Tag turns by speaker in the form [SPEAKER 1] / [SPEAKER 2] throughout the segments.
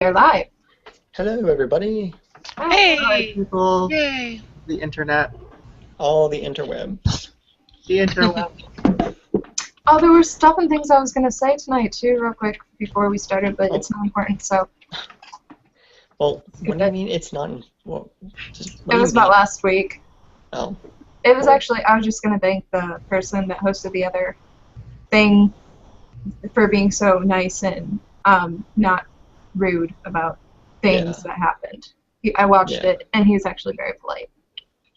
[SPEAKER 1] They're live.
[SPEAKER 2] Hello, everybody.
[SPEAKER 1] Hey!
[SPEAKER 3] Hi, people.
[SPEAKER 1] Yay!
[SPEAKER 3] The internet.
[SPEAKER 2] All the interwebs.
[SPEAKER 3] The internet.
[SPEAKER 1] Oh, there were stuff and things I was going to say tonight, too, real quick, before we started, but it's not important, so...
[SPEAKER 2] Well, what do you mean it's not... Well,
[SPEAKER 1] it was about last week.
[SPEAKER 2] Oh.
[SPEAKER 1] It was actually... I was just going to thank the person that hosted the other thing for being so nice and not rude about things that happened. I watched it, and he was actually very polite.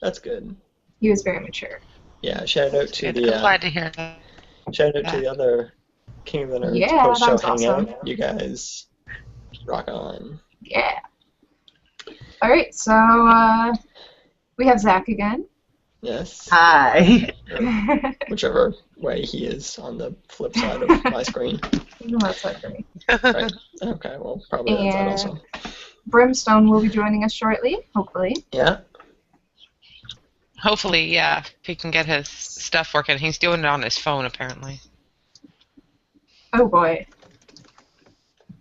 [SPEAKER 2] That's good.
[SPEAKER 1] He was very mature.
[SPEAKER 2] Yeah, shout out to the...
[SPEAKER 4] I'm glad to hear that.
[SPEAKER 2] Shout out to the other King of the Nerds post-show hangout. You guys rock on.
[SPEAKER 1] Yeah. Alright, so we have Zach again.
[SPEAKER 2] Yes.
[SPEAKER 3] Hi.
[SPEAKER 2] Whichever way he is on the flip side of my screen.
[SPEAKER 1] On that side for me.
[SPEAKER 2] Right. Okay, well, probably that side also.
[SPEAKER 1] Brimstone will be joining us shortly, hopefully.
[SPEAKER 2] Yeah.
[SPEAKER 4] Hopefully, yeah, if he can get his stuff working. He's doing it on his phone, apparently.
[SPEAKER 1] Oh boy.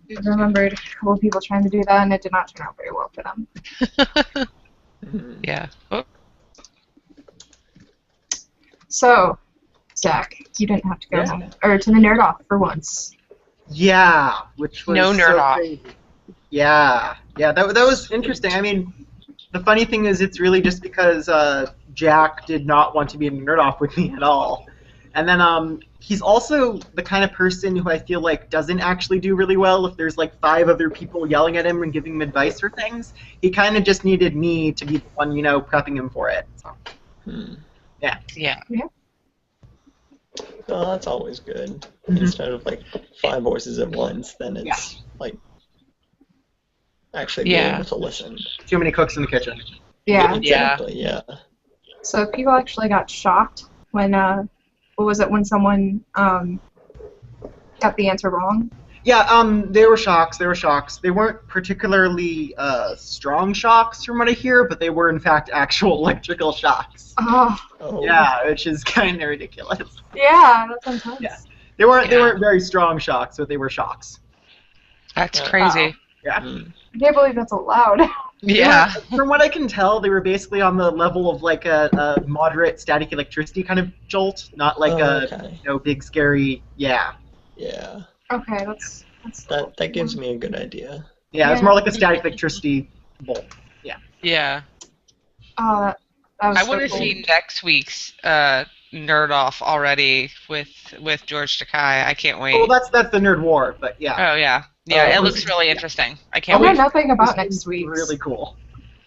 [SPEAKER 1] I remembered a couple of people trying to do that, and it did not turn out very well for them.
[SPEAKER 4] Yeah. Oh.
[SPEAKER 1] So, Zach, you didn't have to go home, or to the Nerd Off for once.
[SPEAKER 3] Yeah, which was
[SPEAKER 4] no Nerd Off.
[SPEAKER 3] Crazy. Yeah, that was interesting. I mean, the funny thing is it's really just because Jack did not want to be in Nerd Off with me at all. And then he's also the kind of person who I feel like doesn't actually do really well if there's like 5 other people yelling at him and giving him advice for things. He kind of just needed me to be the one, prepping him for it. So. Yeah.
[SPEAKER 2] Well, that's always good. Instead of like 5 voices at once, then it's like actually being able to listen.
[SPEAKER 3] Too many cooks in the kitchen.
[SPEAKER 1] Yeah.
[SPEAKER 2] Exactly, yeah.
[SPEAKER 1] So people actually got shocked when, what was it, when someone got the answer wrong?
[SPEAKER 3] Yeah, they were shocks. They weren't particularly strong shocks from what I hear, but they were in fact actual electrical shocks.
[SPEAKER 1] Oh.
[SPEAKER 3] Yeah, which is kind of ridiculous.
[SPEAKER 1] Yeah, that's intense.
[SPEAKER 3] Yeah. They weren't very strong shocks, but they were shocks.
[SPEAKER 4] That's crazy.
[SPEAKER 3] Yeah.
[SPEAKER 1] I can't believe that's allowed.
[SPEAKER 4] Yeah.
[SPEAKER 3] From what I can tell, they were basically on the level of like a moderate static electricity kind of jolt, not like big scary. Yeah.
[SPEAKER 2] Yeah.
[SPEAKER 1] Okay, that's
[SPEAKER 2] that gives me a good idea.
[SPEAKER 3] Yeah, it's more like a static electricity bolt. Yeah.
[SPEAKER 4] Yeah.
[SPEAKER 1] Oh, that was
[SPEAKER 4] I want to see next week's Nerd Off already with George Takei. I can't wait.
[SPEAKER 3] Well, that's the Nerd War, but yeah.
[SPEAKER 4] Oh yeah. Yeah, it looks really interesting. I can't
[SPEAKER 1] I
[SPEAKER 4] wait.
[SPEAKER 1] know nothing about next week.
[SPEAKER 3] Really cool.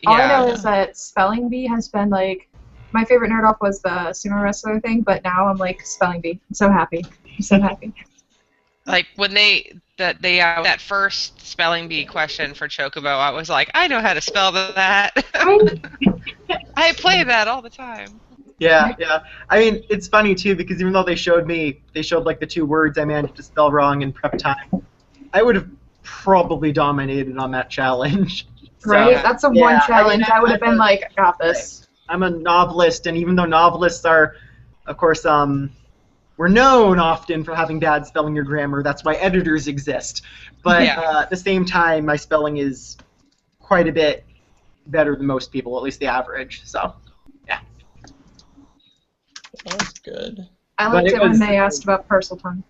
[SPEAKER 1] All I know is that Spelling Bee has been like, my favorite Nerd Off was the sumo wrestler thing, but now I'm like, Spelling Bee. I'm so happy. I'm so happy.
[SPEAKER 4] Like when that first Spelling Bee question for Chocobo, I was like, I know how to spell that. I play that all the time.
[SPEAKER 3] Yeah. I mean, it's funny too because even though they showed like the 2 words I managed to spell wrong in prep time, I would have probably dominated on that challenge.
[SPEAKER 1] Right? So, that's one challenge. I would have been like, I got this.
[SPEAKER 3] I'm a novelist, and even though novelists are, of course, we're known often for having bad spelling or grammar. That's why editors exist. But at the same time, my spelling is quite a bit better than most people, at least the average. So, yeah.
[SPEAKER 2] That's good.
[SPEAKER 1] I liked it when they asked about Parseltongue.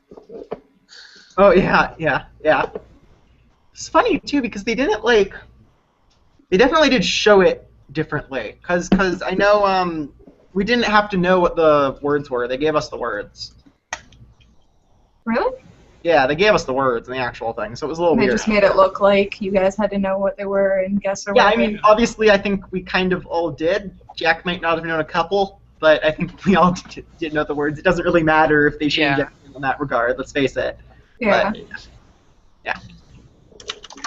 [SPEAKER 3] Oh, yeah. It's funny, too, because they definitely did show it differently. Because I know we didn't have to know what the words were. They gave us the words.
[SPEAKER 1] Really?
[SPEAKER 3] Yeah, they gave us the words in the actual thing, so it was a little weird.
[SPEAKER 1] They just made it look like you guys had to know what they were and guess or whatever.
[SPEAKER 3] Yeah, I mean, obviously, I think we kind of all did. Jack might not have known a couple, but I think we all did know the words. It doesn't really matter if they change anything in that regard, let's face it.
[SPEAKER 1] Yeah.
[SPEAKER 3] But, yeah.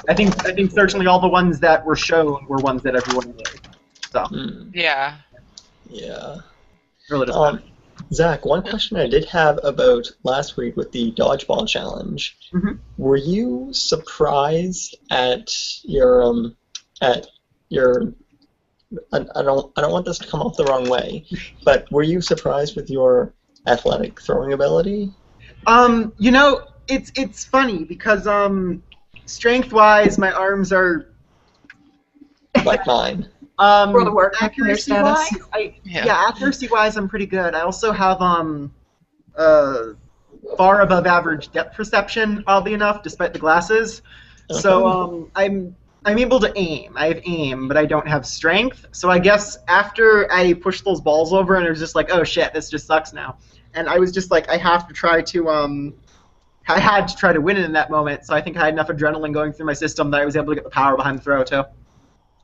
[SPEAKER 3] I think certainly all the ones that were shown were ones that everyone knew. So.
[SPEAKER 4] Yeah.
[SPEAKER 2] Yeah.
[SPEAKER 3] Really doesn't matter.
[SPEAKER 2] Zach, one question I did have about last week with the dodgeball challenge. Were you surprised at your I don't want this to come off the wrong way, but were you surprised with your athletic throwing ability?
[SPEAKER 3] It's funny because strength-wise, my arms are
[SPEAKER 2] Like mine.
[SPEAKER 1] World of Warcraft
[SPEAKER 3] accuracy-wise,
[SPEAKER 1] status.
[SPEAKER 3] accuracy-wise, I'm pretty good. I also have far above average depth perception, oddly enough, despite the glasses.
[SPEAKER 2] Okay.
[SPEAKER 3] So I'm able to aim. I have aim, but I don't have strength. So I guess after I pushed those balls over, and it was just like, oh shit, this just sucks now. And I was just like, I had to try to win it in that moment. So I think I had enough adrenaline going through my system that I was able to get the power behind the throw too.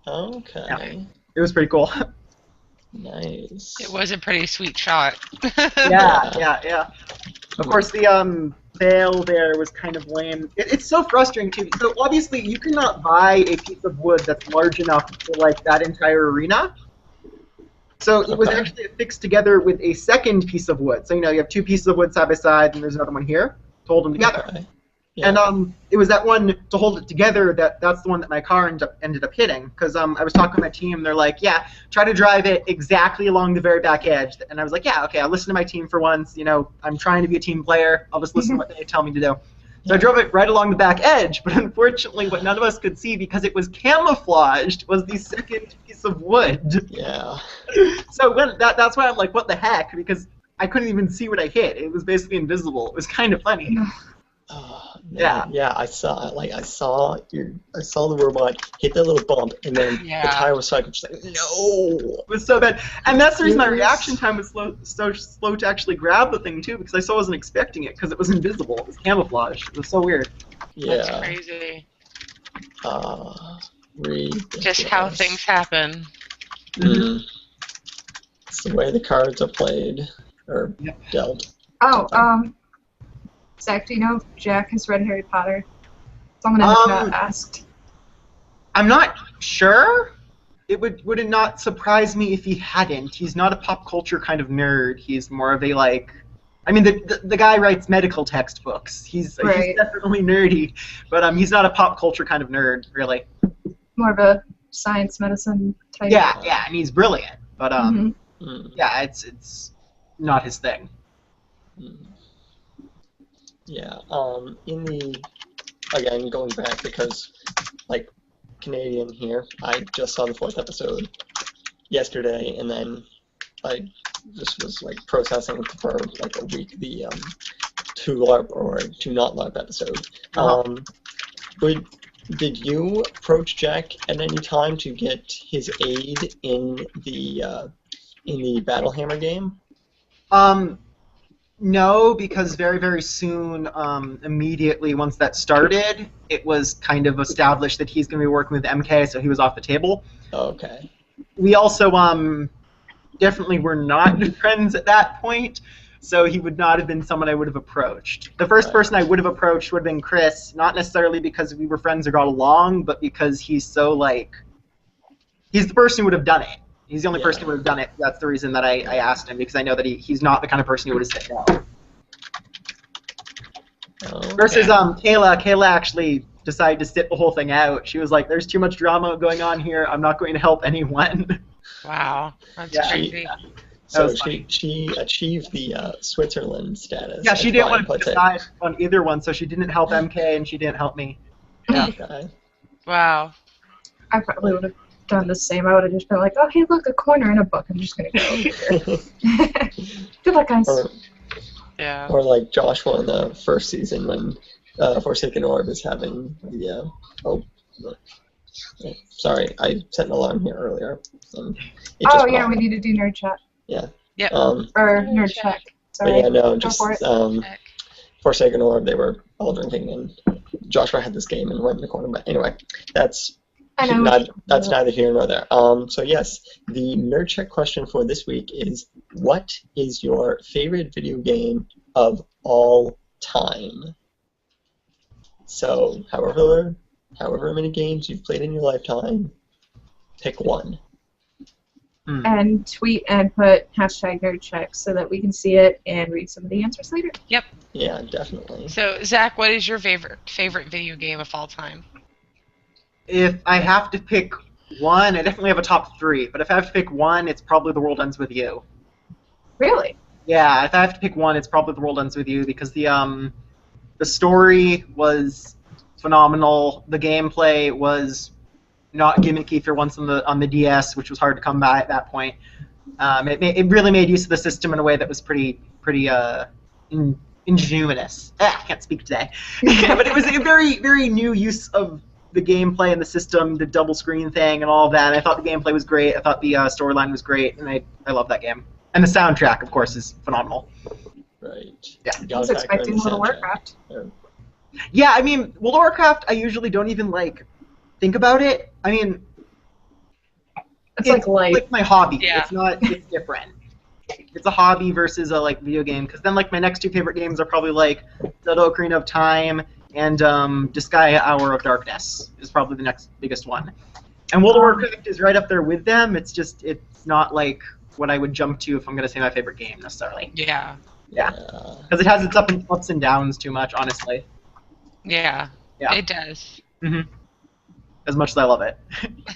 [SPEAKER 2] Okay.
[SPEAKER 3] Yeah. It was pretty cool.
[SPEAKER 2] Nice.
[SPEAKER 4] It was a pretty sweet shot.
[SPEAKER 3] Yeah. Of course, the fail there was kind of lame. It's so frustrating too. So obviously, you cannot buy a piece of wood that's large enough for like that entire arena. So it was actually affixed together with a second piece of wood. So you have two pieces of wood side by side, and there's another one here to hold them together.
[SPEAKER 2] Okay. Yeah.
[SPEAKER 3] And it was that one to hold it together that's the one that my car ended up hitting. Because I was talking to my team, they're like, yeah, try to drive it exactly along the very back edge. And I was like, yeah, okay, I'll listen to my team for once. I'm trying to be a team player. I'll just listen to what they tell me to do. So I drove it right along the back edge, but unfortunately what none of us could see because it was camouflaged was the second piece of wood.
[SPEAKER 2] Yeah.
[SPEAKER 3] So that's why I'm like, what the heck? Because I couldn't even see what I hit. It was basically invisible. It was kind of funny.
[SPEAKER 2] Yeah, I saw the robot hit that little bump, and then the tire was stuck. I'm just like, no.
[SPEAKER 3] It was so bad, and that's the reason my reaction time was so slow to actually grab the thing too, because I still wasn't expecting it because it was invisible. It was camouflage. It was so weird.
[SPEAKER 2] Yeah.
[SPEAKER 4] That's crazy.
[SPEAKER 2] Ridiculous.
[SPEAKER 4] Just how things happen.
[SPEAKER 2] Mm-hmm. It's the way the cards are played or dealt.
[SPEAKER 1] Oh, Zach, do you know if Jack has read Harry Potter? Someone in the chat asked.
[SPEAKER 3] I'm not sure. Would it not surprise me if he hadn't? He's not a pop culture kind of nerd. He's more of a the guy writes medical textbooks. He's definitely nerdy, but he's not a pop culture kind of nerd, really.
[SPEAKER 1] More of a science medicine type.
[SPEAKER 3] Yeah, and he's brilliant, but yeah, it's not his thing.
[SPEAKER 2] Yeah, again, going back because, Canadian here, I just saw the 4th episode yesterday, and then I just was, processing for, a week the, to LARP or to not LARP episode. Did you approach Jack at any time to get his aid in the Battlehammer game?
[SPEAKER 3] No, because very, very soon, immediately once that started, it was kind of established that he's going to be working with MK, so he was off the table.
[SPEAKER 2] Okay.
[SPEAKER 3] We also definitely were not friends at that point, so he would not have been someone I would have approached. The first person I would have approached would have been Chris, not necessarily because we were friends or got along, but because he's so, he's the person who would have done it. He's the only person who would have done it. That's the reason that I asked him, because I know that he's not the kind of person who would have said no.
[SPEAKER 2] Okay.
[SPEAKER 3] Versus Kayla. Kayla actually decided to sit the whole thing out. She was like, there's too much drama going on here. I'm not going to help anyone.
[SPEAKER 4] Wow. That's crazy.
[SPEAKER 2] So she achieved the Switzerland status.
[SPEAKER 3] Yeah, she didn't want to decide on either one, so she didn't help MK and she didn't help me. Yeah.
[SPEAKER 2] Okay.
[SPEAKER 4] Wow.
[SPEAKER 1] I probably would have done the same. I would have just been like, oh, hey, look, a corner in a book. I'm just going to go over here. Good luck, guys.
[SPEAKER 2] Or like Joshua in the first season when Forsaken Orb is having the... sorry, I set an alarm here earlier.
[SPEAKER 1] We need to do nerd chat.
[SPEAKER 2] Yeah.
[SPEAKER 4] Yep.
[SPEAKER 1] Or nerd check. Sorry.
[SPEAKER 2] Yeah, no, just
[SPEAKER 1] for it.
[SPEAKER 2] Forsaken Orb, they were all drinking, and Joshua had this game and went in the corner. But anyway, that's neither here nor there. So yes, the nerd check question for this week is: what is your favorite video game of all time? So, however many games you've played in your lifetime, pick one.
[SPEAKER 1] And tweet and put hashtag nerd check so that we can see it and read some of the answers later.
[SPEAKER 4] Yep.
[SPEAKER 2] Yeah, definitely.
[SPEAKER 4] So, Zach, what is your favorite video game of all time?
[SPEAKER 3] If I have to pick one, I definitely have a top 3. But if I have to pick one, it's probably The World Ends With You.
[SPEAKER 1] Really?
[SPEAKER 3] Yeah, if I have to pick one, it's probably The World Ends With You because the story was phenomenal. The gameplay was not gimmicky for once on the DS, which was hard to come by at that point. It really made use of the system in a way that was pretty ingenious. I can't speak today. But it was a very, very new use of the gameplay and the system, the double screen thing and all of that. I thought the gameplay was great. I thought the storyline was great, and I love that game. And the soundtrack, of course, is phenomenal.
[SPEAKER 2] Right.
[SPEAKER 3] Yeah.
[SPEAKER 1] I was expecting World of Warcraft.
[SPEAKER 3] Yeah, I mean, World of Warcraft, I usually don't even, think about it. I mean,
[SPEAKER 1] it's
[SPEAKER 3] like my hobby.
[SPEAKER 4] Yeah.
[SPEAKER 3] It's different. It's a hobby versus a, video game, because then, my next two favorite games are probably, Zelda Ocarina of Time and Disgaea Hour of Darkness is probably the next biggest one. And World of Warcraft is right up there with them. It's just, it's not, what I would jump to if I'm going to say my favorite game, necessarily.
[SPEAKER 4] Yeah.
[SPEAKER 3] Yeah. Because it has its ups and downs too much, honestly.
[SPEAKER 4] Yeah.
[SPEAKER 3] Yeah.
[SPEAKER 4] It does.
[SPEAKER 3] Mm-hmm. As much as I love it.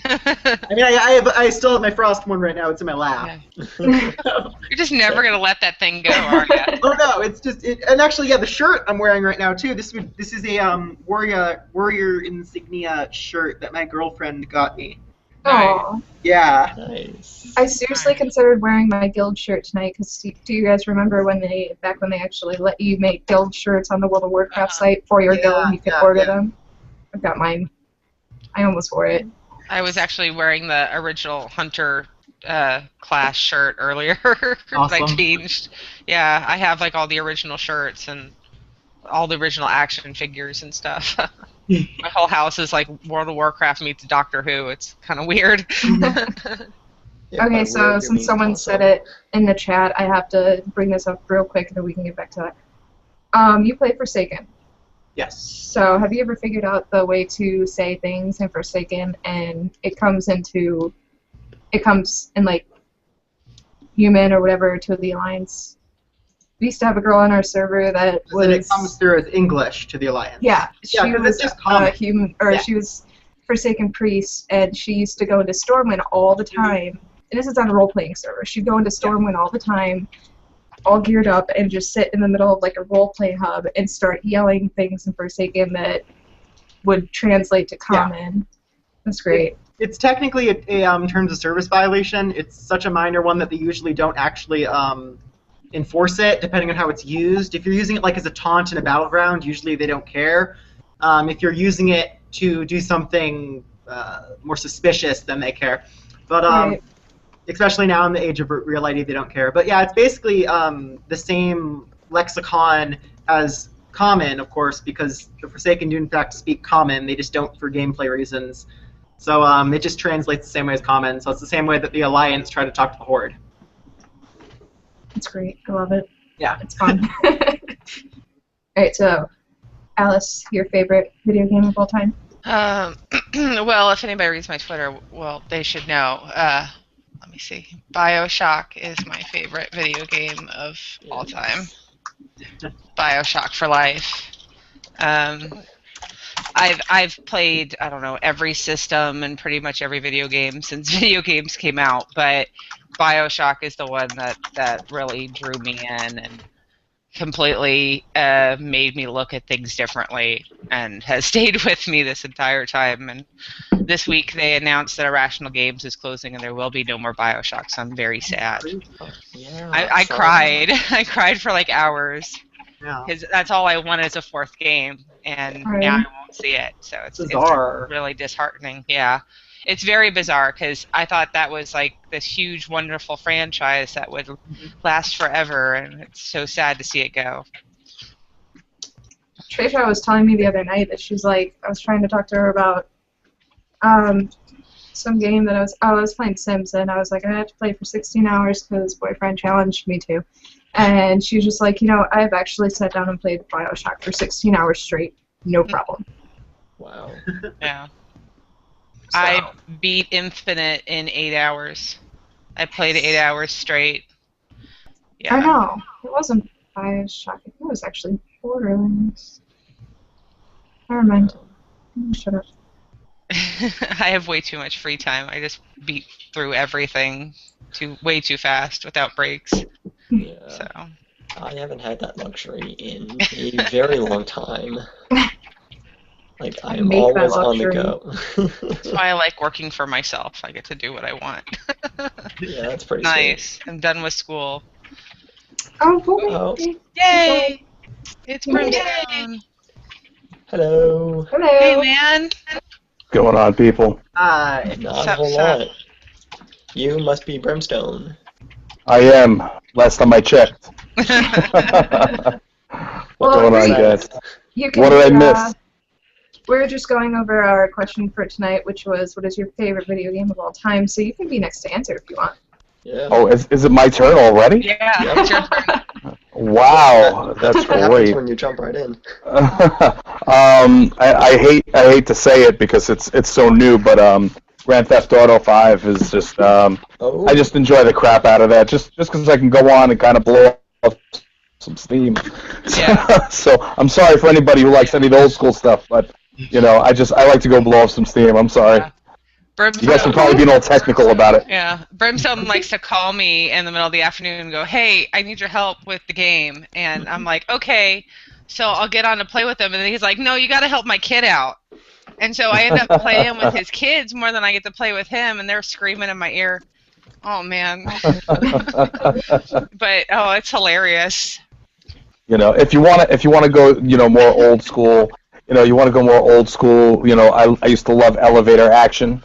[SPEAKER 3] I mean, I still have my Frost one right now. It's in my lap.
[SPEAKER 4] Yeah. You're just never gonna let that thing go, are you?
[SPEAKER 3] Oh no, it's just and actually, yeah, the shirt I'm wearing right now too. This is a warrior insignia shirt that my girlfriend got me.
[SPEAKER 1] Oh.
[SPEAKER 3] Yeah.
[SPEAKER 2] Nice.
[SPEAKER 1] I seriously considered wearing my guild shirt tonight, because do you guys remember back when they actually let you make guild shirts on the World of Warcraft site for your guild and you could order them? I've got mine. I almost wore it.
[SPEAKER 4] I was actually wearing the original Hunter class shirt earlier.
[SPEAKER 3] Awesome.
[SPEAKER 4] I changed. Yeah, I have all the original shirts and all the original action figures and stuff. My whole house is World of Warcraft meets Doctor Who. It's kind of weird.
[SPEAKER 2] Yeah,
[SPEAKER 1] okay, so since someone said it in the chat, I have to bring this up real quick and then we can get back to that. You play Forsaken.
[SPEAKER 3] Yes.
[SPEAKER 1] So have you ever figured out the way to say things in Forsaken and it comes in human or whatever to the Alliance? We used to have a girl on our server that was...
[SPEAKER 3] And it comes through as English to the Alliance.
[SPEAKER 1] Yeah, she was
[SPEAKER 3] just
[SPEAKER 1] a human, or she was Forsaken priest, and she used to go into Stormwind all the time. And this is on a role-playing server. She'd go into Stormwind all the time, all geared up, and just sit in the middle of a role-play hub and start yelling things in Forsaken that would translate to common. Yeah. That's great.
[SPEAKER 3] It's technically a terms of service violation. It's such a minor one that they usually don't actually enforce it, depending on how it's used. If you're using it as a taunt in a battleground, usually they don't care. If you're using it to do something more suspicious, then they care. But especially now in the age of real ID, they don't care. But yeah, it's basically the same lexicon as common, of course, because the Forsaken do in fact speak common. They just don't for gameplay reasons. So it just translates the same way as common. So it's the same way that the Alliance try to talk to the Horde.
[SPEAKER 1] It's great. I love it.
[SPEAKER 3] Yeah.
[SPEAKER 1] It's fun. Alright, so Alice, your favorite video game of all time?
[SPEAKER 4] Well, if anybody reads my Twitter, well, they should know. Let me see. BioShock is my favorite video game of all time. BioShock for life. I've played, I don't know, every system and pretty much every video game since video games came out, but BioShock is the one that really drew me in and completely made me look at things differently and has stayed with me this entire time. And this week they announced that Irrational Games is closing and there will be no more BioShock, so I'm very sad.
[SPEAKER 2] Yeah,
[SPEAKER 4] I cried. I cried for
[SPEAKER 3] Yeah.
[SPEAKER 4] hours. Because that's all I wanted is a fourth game, and now I won't see it. So it's really disheartening. Yeah. It's very bizarre because I thought that was this huge, wonderful franchise that would last forever, and it's so sad to see it go.
[SPEAKER 1] Trisha was telling me the other night that she's I was trying to talk to her about some game that I was playing Sims, and I was I had to play for 16 hours because boyfriend challenged me to. And she was just I've actually sat down and played BioShock for 16 hours straight. No problem.
[SPEAKER 2] Wow.
[SPEAKER 4] Yeah. So. I beat Infinite in 8 hours. I played 8 hours straight. Yeah.
[SPEAKER 1] I know. It wasn't BioShock. It was actually Borderlands. Never mind. Shut up.
[SPEAKER 4] I have way too much free time. I just beat through everything way too fast without breaks.
[SPEAKER 2] Yeah.
[SPEAKER 4] So.
[SPEAKER 2] I haven't had that luxury in a very long time. Like I am
[SPEAKER 1] Make that
[SPEAKER 2] always on the
[SPEAKER 1] luxury.
[SPEAKER 2] go.
[SPEAKER 4] That's why I like working for myself. I get to do what I want.
[SPEAKER 2] Yeah, that's pretty
[SPEAKER 4] Nice. I'm done with school.
[SPEAKER 1] Oh, boy.
[SPEAKER 2] Oh.
[SPEAKER 4] Yay! It's
[SPEAKER 1] Yay.
[SPEAKER 4] Brimstone.
[SPEAKER 2] sweet. Hello.
[SPEAKER 4] Hey,
[SPEAKER 1] Hello.
[SPEAKER 4] man.
[SPEAKER 5] Going on, people?
[SPEAKER 3] Hi.
[SPEAKER 2] Not a
[SPEAKER 4] Sup,
[SPEAKER 2] whole
[SPEAKER 4] sup.
[SPEAKER 2] lot. You must be Brimstone.
[SPEAKER 5] I am. Last time I checked. What's
[SPEAKER 1] Well,
[SPEAKER 5] going on,
[SPEAKER 1] we-
[SPEAKER 5] guys?
[SPEAKER 1] You can,
[SPEAKER 5] What did I miss?
[SPEAKER 1] We're just going over our question for tonight, which was, what is your favorite video game of all time? So you can be next to answer if you want.
[SPEAKER 2] Yeah.
[SPEAKER 5] Oh, is it my turn already?
[SPEAKER 4] Yeah, it's your turn.
[SPEAKER 5] Wow, that's
[SPEAKER 2] what happens
[SPEAKER 5] great.
[SPEAKER 2] when you jump right in.
[SPEAKER 5] I hate to say it because it's so new, but Grand Theft Auto 5 is just
[SPEAKER 2] Oh.
[SPEAKER 5] I just enjoy the crap out of that just because I can go on and kind of blow off some steam.
[SPEAKER 4] Yeah.
[SPEAKER 5] So I'm sorry for anybody who likes any of the old school stuff, but you know I like to go blow off some steam. I'm sorry.
[SPEAKER 4] Yeah.
[SPEAKER 5] You guys can probably be all technical about it.
[SPEAKER 4] Yeah, Brimstone likes to call me in the middle of the afternoon and go, "Hey, I need your help with the game," and I'm like, "Okay." So I'll get on to play with him, and then he's like, "No, you got to help my kid out." And so I end up playing with his kids more than I get to play with him, and they're screaming in my ear. Oh man! But oh, it's hilarious.
[SPEAKER 5] You know, if you wanna go, you know, more old school. You know, you want to go more old school. You know, I used to love elevator action.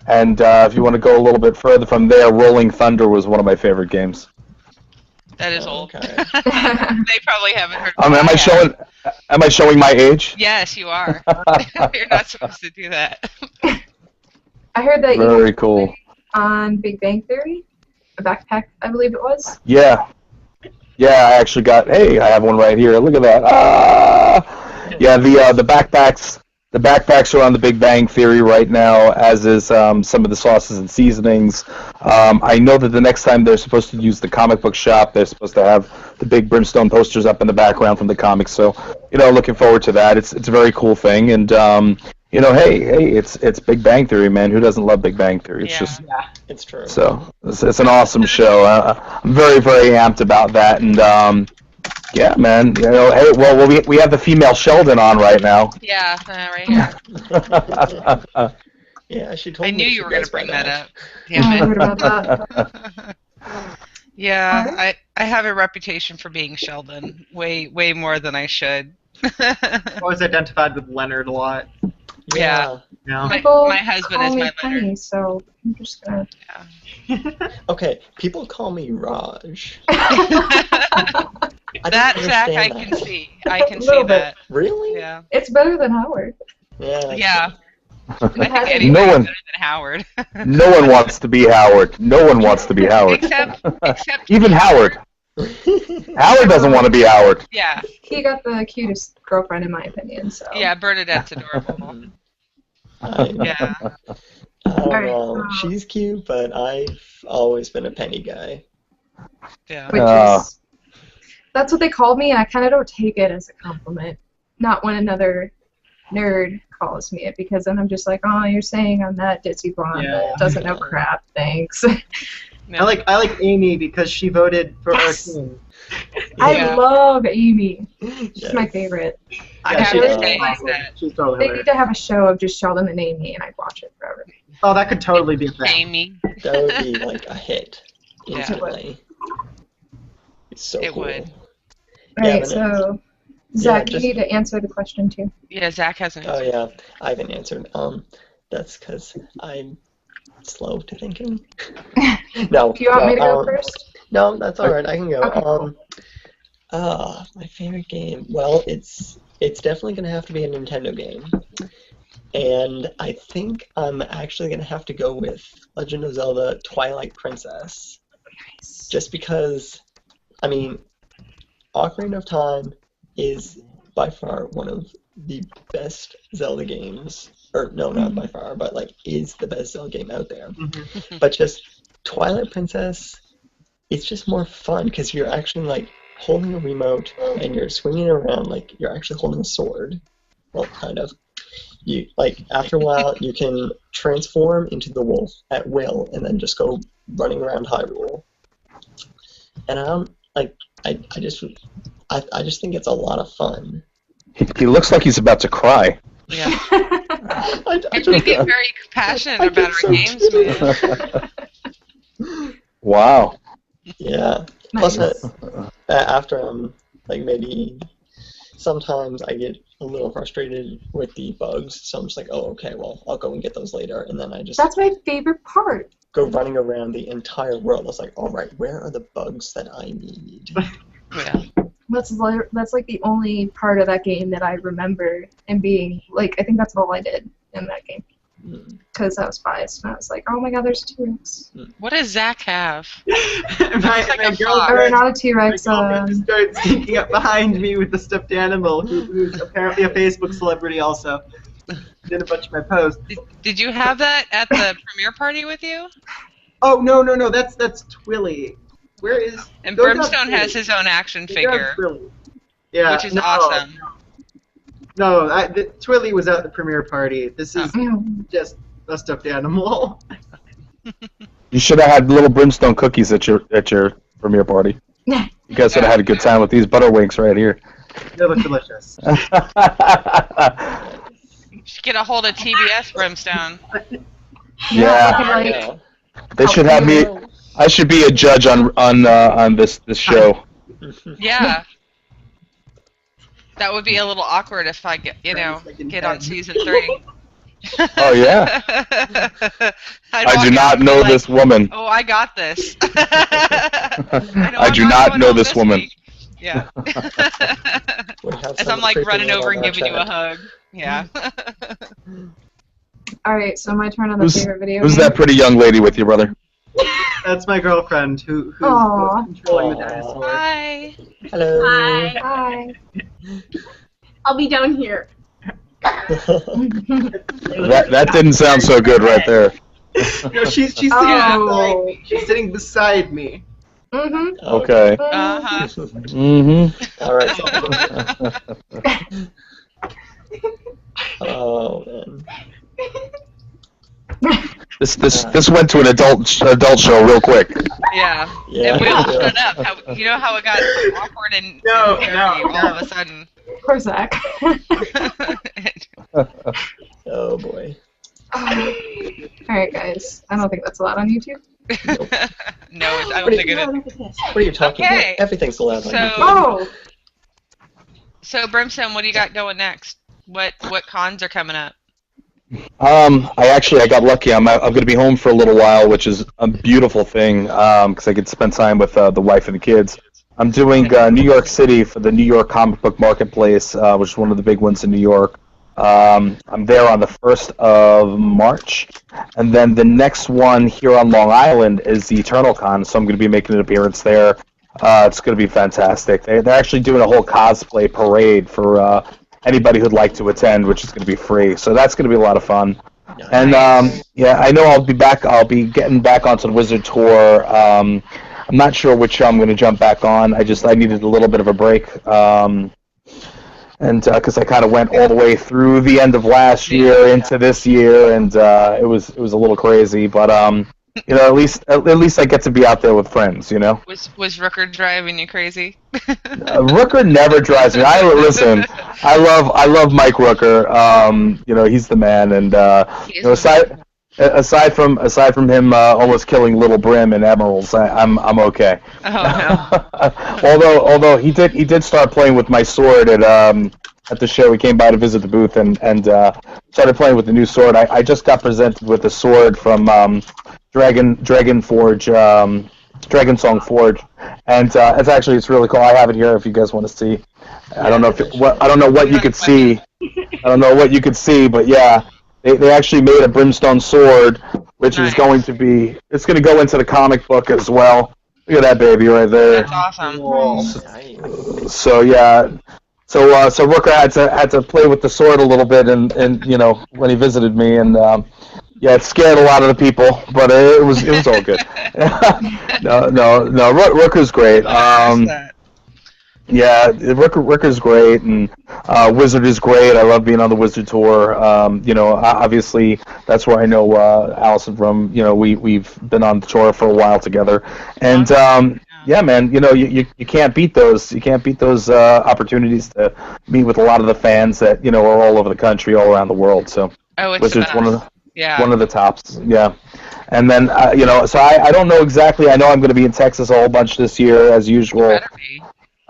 [SPEAKER 5] And if you want to go a little bit further from there, Rolling Thunder was one of my favorite games.
[SPEAKER 4] That is old.
[SPEAKER 2] Okay.
[SPEAKER 4] They probably haven't heard.
[SPEAKER 5] Am I showing my age?
[SPEAKER 4] Yes, you are. You're not supposed to do that.
[SPEAKER 1] I heard that
[SPEAKER 5] Very
[SPEAKER 1] you
[SPEAKER 5] cool.
[SPEAKER 1] on Big Bang Theory, a backpack, I believe it was.
[SPEAKER 5] Yeah. Yeah, I actually got. Hey, I have one right here. Look at that. Ah! Yeah, the backpacks. The backpacks are on the Big Bang Theory right now, as is some of the sauces and seasonings. I know that the next time they're supposed to use the comic book shop, they're supposed to have the big Brimstone posters up in the background from the comics. So, you know, looking forward to that. It's a very cool thing, and you know, hey, it's Big Bang Theory, man. Who doesn't love Big Bang Theory? It's just
[SPEAKER 2] It's true.
[SPEAKER 5] so it's an awesome show. I'm very amped about that, and yeah, man. You know, hey, well, we have the female Sheldon on right now.
[SPEAKER 4] Yeah, right here.
[SPEAKER 2] Yeah, she told
[SPEAKER 4] I
[SPEAKER 2] me.
[SPEAKER 4] knew
[SPEAKER 2] she
[SPEAKER 4] you were going
[SPEAKER 2] does
[SPEAKER 4] to bring
[SPEAKER 2] by
[SPEAKER 4] that up.
[SPEAKER 1] Yeah, I
[SPEAKER 4] Damn
[SPEAKER 1] heard about that.
[SPEAKER 4] it. Yeah, I have a reputation for being Sheldon, way more than I should.
[SPEAKER 3] Always identified with Leonard a lot.
[SPEAKER 4] Yeah.
[SPEAKER 3] Yeah.
[SPEAKER 4] My husband
[SPEAKER 1] call
[SPEAKER 4] is
[SPEAKER 1] me
[SPEAKER 4] my Leonard.
[SPEAKER 1] Penny, so I'm just gonna.
[SPEAKER 2] Okay, people call me Raj.
[SPEAKER 4] That
[SPEAKER 2] don't
[SPEAKER 4] Zach, I
[SPEAKER 2] understand
[SPEAKER 4] can
[SPEAKER 2] that.
[SPEAKER 4] see. I can
[SPEAKER 1] A
[SPEAKER 4] see
[SPEAKER 1] little bit.
[SPEAKER 4] that.
[SPEAKER 2] Really?
[SPEAKER 4] Yeah.
[SPEAKER 1] It's better than Howard.
[SPEAKER 2] Yeah. that's
[SPEAKER 4] Yeah.
[SPEAKER 2] true.
[SPEAKER 4] I think
[SPEAKER 1] No
[SPEAKER 4] anybody's
[SPEAKER 5] one-
[SPEAKER 4] better than Howard.
[SPEAKER 5] No one wants to be Howard. No one wants to be Howard.
[SPEAKER 4] except
[SPEAKER 5] Even Howard. Howard doesn't want to be Howard.
[SPEAKER 4] Yeah,
[SPEAKER 1] He got the cutest girlfriend, in my opinion. So.
[SPEAKER 4] yeah. Bernadette's adorable. Yeah.
[SPEAKER 2] I don't
[SPEAKER 1] Alright,
[SPEAKER 2] know. She's cute, but I've always been a Penny guy.
[SPEAKER 4] Yeah.
[SPEAKER 1] Which
[SPEAKER 5] Ah.
[SPEAKER 1] is. That's what they called me, and I kind of don't take it as a compliment. Not when another nerd calls me it, because then I'm just like, oh, you're saying I'm that ditzy blonde that doesn't know crap. Thanks.
[SPEAKER 4] No.
[SPEAKER 3] I like Amy because she voted for our
[SPEAKER 1] Yes.
[SPEAKER 3] team.
[SPEAKER 1] I
[SPEAKER 4] Yeah.
[SPEAKER 1] love Amy. She's
[SPEAKER 2] Yes.
[SPEAKER 1] my favorite.
[SPEAKER 4] I
[SPEAKER 3] Yeah,
[SPEAKER 4] have
[SPEAKER 3] she's
[SPEAKER 4] to
[SPEAKER 2] awesome.
[SPEAKER 4] say
[SPEAKER 3] awesome.
[SPEAKER 4] that
[SPEAKER 3] She's totally
[SPEAKER 1] They need
[SPEAKER 3] hilarious.
[SPEAKER 1] to have a show of just Sheldon and Amy, and I'd watch it forever.
[SPEAKER 3] Oh, that could totally be a thing.
[SPEAKER 4] Amy.
[SPEAKER 2] That would be like a hit
[SPEAKER 4] Yeah.
[SPEAKER 2] instantly. It's so
[SPEAKER 4] It
[SPEAKER 2] cool.
[SPEAKER 4] would.
[SPEAKER 1] Alright,
[SPEAKER 2] but
[SPEAKER 1] so Zach,
[SPEAKER 2] just-
[SPEAKER 1] you need to answer the question too.
[SPEAKER 4] Yeah, Zach hasn't.
[SPEAKER 2] Oh yeah, I haven't answered. That's because I'm slow to thinking. No.
[SPEAKER 1] Do you want me to go
[SPEAKER 2] um,
[SPEAKER 1] first?
[SPEAKER 2] No, that's all right. I can go.
[SPEAKER 1] Okay, cool.
[SPEAKER 2] My favorite game. Well, it's definitely gonna have to be a Nintendo game, and I think I'm actually gonna have to go with Legend of Zelda: Twilight Princess, just because. I mean, Ocarina of Time is by far one of the best Zelda games. Or no, not by far, but like is the best Zelda game out there.
[SPEAKER 3] Mhm.
[SPEAKER 2] But just Twilight Princess, it's just more fun because you're actually like holding a remote and you're swinging it around like you're actually holding a sword. Well, kind of. You like after a while you can transform into the wolf at will and then just go running around Hyrule. And I just think it's a lot of fun.
[SPEAKER 5] He looks like he's about to cry.
[SPEAKER 4] Yeah. And we get very passionate about our games, man.
[SPEAKER 5] Wow.
[SPEAKER 2] Yeah.
[SPEAKER 1] Nice.
[SPEAKER 2] Plus, after like maybe sometimes I get a little frustrated with the bugs, so I'm just like, oh, okay, well, I'll go and get those later, and then I just
[SPEAKER 1] That's my favorite part.
[SPEAKER 2] go running around the entire world. I was like, all right, where are the bugs that I need?
[SPEAKER 4] Yeah.
[SPEAKER 1] That's like the only part of that game that I remember and being like, I think that's all I did in that game. Because I was biased and I was like, oh my god, there's a T-Rex.
[SPEAKER 4] What does Zach have?
[SPEAKER 3] my girlfriend,
[SPEAKER 1] Or not a T-Rex.
[SPEAKER 3] my girlfriend just started sneaking up behind me with the stuffed animal, who's apparently a Facebook celebrity also. Did a bunch of my posts.
[SPEAKER 4] Did you have that at the premiere party with you?
[SPEAKER 3] Oh no, that's Twilly. Where is?
[SPEAKER 4] And
[SPEAKER 3] those are
[SPEAKER 4] Brimstone has
[SPEAKER 3] Twilly.
[SPEAKER 4] his own action
[SPEAKER 3] Those are
[SPEAKER 4] figure,
[SPEAKER 3] Twilly. Yeah,
[SPEAKER 4] which is awesome.
[SPEAKER 3] No, Twilly was at the premiere party. This is
[SPEAKER 1] Mm.
[SPEAKER 3] just a stuffed animal.
[SPEAKER 5] You should have had little Brimstone cookies at your premiere party. You guys would have had a good time with these butterwinks right here.
[SPEAKER 3] They look delicious.
[SPEAKER 4] You should get a hold of TBS, Brimstone.
[SPEAKER 5] Yeah.
[SPEAKER 2] Yeah.
[SPEAKER 5] They should have me. I should be a judge on this show.
[SPEAKER 4] Yeah. That would be a little awkward if I get on season 3.
[SPEAKER 5] Oh yeah. I do not know this woman.
[SPEAKER 4] Oh, I got this.
[SPEAKER 5] I do not know this woman.
[SPEAKER 4] Week. Yeah.
[SPEAKER 2] We have
[SPEAKER 4] As
[SPEAKER 2] some
[SPEAKER 4] I'm like
[SPEAKER 2] creeping
[SPEAKER 4] running
[SPEAKER 2] on
[SPEAKER 4] over and
[SPEAKER 2] our
[SPEAKER 4] giving you a
[SPEAKER 2] chat.
[SPEAKER 4] hug. Yeah.
[SPEAKER 1] Alright, so my turn on the favorite video
[SPEAKER 5] Who's
[SPEAKER 1] game.
[SPEAKER 5] that pretty young lady with you, brother?
[SPEAKER 3] That's my girlfriend who's
[SPEAKER 1] Aw.
[SPEAKER 3] controlling the dinosaur.
[SPEAKER 4] Hi.
[SPEAKER 2] Hello.
[SPEAKER 6] Hi.
[SPEAKER 1] Hi.
[SPEAKER 6] I'll be down here.
[SPEAKER 5] That didn't sound so good right there.
[SPEAKER 3] No, she's sitting beside me. She's sitting beside me.
[SPEAKER 1] Mm-hmm.
[SPEAKER 5] Okay.
[SPEAKER 4] Uh-huh.
[SPEAKER 5] Mm-hmm.
[SPEAKER 2] All right. Oh man.
[SPEAKER 5] This went to an adult show real quick.
[SPEAKER 4] Yeah.
[SPEAKER 2] Yeah.
[SPEAKER 4] And we all showed up. You know how it got awkward and
[SPEAKER 3] No,
[SPEAKER 4] hairy
[SPEAKER 3] no.
[SPEAKER 4] all of a sudden.
[SPEAKER 1] Poor Zach.
[SPEAKER 2] Oh boy.
[SPEAKER 1] Alright, guys. I don't think that's allowed on YouTube.
[SPEAKER 4] No, I don't think it is.
[SPEAKER 2] What are you talking
[SPEAKER 4] Okay.
[SPEAKER 2] about? Everything's allowed on
[SPEAKER 4] So-
[SPEAKER 2] YouTube.
[SPEAKER 1] Oh!
[SPEAKER 4] So, Brimstone, what do you got going next? What cons are coming up?
[SPEAKER 5] I got lucky. I'm going to be home for a little while, which is a beautiful thing because I get to spend time with the wife and the kids. I'm doing New York City for the New York Comic Book Marketplace, which is one of the big ones in New York. I'm there on the 1st of March, and then the next one here on Long Island is the Eternal Con, so I'm going to be making an appearance there. It's going to be fantastic. They're actually doing a whole cosplay parade for anybody who'd like to attend, which is going to be free. So that's going to be a lot of fun. And yeah, I know I'll be back. I'll be getting back onto the Wizard Tour. I'm not sure which show I'm going to jump back on. I needed a little bit of a break. And because I kind of went all the way through the end of last year into this year, and it was a little crazy. But you know, at least I get to be out there with friends. You know.
[SPEAKER 4] Was Rooker driving you crazy?
[SPEAKER 5] Rooker never drives me. Listen. I love Mike Rooker. You know, he's the man, and you know, aside from him almost killing Little Brim and Emeralds, I'm okay.
[SPEAKER 4] Oh no.
[SPEAKER 5] although he did start playing with my sword at the show. He came by to visit the booth and started playing with the new sword. I just got presented with the sword from Dragon Forge, Dragon Song Forge, and it's really cool. I have it here if you guys want to see. I don't know what you could see. I don't know what you could see, but yeah. They actually made a Brimstone sword, which is going to go into the comic book as well. Look at that baby right there.
[SPEAKER 4] That's awesome.
[SPEAKER 2] Nice.
[SPEAKER 5] So yeah, so Rooker had to play with the sword a little bit, and you know, when he visited me, and yeah, it scared a lot of the people, but it was all good. no, Rooker's great. Yeah, Rooker's great, and Wizard is great. I love being on the Wizard tour. You know, obviously that's where I know Allison from. You know, we've been on the tour for a while together, and yeah, man, you can't beat those. You can't beat those opportunities to meet with a lot of the fans that are all over the country, all around the world. So
[SPEAKER 4] Oh, it's the
[SPEAKER 5] Wizards
[SPEAKER 4] best. Yeah.
[SPEAKER 5] one of the tops. Yeah, and then so I don't know exactly. I know I'm going to be in Texas a whole bunch this year as usual.
[SPEAKER 4] Better be.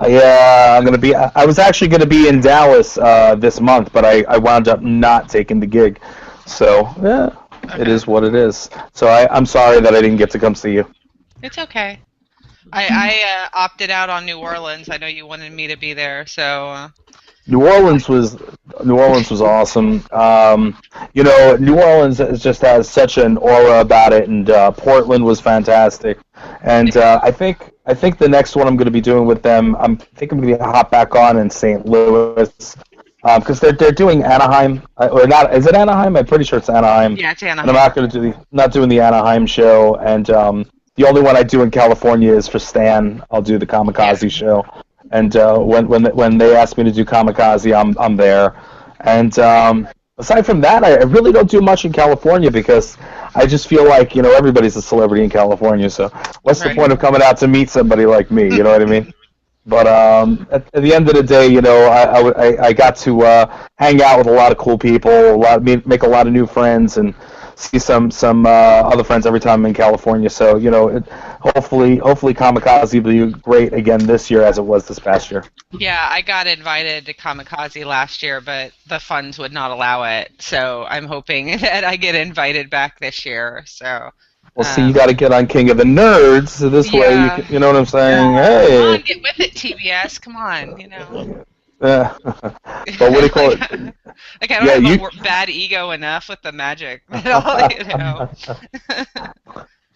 [SPEAKER 5] Yeah, I'm going to be. I was actually going to be in Dallas this month, but I wound up not taking the gig. So yeah, it
[SPEAKER 4] Okay.
[SPEAKER 5] is what it is. So I'm sorry that I didn't get to come see you.
[SPEAKER 4] It's okay. I opted out on New Orleans. I know you wanted me to be there, so.
[SPEAKER 5] New Orleans was awesome. New Orleans just has such an aura about it, and Portland was fantastic. And I think the next one I'm going to be doing with them, I'm going to be hop back on in St. Louis because they're doing Anaheim or not? Is it Anaheim? I'm pretty sure it's Anaheim.
[SPEAKER 4] Yeah, it's Anaheim.
[SPEAKER 5] And I'm not going to not doing the Anaheim show, and the only one I do in California is for Stan. I'll do the Kamikaze show. And when they ask me to do Kamikaze, I'm there. And aside from that, I really don't do much in California because I just feel like everybody's a celebrity in California. So what's the point of coming out to meet somebody like me? You know what I mean? But at the end of the day, I got to hang out with a lot of cool people, make a lot of new friends, and see some other friends every time I'm in California. So hopefully Kamikaze will be great again this year as it was this past year.
[SPEAKER 4] Yeah, I got invited to Kamikaze last year, but the funds would not allow it. So I'm hoping that I get invited back this year. So.
[SPEAKER 5] Well, see, you got to get on King of the Nerds. So this way, you know what I'm saying?
[SPEAKER 4] Yeah.
[SPEAKER 5] Hey.
[SPEAKER 4] Come on, get with it, TBS. Come on,
[SPEAKER 5] But what do you call it?
[SPEAKER 4] Like I don't have a bad ego enough with the magic.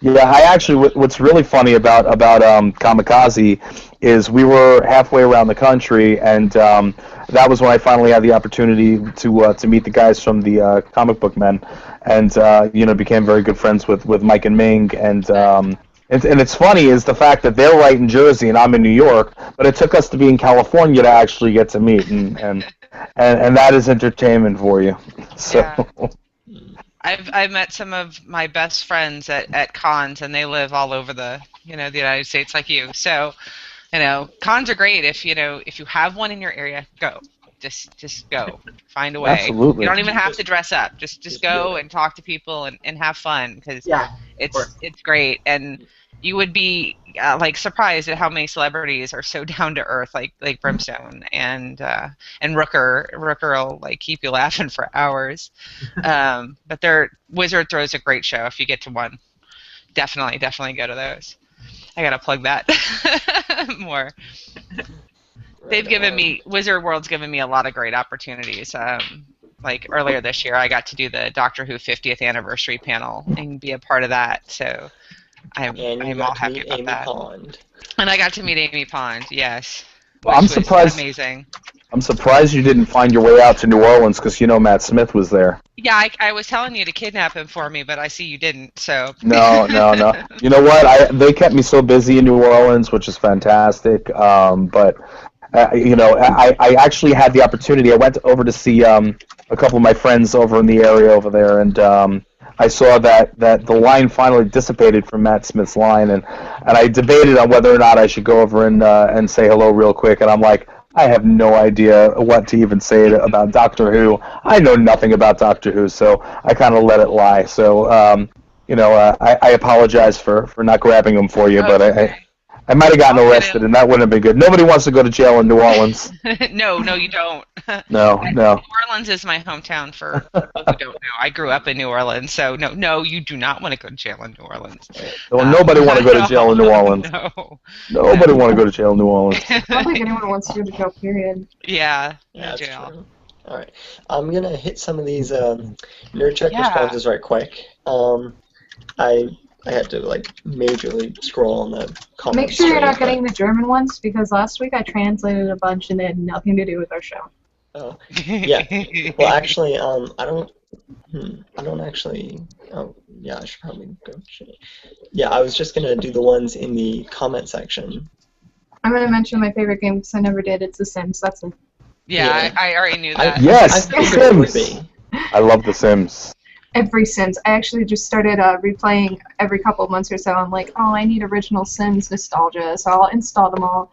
[SPEAKER 5] Yeah, I actually. What's really funny about Kamikaze is we were halfway around the country, and that was when I finally had the opportunity to meet the guys from the Comic Book Men, and became very good friends with Mike and Ming, and it's funny is the fact that they're right in Jersey and I'm in New York, but it took us to be in California to actually get to meet, and that is entertainment for you. So.
[SPEAKER 4] Yeah. I've met some of my best friends at cons, and they live all over the the United States like you. So, cons are great if you have one in your area, go. Just go. Find a way.
[SPEAKER 5] Absolutely.
[SPEAKER 4] You don't even have to dress up. Just go and talk to people and have fun because it's great. And you would be surprised at how many celebrities are so down to earth, like Brimstone and Rooker. Rooker will keep you laughing for hours. But their Wizard throws a great show if you get to one. Definitely go to those. I gotta plug that more. They've given me Wizard World's given me a lot of great opportunities. Like earlier this year, I got to do the Doctor Who 50th anniversary panel and be a part of that. So I'm all happy about
[SPEAKER 2] Amy
[SPEAKER 4] that.
[SPEAKER 2] Pond.
[SPEAKER 4] And I got to meet Amy Pond. Yes.
[SPEAKER 5] Well, I'm surprised.
[SPEAKER 4] Amazing.
[SPEAKER 5] I'm surprised you didn't find your way out to New Orleans because Matt Smith was there.
[SPEAKER 4] Yeah, I was telling you to kidnap him for me, but I see you didn't. So.
[SPEAKER 5] No. You know what? They kept me so busy in New Orleans, which is fantastic. But I actually had the opportunity. I went over to see a couple of my friends over in the area over there, and I saw that the line finally dissipated from Matt Smith's line, and I debated on whether or not I should go over and say hello real quick, and I'm like, I have no idea what to even say about Doctor Who. I know nothing about Doctor Who, so I kind of let it lie. So, I apologize for not grabbing him for you, but I might have gotten arrested, and that wouldn't have been good. Nobody wants to go to jail in New Orleans.
[SPEAKER 4] No, you don't.
[SPEAKER 5] No.
[SPEAKER 4] New Orleans is my hometown for people who don't know. I grew up in New Orleans, so no, you do not want to go to jail in New Orleans.
[SPEAKER 5] Well, nobody want to go to jail in New Orleans.
[SPEAKER 4] No.
[SPEAKER 5] Nobody want to go to jail in New Orleans.
[SPEAKER 1] I don't think anyone wants to go to jail, period.
[SPEAKER 4] Yeah,
[SPEAKER 2] That's
[SPEAKER 4] jail.
[SPEAKER 2] true. All right. I'm going to hit some of these nerd check responses right quick. I had to majorly scroll on the comments.
[SPEAKER 1] Make sure you're not getting the German ones because last week I translated a bunch and they had nothing to do with our show.
[SPEAKER 2] Oh, yeah. Well, actually, I don't actually. Oh, yeah. I should probably go. Yeah, I was just gonna do the ones in the comment section.
[SPEAKER 1] I'm gonna mention my favorite game because I never did. It's The Sims. That's it.
[SPEAKER 4] Yeah. I already knew that.
[SPEAKER 5] Yes,
[SPEAKER 2] I figured it would be.
[SPEAKER 5] I love The Sims.
[SPEAKER 1] every Sims. I actually just started replaying every couple of months or so. I'm like, oh, I need original Sims nostalgia, so I'll install them all,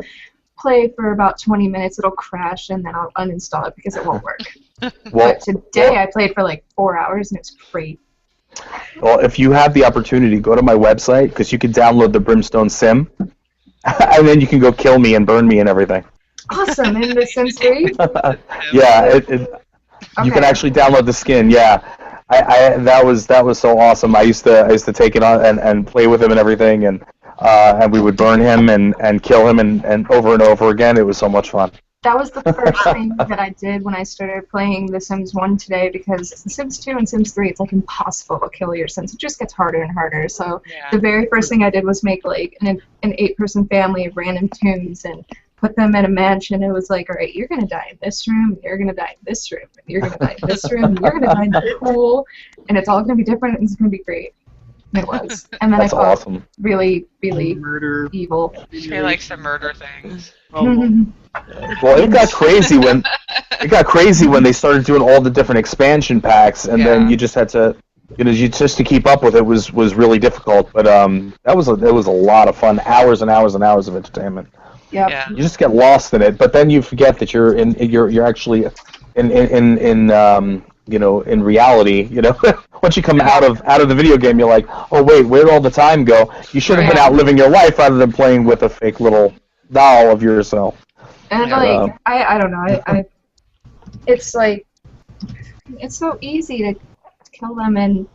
[SPEAKER 1] play for about 20 minutes, it'll crash, and then I'll uninstall it because it won't work. But today I played for like 4 hours, and it's great.
[SPEAKER 5] Well, if you have the opportunity, go to my website, because you can download the Brimstone Sim, and then you can go kill me and burn me and everything.
[SPEAKER 1] Awesome, in The Sims 3?
[SPEAKER 5] Yeah, you can actually download the skin. Yeah, that was so awesome. I used to take it on and play with him and everything, and we would burn him and kill him and over again. It was so much fun.
[SPEAKER 1] That was the first thing that I did when I started playing The Sims 1 today, because The Sims 2 and Sims 3, it's like impossible to kill your Sims. It just gets harder and harder. So the very first thing I did was make like an 8-person family of random toons and put them in a mansion. It was like, all right, you're going to die in this room, you're going to die in this room, and you're going to die in this room, and you're going to die in the pool, and it's all going to be different, and it's going to be great. And it was. And then
[SPEAKER 5] That's
[SPEAKER 1] I felt
[SPEAKER 5] awesome.
[SPEAKER 1] really, really
[SPEAKER 3] Murder.
[SPEAKER 1] evil.
[SPEAKER 4] She likes to murder things.
[SPEAKER 5] Well, it got crazy when they started doing all the different expansion packs, and then you just had to, just to keep up with it was really difficult. But it was a lot of fun, hours and hours and hours of entertainment.
[SPEAKER 1] Yep.
[SPEAKER 4] Yeah.
[SPEAKER 5] You just get lost in it, but then you forget that you're actually in reality. Once you come out of the video game, you're like, oh wait, where'd all the time go? You should have been out living your life rather than playing with a fake little doll of yourself.
[SPEAKER 1] And like, I don't know, I it's like, it's so easy to kill them and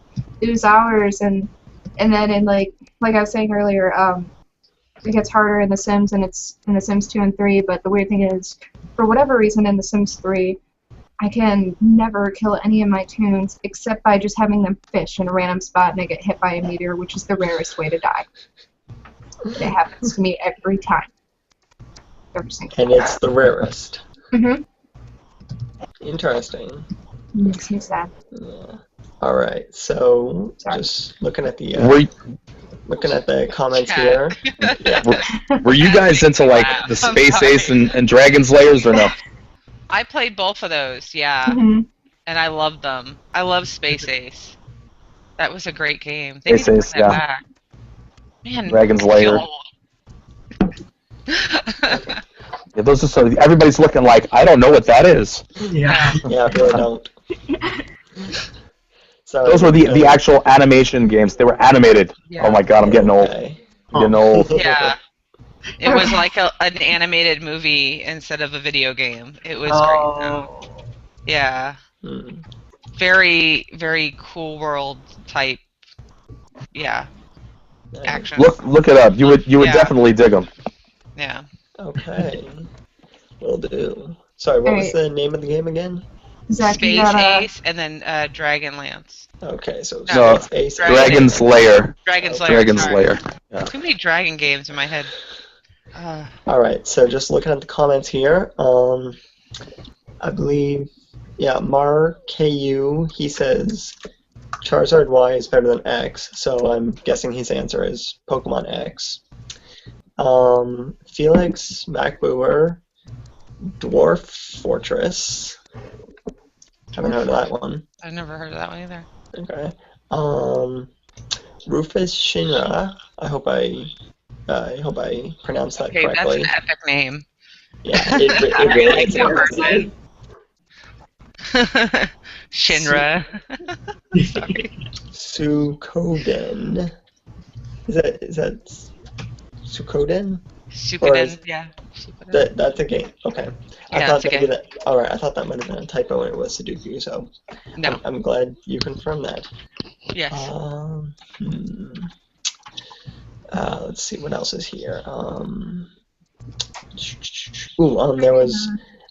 [SPEAKER 1] lose hours, and then in like I was saying earlier, it gets harder in The Sims, and it's in The Sims 2 and 3, but the weird thing is, for whatever reason in The Sims 3, I can never kill any of my toons except by just having them fish in a random spot and they get hit by a meteor, which is the rarest way to die. It happens to me every time. Every single time.
[SPEAKER 2] And it's the rarest.
[SPEAKER 1] Mm-hmm.
[SPEAKER 2] Interesting.
[SPEAKER 1] Makes me sad.
[SPEAKER 2] Yeah. All right. So just looking at the comments here. Yeah.
[SPEAKER 5] Were you guys into like the Space Ace and Dragon Slayers or no?
[SPEAKER 4] I played both of those, yeah.
[SPEAKER 1] Mm-hmm.
[SPEAKER 4] And I loved them. I love Space Ace. That was a great game. They
[SPEAKER 5] Space
[SPEAKER 4] need to
[SPEAKER 5] Ace,
[SPEAKER 4] bring that back. Man,
[SPEAKER 5] Dragon Slayer. Yeah, those are so. Everybody's looking like, I don't know what that is.
[SPEAKER 3] Yeah.
[SPEAKER 2] Yeah, I really don't. So
[SPEAKER 5] Those were the actual animation games. They were animated.
[SPEAKER 4] Yeah.
[SPEAKER 5] Oh my god, I'm getting old.
[SPEAKER 2] Okay.
[SPEAKER 5] I'm getting old.
[SPEAKER 4] Yeah. It was like an animated movie instead of a video game. It was great. Yeah.
[SPEAKER 2] Hmm.
[SPEAKER 4] Very, very cool world type. Yeah. Action.
[SPEAKER 5] Look it up. You would definitely dig them.
[SPEAKER 4] Yeah.
[SPEAKER 2] Okay. Will do. Sorry, what was the name of the game again?
[SPEAKER 1] Zach,
[SPEAKER 4] Space Ace and then Dragonlance.
[SPEAKER 2] Okay, so
[SPEAKER 5] No,
[SPEAKER 2] Space Ace.
[SPEAKER 5] Dragon Slayer.
[SPEAKER 4] Dragon Slayer.
[SPEAKER 5] Dragon
[SPEAKER 4] sorry.
[SPEAKER 5] Slayer. Yeah.
[SPEAKER 4] Too many dragon games in my head.
[SPEAKER 2] All right, so just looking at the comments here, I believe, Mar KU, he says Charizard Y is better than X, so I'm guessing his answer is Pokemon X. Felix MacBooer, Dwarf Fortress. Haven't heard of that one.
[SPEAKER 4] I've never heard of that one either.
[SPEAKER 2] Okay. Rufus Shinra. I hope I pronounced that correctly.
[SPEAKER 4] That's an epic name.
[SPEAKER 2] Yeah, it really is.
[SPEAKER 4] Shinra.
[SPEAKER 2] Sukoden. Is that Sukoden?
[SPEAKER 4] Suikoden, yeah.
[SPEAKER 2] That's a game. Okay. I thought maybe that. All right. I thought that might have been a typo when it was Sudoku. So
[SPEAKER 4] no.
[SPEAKER 2] I'm glad you confirmed that.
[SPEAKER 4] Yes.
[SPEAKER 2] Let's see what else is here. There was.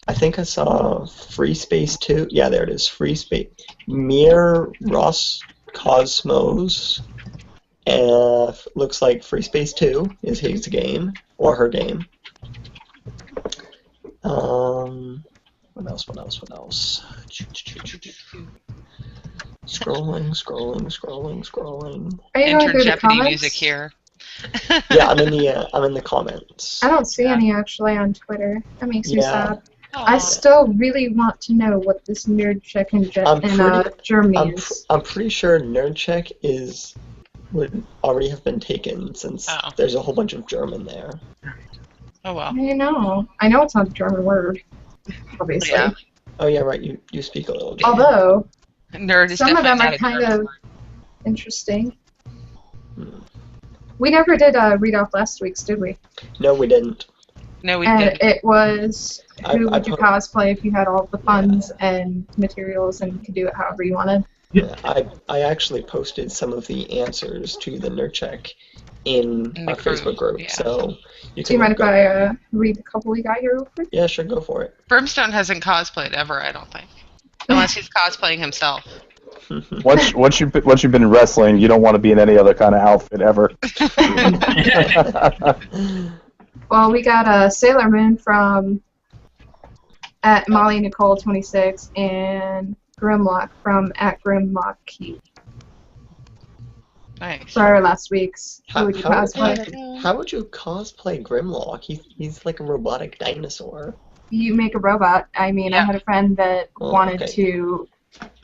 [SPEAKER 2] I think I saw Free Space 2. Yeah, there it is. Free Space. Mir Ross Cosmos. Looks like Free Space 2 is his game or her game. What else? Scrolling.
[SPEAKER 1] Are you going through the
[SPEAKER 4] Interjeopardy
[SPEAKER 1] comments?
[SPEAKER 4] music here.
[SPEAKER 2] Yeah, I'm in the comments.
[SPEAKER 1] I don't see any actually on Twitter. That makes me sad. I still really want to know what this nerd check in Germany is.
[SPEAKER 2] I'm pretty sure nerd check would already have been taken since there's a whole bunch of German there.
[SPEAKER 4] Oh well.
[SPEAKER 1] I know it's not a German word, obviously.
[SPEAKER 4] Yeah.
[SPEAKER 2] Oh yeah, right. You speak a little German.
[SPEAKER 1] Although
[SPEAKER 4] Nerd is
[SPEAKER 1] some of them are kind of interesting. We never did read off last week's, did we?
[SPEAKER 2] No, we didn't.
[SPEAKER 4] No, we
[SPEAKER 1] and
[SPEAKER 4] didn't.
[SPEAKER 1] It was who would you cosplay if you had all the funds and materials and could do it however you wanted.
[SPEAKER 2] Yeah, I actually posted some of the answers to the nerd check in our Facebook group, so you can.
[SPEAKER 1] Do you mind if I read the couple we got here real quick?
[SPEAKER 2] Yeah, sure, go for it.
[SPEAKER 4] Brimstone hasn't cosplayed ever, I don't think, unless he's cosplaying himself.
[SPEAKER 5] Once you've been in wrestling, you don't want to be in any other kind of outfit ever.
[SPEAKER 1] Well, we got Sailor Moon from at Molly Nicole 26 and Grimlock from at Grimlock Key.
[SPEAKER 4] Nice.
[SPEAKER 1] For our last week's. Who would you cosplay?
[SPEAKER 2] How would you cosplay Grimlock? He's like a robotic dinosaur.
[SPEAKER 1] You make a robot. I mean, I had a friend that wanted to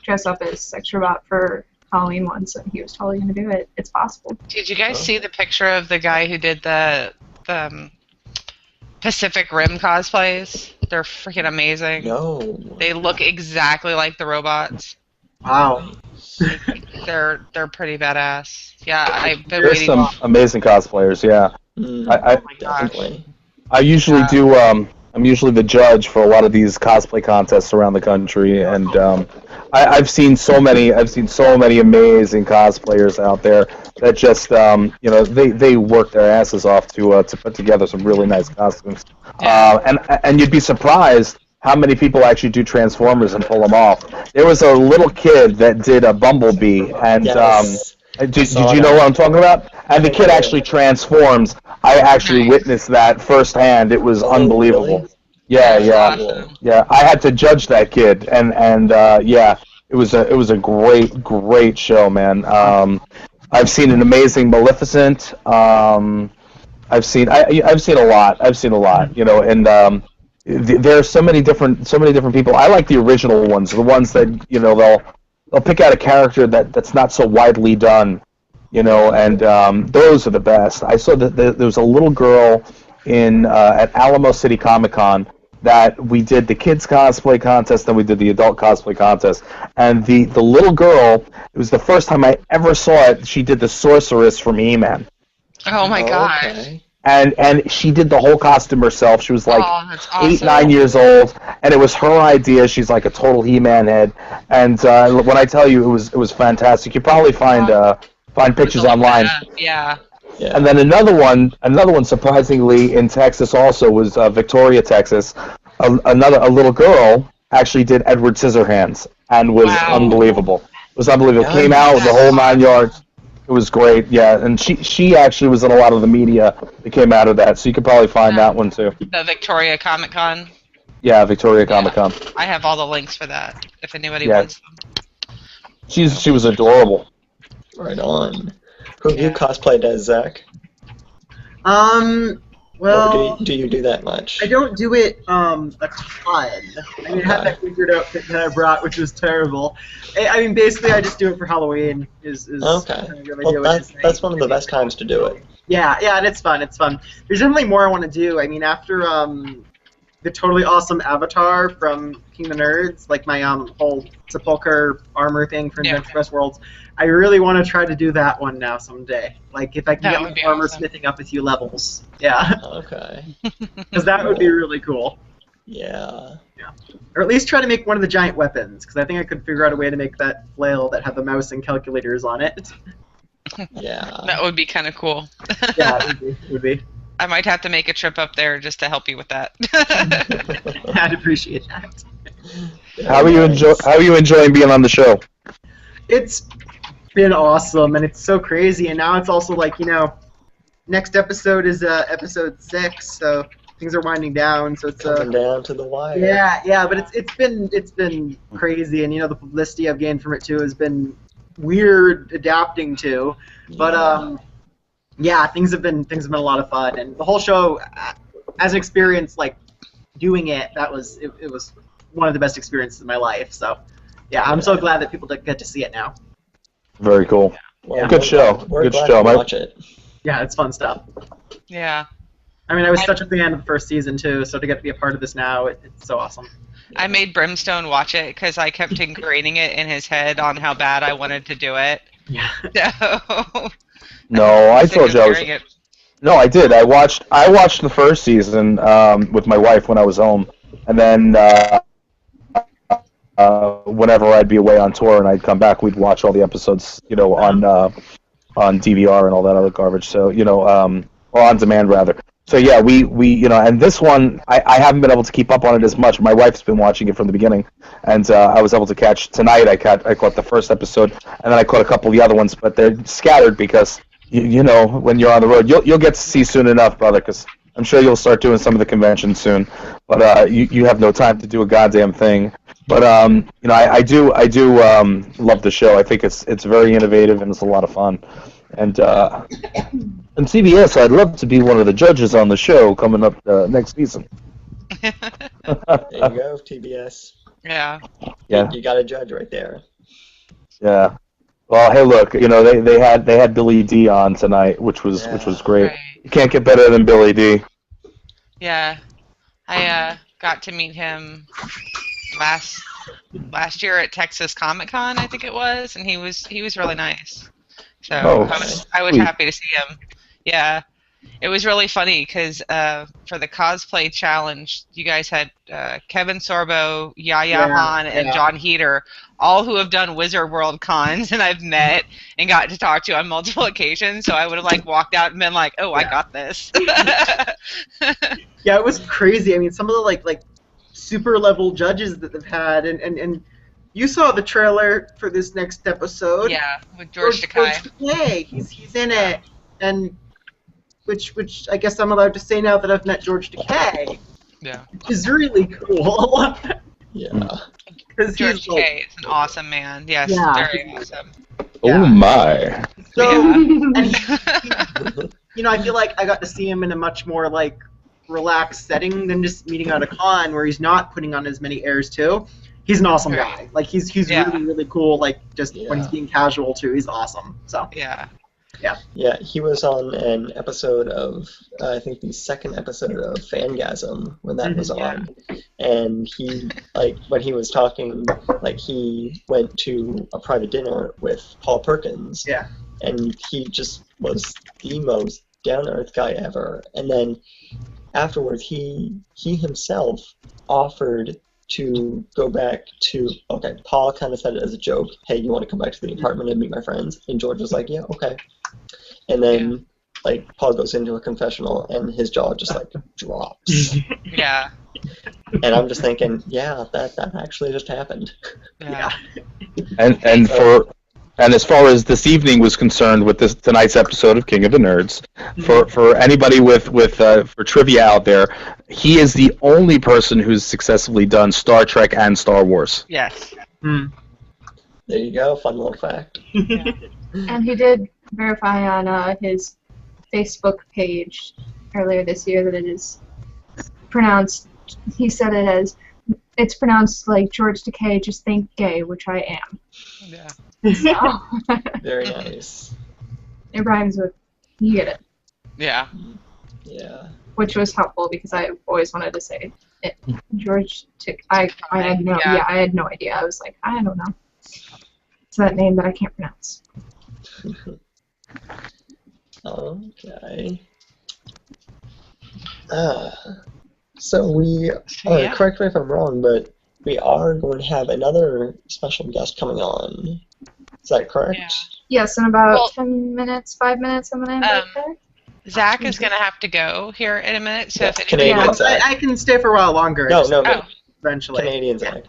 [SPEAKER 1] dress up as Sex Robot for Halloween once, and he was totally going to do it. It's possible.
[SPEAKER 4] Did you guys see the picture of the guy who did the Pacific Rim cosplays? They're freaking amazing.
[SPEAKER 2] No.
[SPEAKER 4] They look exactly like the robots.
[SPEAKER 3] Wow.
[SPEAKER 4] They're pretty badass. Yeah, I've been
[SPEAKER 5] There's
[SPEAKER 4] waiting.
[SPEAKER 5] some amazing cosplayers. Yeah.
[SPEAKER 2] Definitely.
[SPEAKER 5] I usually do. I'm usually the judge for a lot of these cosplay contests around the country, and I've seen so many amazing cosplayers out there that just they work their asses off to put together some really nice costumes. And you'd be surprised how many people actually do Transformers and pull them off. There was a little kid that did a Bumblebee, and did you know what I'm talking about? And the kid actually transforms. I actually witnessed that firsthand. It was unbelievable.
[SPEAKER 2] Really?
[SPEAKER 5] Yeah. I had to judge that kid, and it was a great show, man. I've seen an amazing Maleficent. I've seen a lot. And there are so many different people. I like the original ones, the ones that they'll pick out a character that's not so widely done, and those are the best. I saw that there was a little girl at Alamo City Comic Con that we did the kids cosplay contest, then we did the adult cosplay contest, and the little girl, it was the first time I ever saw it. She did the sorceress from He-Man.
[SPEAKER 4] Oh my gosh.
[SPEAKER 2] Okay.
[SPEAKER 5] And she did the whole costume herself. She was like
[SPEAKER 4] that's awesome.
[SPEAKER 5] 8-9 years old, and it was her idea. She's like a total He-Man head, and when I tell you, it was fantastic. You probably find pictures online.
[SPEAKER 4] Yeah.
[SPEAKER 5] And then another one surprisingly in Texas also was Victoria, Texas. A little girl actually did Edward Scissorhands and was unbelievable. It was unbelievable.
[SPEAKER 2] Yeah,
[SPEAKER 5] Came out the whole 9 yards. It was great, yeah. And she actually was in a lot of the media that came out of that, so you could probably find that one too.
[SPEAKER 4] The Victoria Comic Con.
[SPEAKER 5] Yeah, Victoria Comic Con.
[SPEAKER 4] I have all the links for that if anybody wants them.
[SPEAKER 5] She was adorable.
[SPEAKER 2] Right on. Who have you cosplayed as, Zach?
[SPEAKER 3] Well,
[SPEAKER 2] or do you do that much?
[SPEAKER 3] I don't do it a ton. I mean, I had that wizard outfit that I brought, which was terrible. I mean, basically, I just do it for Halloween.
[SPEAKER 2] Okay. Well, that's one of the best times to do it.
[SPEAKER 3] Yeah, and it's fun. It's fun. There's definitely more I want to do. I mean, after the totally awesome Avatar from King of the Nerds, like my whole sepulcher armor thing from Adventure Quest Worlds, I really want to try to do that one now someday. Like, if I can get my armor smithing up a few levels. Yeah.
[SPEAKER 2] Okay.
[SPEAKER 3] Because that would be really cool.
[SPEAKER 2] Yeah.
[SPEAKER 3] Or at least try to make one of the giant weapons, because I think I could figure out a way to make that flail that had the mouse and calculators on it.
[SPEAKER 2] Yeah.
[SPEAKER 4] That would be kind of cool.
[SPEAKER 3] Yeah, it would be.
[SPEAKER 4] I might have to make a trip up there just to help you with that.
[SPEAKER 3] I'd appreciate that.
[SPEAKER 5] How are you enjoying being on the show?
[SPEAKER 3] It's been awesome, and it's so crazy, and now it's also like, next episode is episode 6, so things are winding down, so it's
[SPEAKER 2] coming down to the wire.
[SPEAKER 3] Yeah, but it's been crazy, and the publicity I've gained from it too has been weird adapting to, but things have been a lot of fun, and the whole show as an experience, like doing it, it was one of the best experiences of my life. So, yeah, I'm so glad that people get to see it now.
[SPEAKER 5] Very cool.
[SPEAKER 2] Well,
[SPEAKER 5] Good show.
[SPEAKER 2] We're
[SPEAKER 5] Good
[SPEAKER 2] glad
[SPEAKER 5] show.
[SPEAKER 2] to watch it.
[SPEAKER 3] Yeah, it's fun stuff.
[SPEAKER 4] Yeah.
[SPEAKER 3] I mean, I was such a fan of the first season too, so to get to be a part of this now, it's so awesome.
[SPEAKER 4] I made Brimstone watch it because I kept ingraining it in his head on how bad I wanted to do it.
[SPEAKER 3] Yeah.
[SPEAKER 4] So,
[SPEAKER 5] No, I told you I was.
[SPEAKER 4] hearing it.
[SPEAKER 5] No, I did. I watched the first season with my wife when I was home, and then whenever I'd be away on tour and I'd come back, we'd watch all the episodes, on DVR and all that other garbage. So, or on demand rather. So yeah, we and this one I haven't been able to keep up on it as much. My wife's been watching it from the beginning, and I was able to catch tonight. I caught the first episode, and then I caught a couple of the other ones, but they're scattered because when you're on the road, you'll get to see soon enough, brother. Because I'm sure you'll start doing some of the conventions soon, but you have no time to do a goddamn thing. But I do love the show. I think it's very innovative and it's a lot of fun. And CBS, I'd love to be one of the judges on the show coming up next season.
[SPEAKER 2] There you go, TBS.
[SPEAKER 4] Yeah.
[SPEAKER 5] Yeah.
[SPEAKER 2] You got a judge right there.
[SPEAKER 5] Yeah. Well, hey, look, they had Billy D on tonight, which was great.
[SPEAKER 4] Right.
[SPEAKER 5] You can't get better than Billy D.
[SPEAKER 4] Yeah. I got to meet him last year at Texas Comic Con, I think it was, and he was really nice. So I was happy to see him. Yeah, it was really funny because for the cosplay challenge, you guys had Kevin Sorbo, Yaya Han, and John Heater, all who have done Wizard World cons, and I've met and got to talk to on multiple occasions. So I would have walked out and been like, "Oh, I got this."
[SPEAKER 3] Yeah, it was crazy. I mean, some of the like super level judges that they've had, and you saw the trailer for this next episode.
[SPEAKER 4] Yeah, with George Takei.
[SPEAKER 3] He's in it, and which I guess I'm allowed to say now that I've met George Takei.
[SPEAKER 4] Yeah,
[SPEAKER 3] which is really cool.
[SPEAKER 2] Yeah.
[SPEAKER 3] Because
[SPEAKER 4] George Takei is an awesome man. Yes, very awesome.
[SPEAKER 5] Oh my!
[SPEAKER 3] So,
[SPEAKER 4] Yeah.
[SPEAKER 3] and I feel like I got to see him in a much more relaxed setting than just meeting at a con where he's not putting on as many airs too. He's an awesome guy. He's really, really cool. When he's being casual too, he's awesome. So
[SPEAKER 4] yeah.
[SPEAKER 2] Yeah, he was on an episode of, I think the second episode of Fangasm when that was on. And he, when he was talking, he went to a private dinner with Paul Perkins.
[SPEAKER 3] Yeah.
[SPEAKER 2] And he just was the most down-to-earth guy ever. And then afterwards, he himself offered to go back to, Paul kind of said it as a joke, hey, you want to come back to the apartment and meet my friends? And George was like, yeah, okay. And then, Paul goes into a confessional, and his jaw just, drops.
[SPEAKER 4] Yeah.
[SPEAKER 2] And I'm just thinking, yeah, that actually just happened.
[SPEAKER 4] Yeah.
[SPEAKER 5] And as far as this evening was concerned with tonight's episode of King of the Nerds, for anybody for trivia out there, he is the only person who's successfully done Star Trek and Star Wars.
[SPEAKER 4] Yes.
[SPEAKER 3] Mm.
[SPEAKER 2] There you go, fun little fact.
[SPEAKER 4] Yeah.
[SPEAKER 1] And he did verify on his Facebook page earlier this year that it is pronounced, he said it's pronounced like George Takei, just think gay, which I am.
[SPEAKER 4] Yeah.
[SPEAKER 1] So,
[SPEAKER 2] Very nice.
[SPEAKER 1] it rhymes with, you get it.
[SPEAKER 4] Yeah.
[SPEAKER 2] Yeah.
[SPEAKER 1] Which was helpful because I always wanted to say it. George I had I had no idea. I was like, I don't know. It's that name that I can't pronounce.
[SPEAKER 2] Okay. So we, correct me if I'm wrong, but we are going to have another special guest coming on. Is that correct?
[SPEAKER 4] Yeah.
[SPEAKER 1] Yes, in about 5 minutes, I'm going to invite her.
[SPEAKER 4] Zach is going to have to go here in a minute, so
[SPEAKER 2] Yes,
[SPEAKER 4] if
[SPEAKER 2] Canadian Zach.
[SPEAKER 3] I can stay for a while longer.
[SPEAKER 2] No,
[SPEAKER 3] Eventually.
[SPEAKER 2] Canadian Zach.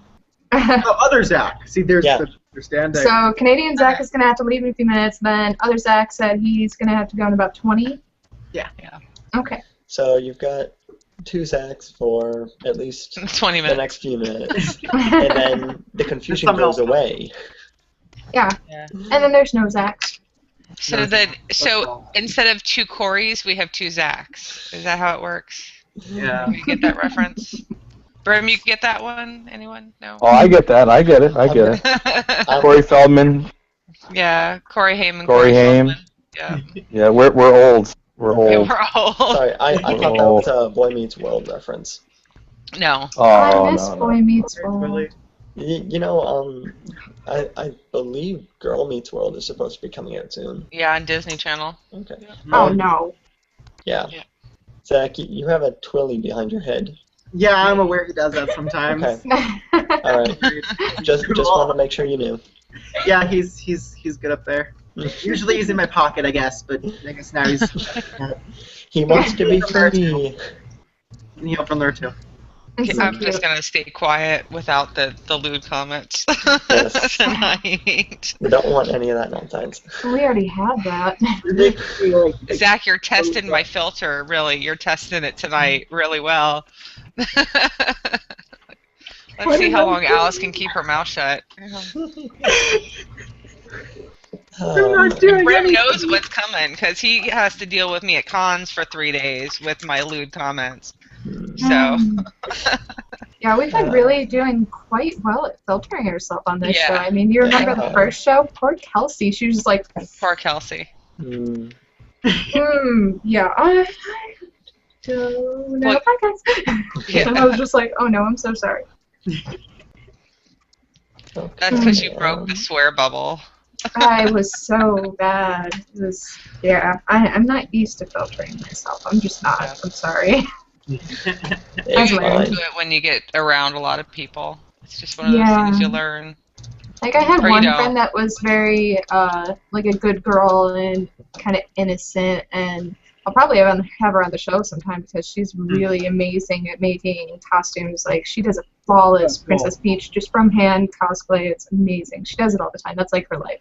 [SPEAKER 3] Oh, other Zach. See, there's
[SPEAKER 2] Yeah.
[SPEAKER 3] the standing.
[SPEAKER 1] So Canadian Zach is going to have to leave in a few minutes. Then other Zach said he's going to have to go in about 20.
[SPEAKER 3] Yeah.
[SPEAKER 1] Okay.
[SPEAKER 2] So you've got 2 Zachs for at least
[SPEAKER 4] 20
[SPEAKER 2] the
[SPEAKER 4] minutes.
[SPEAKER 2] next few minutes, and then the confusion goes away.
[SPEAKER 1] Yeah. And then there's no Zachs.
[SPEAKER 4] So instead of 2 Corys, we have 2 Zachs. Is that how it works?
[SPEAKER 3] Yeah.
[SPEAKER 4] Do you get that reference? Brim, you get that one? Anyone? No.
[SPEAKER 5] Oh, I get that. I get it. Corey Feldman.
[SPEAKER 4] Yeah, Corey Haim.
[SPEAKER 5] Corey Haim.
[SPEAKER 4] Yeah.
[SPEAKER 5] Yeah, we're old. We're
[SPEAKER 4] Yeah,
[SPEAKER 5] old.
[SPEAKER 4] we're old.
[SPEAKER 2] Sorry, I thought that was a Boy Meets World reference.
[SPEAKER 4] No.
[SPEAKER 5] Oh,
[SPEAKER 1] I miss
[SPEAKER 5] no.
[SPEAKER 1] Boy Meets World.
[SPEAKER 2] You know, I believe Girl Meets World is supposed to be coming out soon.
[SPEAKER 4] Yeah, on Disney Channel.
[SPEAKER 2] Okay.
[SPEAKER 1] Oh no.
[SPEAKER 2] Yeah.
[SPEAKER 4] Yeah.
[SPEAKER 2] Zach, you have a twilly behind your head.
[SPEAKER 3] Yeah, I'm aware he does that sometimes.
[SPEAKER 2] Okay. All right. Just want to make sure you knew.
[SPEAKER 3] Yeah, he's good up there. Usually he's in my pocket, I guess, but I guess now he's.
[SPEAKER 2] He wants to be free.
[SPEAKER 3] He's up from there too.
[SPEAKER 1] It's so
[SPEAKER 4] I'm
[SPEAKER 1] cute.
[SPEAKER 4] just gonna stay quiet without the lewd comments
[SPEAKER 2] Yes.
[SPEAKER 4] tonight.
[SPEAKER 2] We don't want any of that nonsense.
[SPEAKER 1] We already had that.
[SPEAKER 4] Zach, you're testing my filter. Really, you're testing it tonight really well. Let's see how long Alice can keep her mouth shut. Brim knows what's coming because he has to deal with me at cons for 3 days with my lewd comments. So.
[SPEAKER 1] Yeah, we've been really doing quite well at filtering ourselves on this
[SPEAKER 4] Yeah.
[SPEAKER 1] show. I mean, you remember the first show? Poor Kelsey. She was just like,
[SPEAKER 4] Poor Kelsey.
[SPEAKER 1] yeah, I don't know if I can.
[SPEAKER 4] Yeah.
[SPEAKER 1] And I was just like, oh no, I'm so sorry.
[SPEAKER 4] That's because you broke the swear bubble.
[SPEAKER 1] I was so bad. It was, yeah, I'm not used to filtering myself. I'm just not. I'm sorry.
[SPEAKER 4] You
[SPEAKER 1] That's
[SPEAKER 4] get
[SPEAKER 1] weird.
[SPEAKER 4] into it when you get around a lot of people. It's just one of those things you learn.
[SPEAKER 1] Like, I had
[SPEAKER 4] Or you
[SPEAKER 1] one
[SPEAKER 4] don't.
[SPEAKER 1] friend that was very, like a good girl and kind of innocent, and I'll probably have her on the show sometime because she's really amazing at making costumes. Like, she does a flawless Princess Peach just from hand cosplay. It's amazing. She does it all the time. That's like her life.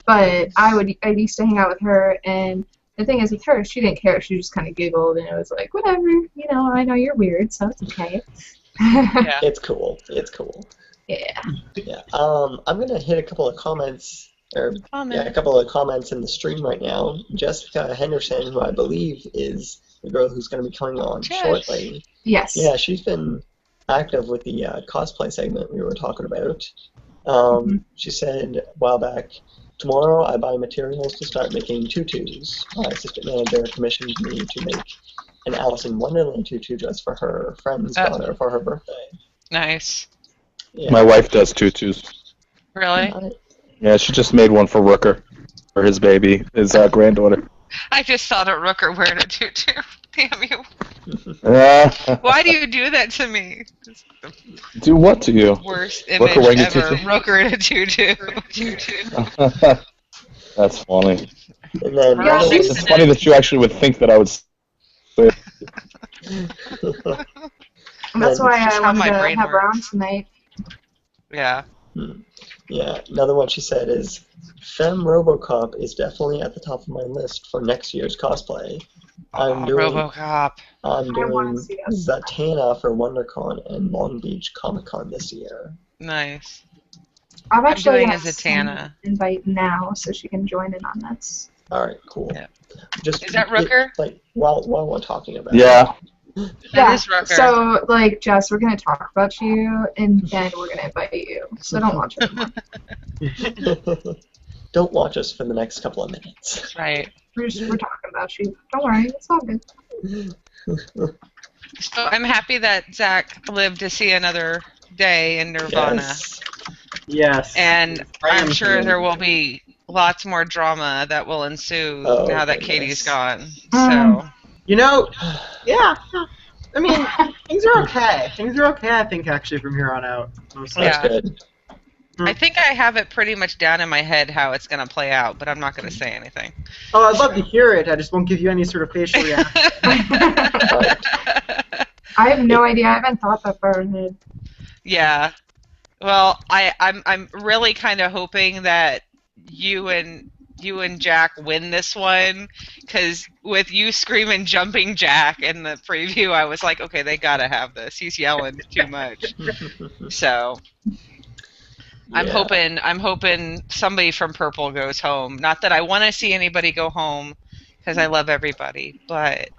[SPEAKER 1] But I used to hang out with her, and the thing is with her, she didn't care. She just kind of giggled, and it was like, whatever, you know, I know you're weird, so it's okay.
[SPEAKER 4] Yeah.
[SPEAKER 2] It's cool. It's cool.
[SPEAKER 1] Yeah.
[SPEAKER 2] Yeah. I'm gonna hit a couple of comments, a couple of comments in the stream right now. Jessica Henderson, who I believe is the girl who's gonna be coming on shortly.
[SPEAKER 1] Yes.
[SPEAKER 2] Yeah, she's been active with the cosplay segment we were talking about. She said a while back, tomorrow I buy materials to start making tutus. My assistant manager commissioned me to make an Alice in Wonderland tutu dress for her friend's daughter for her birthday.
[SPEAKER 4] Nice.
[SPEAKER 2] Yeah.
[SPEAKER 5] My wife does tutus.
[SPEAKER 4] Really?
[SPEAKER 5] Yeah, she just made one for Rooker, for his baby, his granddaughter.
[SPEAKER 4] I just thought of Rooker wearing a tutu. Damn you. Why do you do that to me?
[SPEAKER 5] Do what to you?
[SPEAKER 4] Worst image
[SPEAKER 5] Rooker wearing a
[SPEAKER 4] ever.
[SPEAKER 5] tutu?
[SPEAKER 4] Rooker in a tutu.
[SPEAKER 5] That's funny.
[SPEAKER 2] And then
[SPEAKER 1] Yeah,
[SPEAKER 5] It's funny that you actually would think that I would say it.
[SPEAKER 1] That's why
[SPEAKER 4] Just
[SPEAKER 1] I
[SPEAKER 4] how
[SPEAKER 1] wanted
[SPEAKER 4] my
[SPEAKER 1] to
[SPEAKER 4] brain
[SPEAKER 1] have her on
[SPEAKER 4] works.
[SPEAKER 1] tonight.
[SPEAKER 4] Yeah.
[SPEAKER 2] Yeah, another one she said is, Femme Robocop is definitely at the top of my list for next year's cosplay. I'm doing
[SPEAKER 4] RoboCop.
[SPEAKER 2] I'm
[SPEAKER 1] I wanna
[SPEAKER 2] doing
[SPEAKER 1] see that.
[SPEAKER 2] Zatanna for WonderCon and Long Beach Comic Con this year.
[SPEAKER 4] Nice.
[SPEAKER 1] I've actually
[SPEAKER 4] doing
[SPEAKER 1] got
[SPEAKER 4] a Zatanna.
[SPEAKER 1] an invite now, so she can join in on this.
[SPEAKER 2] All right, cool.
[SPEAKER 4] Yeah.
[SPEAKER 2] Just
[SPEAKER 4] Is that Rooker?
[SPEAKER 2] Like while we're talking about
[SPEAKER 5] Yeah.
[SPEAKER 4] That is Rooker.
[SPEAKER 1] So, like, Jess, we're going to talk about you, and then we're going to invite you. So don't watch it anymore.
[SPEAKER 2] it. Don't watch us for the next couple of minutes.
[SPEAKER 4] Right.
[SPEAKER 1] We're talking about you. Don't worry, it's all good.
[SPEAKER 4] So I'm happy that Zach lived to see another day in Nirvana.
[SPEAKER 2] Yes.
[SPEAKER 3] Yes.
[SPEAKER 4] And
[SPEAKER 3] I am
[SPEAKER 4] I'm sure
[SPEAKER 3] too.
[SPEAKER 4] there will be lots more drama that will ensue
[SPEAKER 2] Oh,
[SPEAKER 4] now that
[SPEAKER 2] goodness.
[SPEAKER 4] Katie's gone.
[SPEAKER 1] Um,
[SPEAKER 4] So
[SPEAKER 3] You know, yeah. I mean, things are okay. Things are okay, I think, actually, from here on out. Mostly.
[SPEAKER 2] That's
[SPEAKER 4] Yeah.
[SPEAKER 2] good.
[SPEAKER 4] I think I have it pretty much down in my head how it's going to play out, but I'm not going to say anything.
[SPEAKER 3] Oh, I'd love to hear it. I just won't give you any sort of facial reaction.
[SPEAKER 1] I have no idea. I haven't thought that far ahead.
[SPEAKER 4] Yeah. Well, I'm really kind of hoping that you and Jack win this one, because with you screaming "jumping Jack" in the preview, I was like, okay, they gotta have this. He's yelling too much. So I'm hoping somebody from Purple goes home. Not that I want to see anybody go home, because I love everybody, but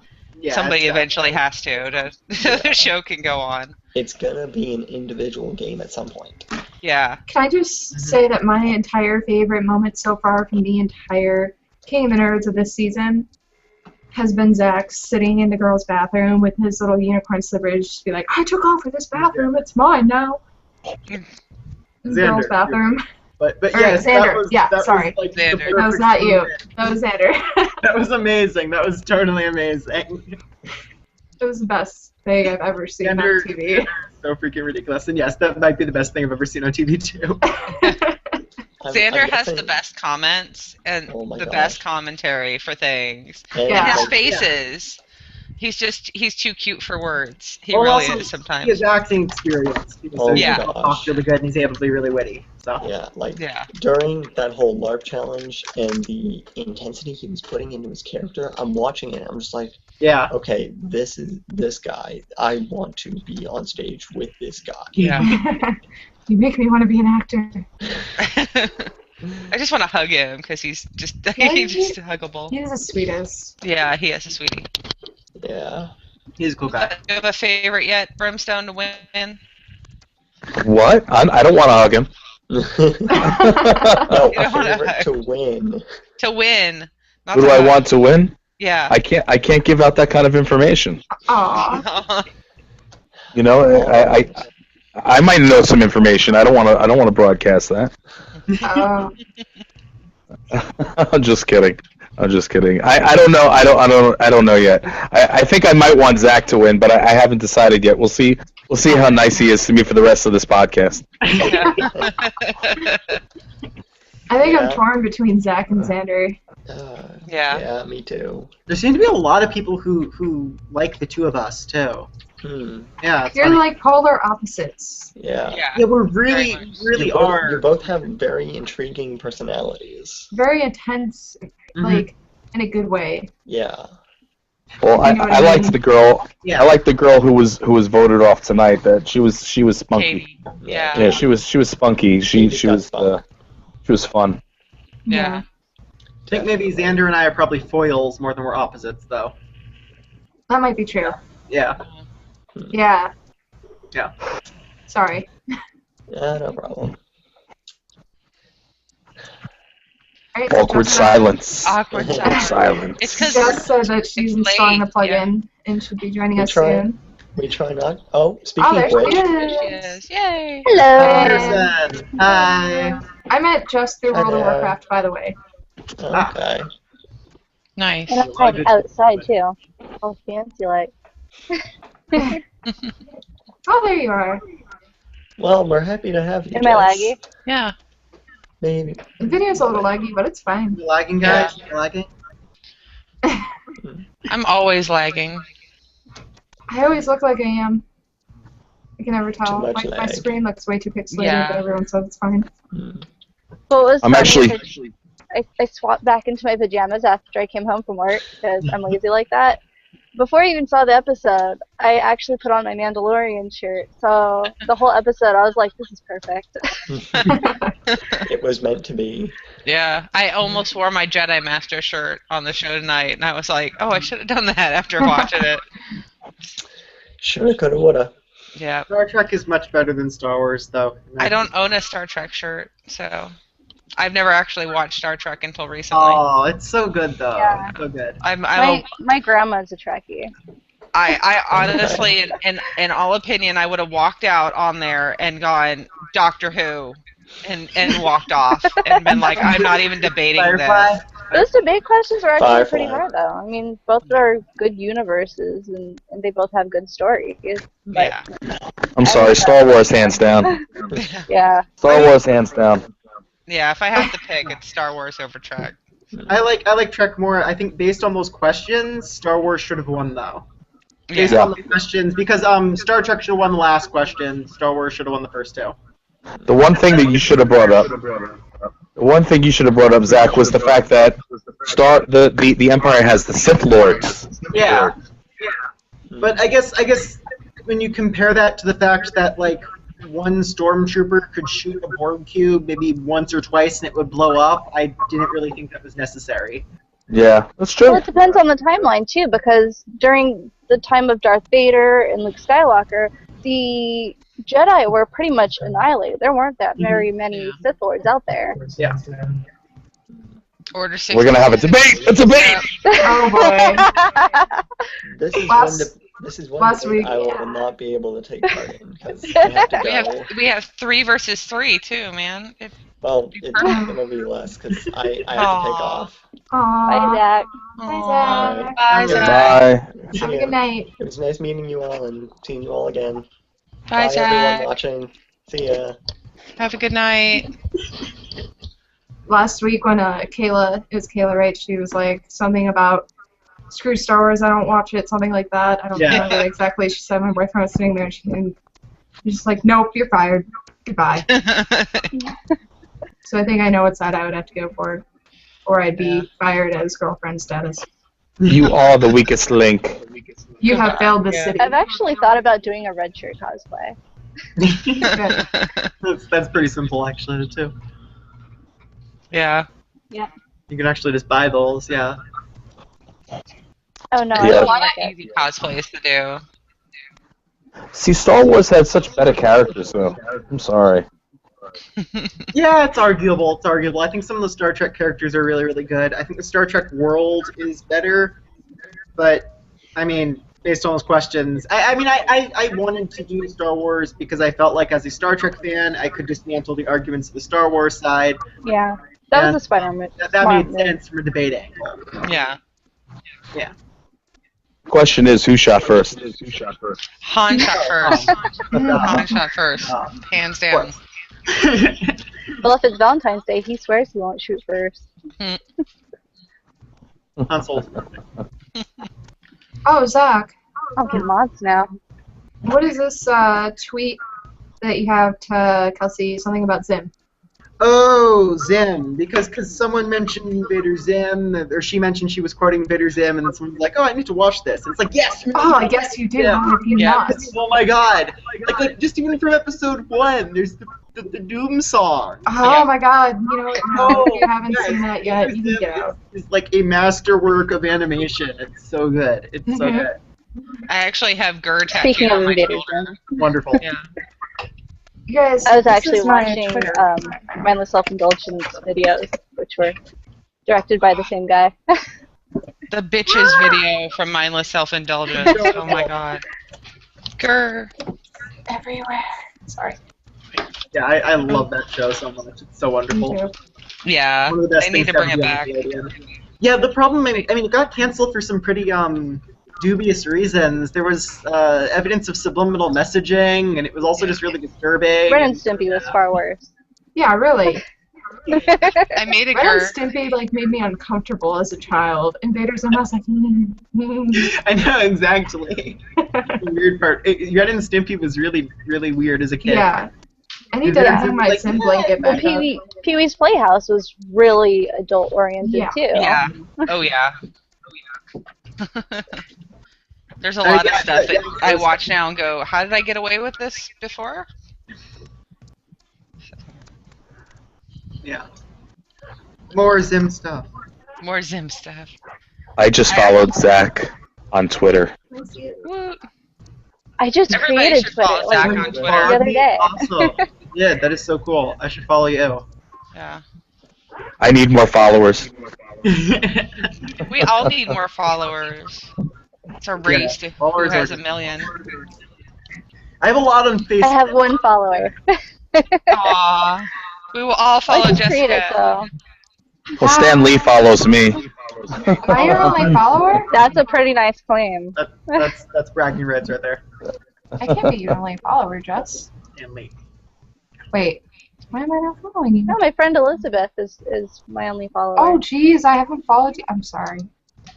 [SPEAKER 3] Yeah,
[SPEAKER 4] somebody
[SPEAKER 3] exactly.
[SPEAKER 4] eventually has to so the show can go on.
[SPEAKER 2] It's gonna be an individual game at some point.
[SPEAKER 4] Yeah.
[SPEAKER 1] Can I just say that my entire favorite moment so far from the entire King of the Nerds of this season has been Zach sitting in the girls' bathroom with his little unicorn slippers, just be like, I took over this bathroom, it's mine now. The girls' bathroom.
[SPEAKER 3] But
[SPEAKER 1] Or
[SPEAKER 3] yes,
[SPEAKER 1] Xander.
[SPEAKER 3] that
[SPEAKER 4] Xander.
[SPEAKER 3] was like the
[SPEAKER 1] That was
[SPEAKER 3] perfect
[SPEAKER 1] not you.
[SPEAKER 3] moment.
[SPEAKER 1] That was Xander.
[SPEAKER 3] That was amazing. That was totally amazing.
[SPEAKER 1] It was the best thing I've ever seen on
[SPEAKER 3] Xander-
[SPEAKER 1] TV.
[SPEAKER 3] So freaking ridiculous. And yes, that might be the best thing I've ever seen on TV too.
[SPEAKER 4] Xander
[SPEAKER 2] I'm
[SPEAKER 4] has the
[SPEAKER 2] guessing-
[SPEAKER 4] best comments and
[SPEAKER 2] Oh my
[SPEAKER 4] the
[SPEAKER 2] gosh.
[SPEAKER 4] best commentary for things.
[SPEAKER 2] And,
[SPEAKER 1] Yeah.
[SPEAKER 4] And his
[SPEAKER 2] like,
[SPEAKER 4] faces. He's too cute for words. He
[SPEAKER 3] Well,
[SPEAKER 4] really
[SPEAKER 3] also,
[SPEAKER 4] is sometimes.
[SPEAKER 3] He has acting experience.
[SPEAKER 2] Oh
[SPEAKER 3] So
[SPEAKER 2] my
[SPEAKER 3] he's
[SPEAKER 4] Yeah.
[SPEAKER 3] able to talk really good and he's able to be really witty. So
[SPEAKER 2] Yeah, like
[SPEAKER 4] Yeah.
[SPEAKER 2] during that whole LARP challenge and the intensity he was putting into his character, I'm watching it. I'm just like,
[SPEAKER 3] yeah.
[SPEAKER 2] okay, this is this guy. I want to be on stage with this guy.
[SPEAKER 4] Yeah.
[SPEAKER 1] You make me want to be an actor.
[SPEAKER 4] I just want to hug him because he's just
[SPEAKER 1] Yeah,
[SPEAKER 4] he's just huggable.
[SPEAKER 1] He's the sweetest.
[SPEAKER 4] Yeah, he is a sweetie.
[SPEAKER 2] Yeah.
[SPEAKER 3] He's a cool guy.
[SPEAKER 4] Do you have a favorite yet, Brimstone, to win?
[SPEAKER 5] What? I don't want to hug him.
[SPEAKER 2] No,
[SPEAKER 4] You
[SPEAKER 2] a
[SPEAKER 4] don't wanna
[SPEAKER 2] favorite
[SPEAKER 4] hug.
[SPEAKER 2] to win.
[SPEAKER 4] To win. Not
[SPEAKER 5] Who
[SPEAKER 4] to
[SPEAKER 5] do I
[SPEAKER 4] hug.
[SPEAKER 5] want to win?
[SPEAKER 4] Yeah.
[SPEAKER 5] I can't give out that kind of information.
[SPEAKER 1] Aw.
[SPEAKER 5] You know, I might know some information. I don't want to broadcast that.
[SPEAKER 1] Oh.
[SPEAKER 5] I'm just kidding. I don't know. I don't know yet. I think I might want Zach to win, but I haven't decided yet. We'll see. We'll see how nice he is to me for the rest of this podcast.
[SPEAKER 1] I think I'm
[SPEAKER 2] Yeah.
[SPEAKER 1] torn between Zach and Xander.
[SPEAKER 4] Yeah.
[SPEAKER 2] Yeah, me too.
[SPEAKER 3] There seem to be a lot of people who like the two of us too. Yeah, it's
[SPEAKER 1] You're
[SPEAKER 3] funny.
[SPEAKER 1] like polar opposites.
[SPEAKER 2] Yeah.
[SPEAKER 4] Yeah.
[SPEAKER 3] Yeah, we're really,
[SPEAKER 4] Very much.
[SPEAKER 3] really
[SPEAKER 2] You both,
[SPEAKER 3] are.
[SPEAKER 2] you both have very intriguing personalities.
[SPEAKER 1] Very intense,
[SPEAKER 3] Mhm.
[SPEAKER 1] like, in a good way.
[SPEAKER 2] Yeah.
[SPEAKER 5] Well,
[SPEAKER 1] You know what
[SPEAKER 5] I
[SPEAKER 1] I
[SPEAKER 5] liked
[SPEAKER 1] mean?
[SPEAKER 5] the girl.
[SPEAKER 3] Yeah.
[SPEAKER 5] I liked the girl who was voted off tonight. That she was spunky.
[SPEAKER 4] Katie. Yeah.
[SPEAKER 5] Yeah, she was spunky. She was fun.
[SPEAKER 4] Yeah.
[SPEAKER 3] I think maybe Xander and I are probably foils more than we're opposites, though.
[SPEAKER 1] That might be true.
[SPEAKER 3] Yeah.
[SPEAKER 1] Yeah.
[SPEAKER 3] Yeah.
[SPEAKER 1] Sorry.
[SPEAKER 2] Yeah, no problem.
[SPEAKER 1] Alright,
[SPEAKER 5] Awkward
[SPEAKER 1] Jess-
[SPEAKER 5] silence.
[SPEAKER 4] Awkward
[SPEAKER 5] Awkward
[SPEAKER 4] silence.
[SPEAKER 5] silence.
[SPEAKER 4] It's because
[SPEAKER 1] Jess said that she's
[SPEAKER 4] It's
[SPEAKER 1] installing the
[SPEAKER 4] late,
[SPEAKER 1] plugin and should be joining
[SPEAKER 2] We
[SPEAKER 1] us
[SPEAKER 2] try.
[SPEAKER 1] soon.
[SPEAKER 2] We try not. Oh,
[SPEAKER 1] Oh,
[SPEAKER 2] speaking
[SPEAKER 1] there
[SPEAKER 2] of
[SPEAKER 1] she
[SPEAKER 2] which.
[SPEAKER 4] she
[SPEAKER 1] is.
[SPEAKER 4] is. Yay.
[SPEAKER 6] Hello.
[SPEAKER 3] Anderson. Hi.
[SPEAKER 1] I met Jess through World of
[SPEAKER 2] Hello.
[SPEAKER 1] Warcraft, by the way.
[SPEAKER 2] Okay.
[SPEAKER 4] Nice.
[SPEAKER 6] And I'm outside too. All fancy like.
[SPEAKER 1] Oh, there you are.
[SPEAKER 2] Well, we're happy to have you.
[SPEAKER 6] Am I
[SPEAKER 2] Jess.
[SPEAKER 6] laggy?
[SPEAKER 4] Yeah.
[SPEAKER 2] Maybe.
[SPEAKER 1] The video's a little laggy, but it's fine.
[SPEAKER 3] You lagging, guys? You lagging?
[SPEAKER 4] I'm always lagging.
[SPEAKER 1] I always look like I am. I can never tell.
[SPEAKER 2] much
[SPEAKER 1] My
[SPEAKER 2] lag.
[SPEAKER 1] screen looks way too pixelated,
[SPEAKER 4] Yeah.
[SPEAKER 1] but everyone says it's fine.
[SPEAKER 6] Well, it was
[SPEAKER 5] I'm
[SPEAKER 6] funny
[SPEAKER 5] actually.
[SPEAKER 6] 'cause I swapped back into my pajamas after I came home from work because I'm lazy like that. Before I even saw the episode, I actually put on my Mandalorian shirt. So the whole episode, I was like, "This is perfect."
[SPEAKER 2] It was meant to be.
[SPEAKER 4] Yeah. I almost wore my Jedi Master shirt on the show tonight, and I was like, oh, I should have done that after watching it.
[SPEAKER 2] Shoulda, coulda, woulda.
[SPEAKER 4] Yeah.
[SPEAKER 3] Star Trek is much better than Star Wars, though.
[SPEAKER 4] I don't own a Star Trek shirt, so I've never actually watched Star Trek until recently.
[SPEAKER 3] Oh, it's so good, though.
[SPEAKER 6] Yeah.
[SPEAKER 3] So good.
[SPEAKER 6] My grandma's a Trekkie.
[SPEAKER 4] I honestly, in all opinion, I would have walked out on there and gone Doctor Who, and walked off and been like, I'm not even debating
[SPEAKER 3] Firefly.
[SPEAKER 4] this.
[SPEAKER 6] Those debate questions are actually
[SPEAKER 2] Firefly.
[SPEAKER 6] pretty hard, though. I mean, both are good universes, and they both have good stories. But,
[SPEAKER 4] Yeah.
[SPEAKER 5] I'm sorry. Star Wars, hands down.
[SPEAKER 6] yeah.
[SPEAKER 5] Star Wars, hands down.
[SPEAKER 4] Yeah, if I have to pick, it's Star Wars over Trek.
[SPEAKER 3] I like Trek more. I think based on those questions, Star Wars should have won, though. Based
[SPEAKER 4] Yeah.
[SPEAKER 3] on the questions, because Star Trek should have won the last question. Star Wars should have won the first two.
[SPEAKER 5] The one thing that you should have brought up. The one thing you should have brought up, Zach, was the fact that the Empire has the Sith Lords.
[SPEAKER 3] Yeah. But I guess when you compare that to the fact that like one stormtrooper could shoot a Borg cube maybe once or twice and it would blow up, I didn't really think that was necessary.
[SPEAKER 5] Yeah, that's
[SPEAKER 6] Well,
[SPEAKER 5] true.
[SPEAKER 6] it depends on the timeline, too, because during the time of Darth Vader and Luke Skywalker, the Jedi were pretty much annihilated. There weren't that very many Sith Lords out there.
[SPEAKER 3] Yeah.
[SPEAKER 4] Order 6.
[SPEAKER 5] We're gonna have a debate. A debate.
[SPEAKER 1] Oh boy.
[SPEAKER 2] This is one
[SPEAKER 1] last
[SPEAKER 2] debate
[SPEAKER 1] week,
[SPEAKER 2] I will not be able to take part in because I have to go.
[SPEAKER 4] We have 3 versus 3 too, man.
[SPEAKER 2] Well, it's gonna be less because I have to take off.
[SPEAKER 6] Bye,
[SPEAKER 1] Aww.
[SPEAKER 6] Zach.
[SPEAKER 1] Bye, Zach.
[SPEAKER 4] Bye,
[SPEAKER 2] Zach.
[SPEAKER 5] Bye.
[SPEAKER 1] Have a good night.
[SPEAKER 2] It was nice meeting you all and seeing you all again.
[SPEAKER 4] Bye,
[SPEAKER 2] everyone
[SPEAKER 4] Zach.
[SPEAKER 2] watching. See ya.
[SPEAKER 4] Have a good night.
[SPEAKER 1] Last week when Kayla, it was Kayla, right? She was like something about screw Star Wars, I don't watch it, something like that. I don't remember what exactly she said. My boyfriend was sitting there and she's just like, nope, you're fired. Goodbye. So I think I know what side I would have to go for. Or I'd be fired as girlfriend status.
[SPEAKER 5] You are the weakest link.
[SPEAKER 1] You have failed the city.
[SPEAKER 6] I've actually thought about doing a red shirt cosplay.
[SPEAKER 3] That's pretty simple, actually, too.
[SPEAKER 4] Yeah.
[SPEAKER 6] Yeah.
[SPEAKER 3] You can actually just buy those, yeah.
[SPEAKER 6] Oh no,
[SPEAKER 5] Yeah.
[SPEAKER 6] I
[SPEAKER 4] A
[SPEAKER 6] don't
[SPEAKER 4] lot
[SPEAKER 6] like
[SPEAKER 4] of
[SPEAKER 6] it.
[SPEAKER 4] easy cosplays to do.
[SPEAKER 5] See, Star Wars had such better characters, though. I'm sorry.
[SPEAKER 3] Yeah, it's arguable. It's arguable. I think some of the Star Trek characters are really, really good. I think the Star Trek world is better, but I mean, based on those questions, I wanted to do Star Wars because I felt like as a Star Trek fan, I could dismantle the arguments of the Star Wars side.
[SPEAKER 6] Yeah. That was a Spider-Man.
[SPEAKER 3] That made sense from a debate angle.
[SPEAKER 4] Yeah.
[SPEAKER 3] Yeah.
[SPEAKER 5] Question is, who shot first?
[SPEAKER 4] Han shot first. Han shot first. Hands down.
[SPEAKER 6] Well, if it's Valentine's Day, he swears he won't shoot first.
[SPEAKER 3] Console.
[SPEAKER 1] Oh, Zach,
[SPEAKER 6] I'll get mods now.
[SPEAKER 1] what is this tweet that you have to Kelsey? Something about Zim.
[SPEAKER 3] Oh, Zim, because someone mentioned Vader Zim, or she mentioned she was quoting Vader Zim, and then someone was like, "Oh, I need to watch this." And it's like, yes.
[SPEAKER 1] Oh, I guess you did.
[SPEAKER 3] Yeah.
[SPEAKER 1] How have you not?
[SPEAKER 3] Oh my God! Like just even from episode 1, there's the Doom song.
[SPEAKER 1] Oh my God! You know what? No, if you haven't
[SPEAKER 3] yes.
[SPEAKER 1] seen that yet, you can get out.
[SPEAKER 3] It's like a masterwork of animation. It's so good. It's so
[SPEAKER 1] Mhm.
[SPEAKER 3] good.
[SPEAKER 4] I actually have Gur
[SPEAKER 6] Speaking
[SPEAKER 4] tattooed
[SPEAKER 6] of
[SPEAKER 4] on my
[SPEAKER 6] Vader
[SPEAKER 4] shoulder.
[SPEAKER 6] Zim,
[SPEAKER 3] Wonderful.
[SPEAKER 4] Yeah.
[SPEAKER 1] You guys,
[SPEAKER 6] I was
[SPEAKER 1] this
[SPEAKER 6] actually
[SPEAKER 1] is my
[SPEAKER 6] watching
[SPEAKER 1] Twitter.
[SPEAKER 6] mindless self-indulgence videos, which were directed by the same guy.
[SPEAKER 4] The bitches video from Mindless Self-Indulgence. Oh my god. Gur.
[SPEAKER 1] Everywhere. Sorry.
[SPEAKER 3] Yeah, I love that show so much. It's so wonderful.
[SPEAKER 1] Me too.
[SPEAKER 4] Yeah.
[SPEAKER 3] One of the best
[SPEAKER 4] They need
[SPEAKER 3] things
[SPEAKER 4] to bring
[SPEAKER 3] ever
[SPEAKER 4] it
[SPEAKER 3] done
[SPEAKER 4] back.
[SPEAKER 3] with Nickelodeon. Yeah, the problem, I mean, it got canceled for some pretty dubious reasons. There was evidence of subliminal messaging, and it was also just really disturbing.
[SPEAKER 6] Ren and Stimpy was far worse.
[SPEAKER 1] Yeah, really.
[SPEAKER 4] I made a
[SPEAKER 1] Ren and
[SPEAKER 4] Gur.
[SPEAKER 1] Stimpy like made me uncomfortable as a child. Invader Zim, I was like,
[SPEAKER 3] I know, exactly. The weird part. Ren and Stimpy was really, really weird as a kid.
[SPEAKER 1] Yeah. I need to
[SPEAKER 3] Yeah.
[SPEAKER 1] hang my Zim blanket
[SPEAKER 6] Well,
[SPEAKER 1] back up.
[SPEAKER 6] Pee-wee's Playhouse was really adult-oriented,
[SPEAKER 1] Yeah.
[SPEAKER 6] too.
[SPEAKER 4] Yeah. Oh yeah. There's a lot of stuff that I watch now and go, how did I get away with this before?
[SPEAKER 3] Yeah. More Zim stuff.
[SPEAKER 4] More Zim stuff.
[SPEAKER 5] I just followed Zach on Twitter.
[SPEAKER 4] Woo.
[SPEAKER 6] I just
[SPEAKER 4] Everybody
[SPEAKER 6] created
[SPEAKER 4] should follow
[SPEAKER 6] Twitter
[SPEAKER 4] Zach
[SPEAKER 6] like
[SPEAKER 4] on Twitter.
[SPEAKER 6] the other day.
[SPEAKER 3] Awesome. Yeah, that is so cool. I should follow you.
[SPEAKER 4] Yeah.
[SPEAKER 5] I need more followers.
[SPEAKER 4] We all need more followers. It's a race to who
[SPEAKER 3] followers
[SPEAKER 4] has
[SPEAKER 3] are-
[SPEAKER 4] a million.
[SPEAKER 3] I have a lot on Facebook.
[SPEAKER 6] I have one follower.
[SPEAKER 4] Aww. We will all follow
[SPEAKER 6] I just created,
[SPEAKER 4] Jessica.
[SPEAKER 6] so
[SPEAKER 5] Well, Stan Lee follows me.
[SPEAKER 1] Am I your only follower?
[SPEAKER 6] that's a pretty nice claim.
[SPEAKER 3] That's bragging rights right there.
[SPEAKER 1] I can't be your only follower, Jess.
[SPEAKER 3] And Lee.
[SPEAKER 1] Wait, why am I not following you?
[SPEAKER 6] No, my friend Elizabeth is my only follower.
[SPEAKER 1] Oh, geez, I haven't followed you. I'm sorry.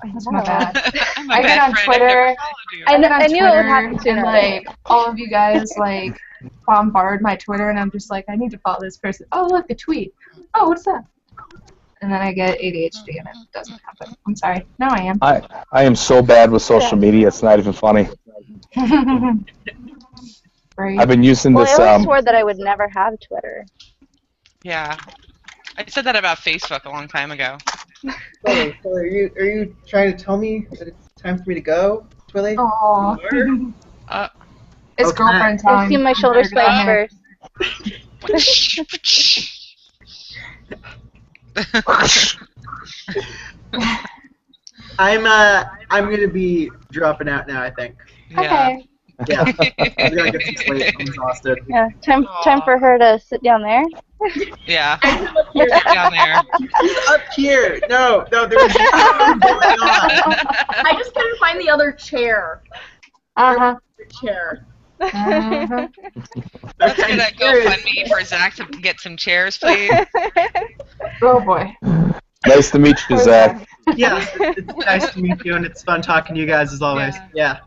[SPEAKER 1] That's my bad.
[SPEAKER 4] I'm a
[SPEAKER 1] I've been
[SPEAKER 4] bad
[SPEAKER 1] on
[SPEAKER 4] friend.
[SPEAKER 1] Twitter.
[SPEAKER 4] I've never followed you.
[SPEAKER 6] I
[SPEAKER 1] I've been on
[SPEAKER 6] knew it would
[SPEAKER 1] Twitter,
[SPEAKER 6] happen sooner or
[SPEAKER 1] and like all of you guys like bombard my Twitter, and I'm just like, I need to follow this person. Oh, look, a tweet. Oh, what's that? And then I get ADHD, and it doesn't happen. I'm sorry. No, I am.
[SPEAKER 5] I am so bad with social media, it's not even funny.
[SPEAKER 1] Right.
[SPEAKER 5] I've been using
[SPEAKER 6] Well,
[SPEAKER 5] this.
[SPEAKER 6] I always swore that I would never have Twitter.
[SPEAKER 4] Yeah. I said that about Facebook a long time ago.
[SPEAKER 3] Twilly, are you trying to tell me that it's time for me to go, Twilly?
[SPEAKER 1] Aw. It's
[SPEAKER 3] Okay.
[SPEAKER 1] girlfriend
[SPEAKER 6] You'll
[SPEAKER 1] time.
[SPEAKER 6] see my shoulder
[SPEAKER 1] Better get on
[SPEAKER 6] spike
[SPEAKER 1] there.
[SPEAKER 6] first.
[SPEAKER 3] I'm gonna be dropping out now, I think.
[SPEAKER 4] Yeah.
[SPEAKER 1] Okay.
[SPEAKER 3] Yeah. I gotta get some sleep. I'm exhausted.
[SPEAKER 6] Yeah, time for her to sit down there.
[SPEAKER 4] Yeah.
[SPEAKER 7] Up here.
[SPEAKER 4] Sit down there.
[SPEAKER 3] Up here! No, there was nothing going on.
[SPEAKER 7] I just couldn't find the other chair.
[SPEAKER 6] Uh-huh.
[SPEAKER 7] The chair.
[SPEAKER 1] Uh-huh.
[SPEAKER 4] Let's
[SPEAKER 3] Okay,
[SPEAKER 4] get a
[SPEAKER 3] here
[SPEAKER 4] GoFundMe for Zach to get some chairs, please.
[SPEAKER 1] Oh boy.
[SPEAKER 5] Nice to meet you, Zach.
[SPEAKER 3] Yes, it's nice to meet you, and it's fun talking to you guys as always. Yeah.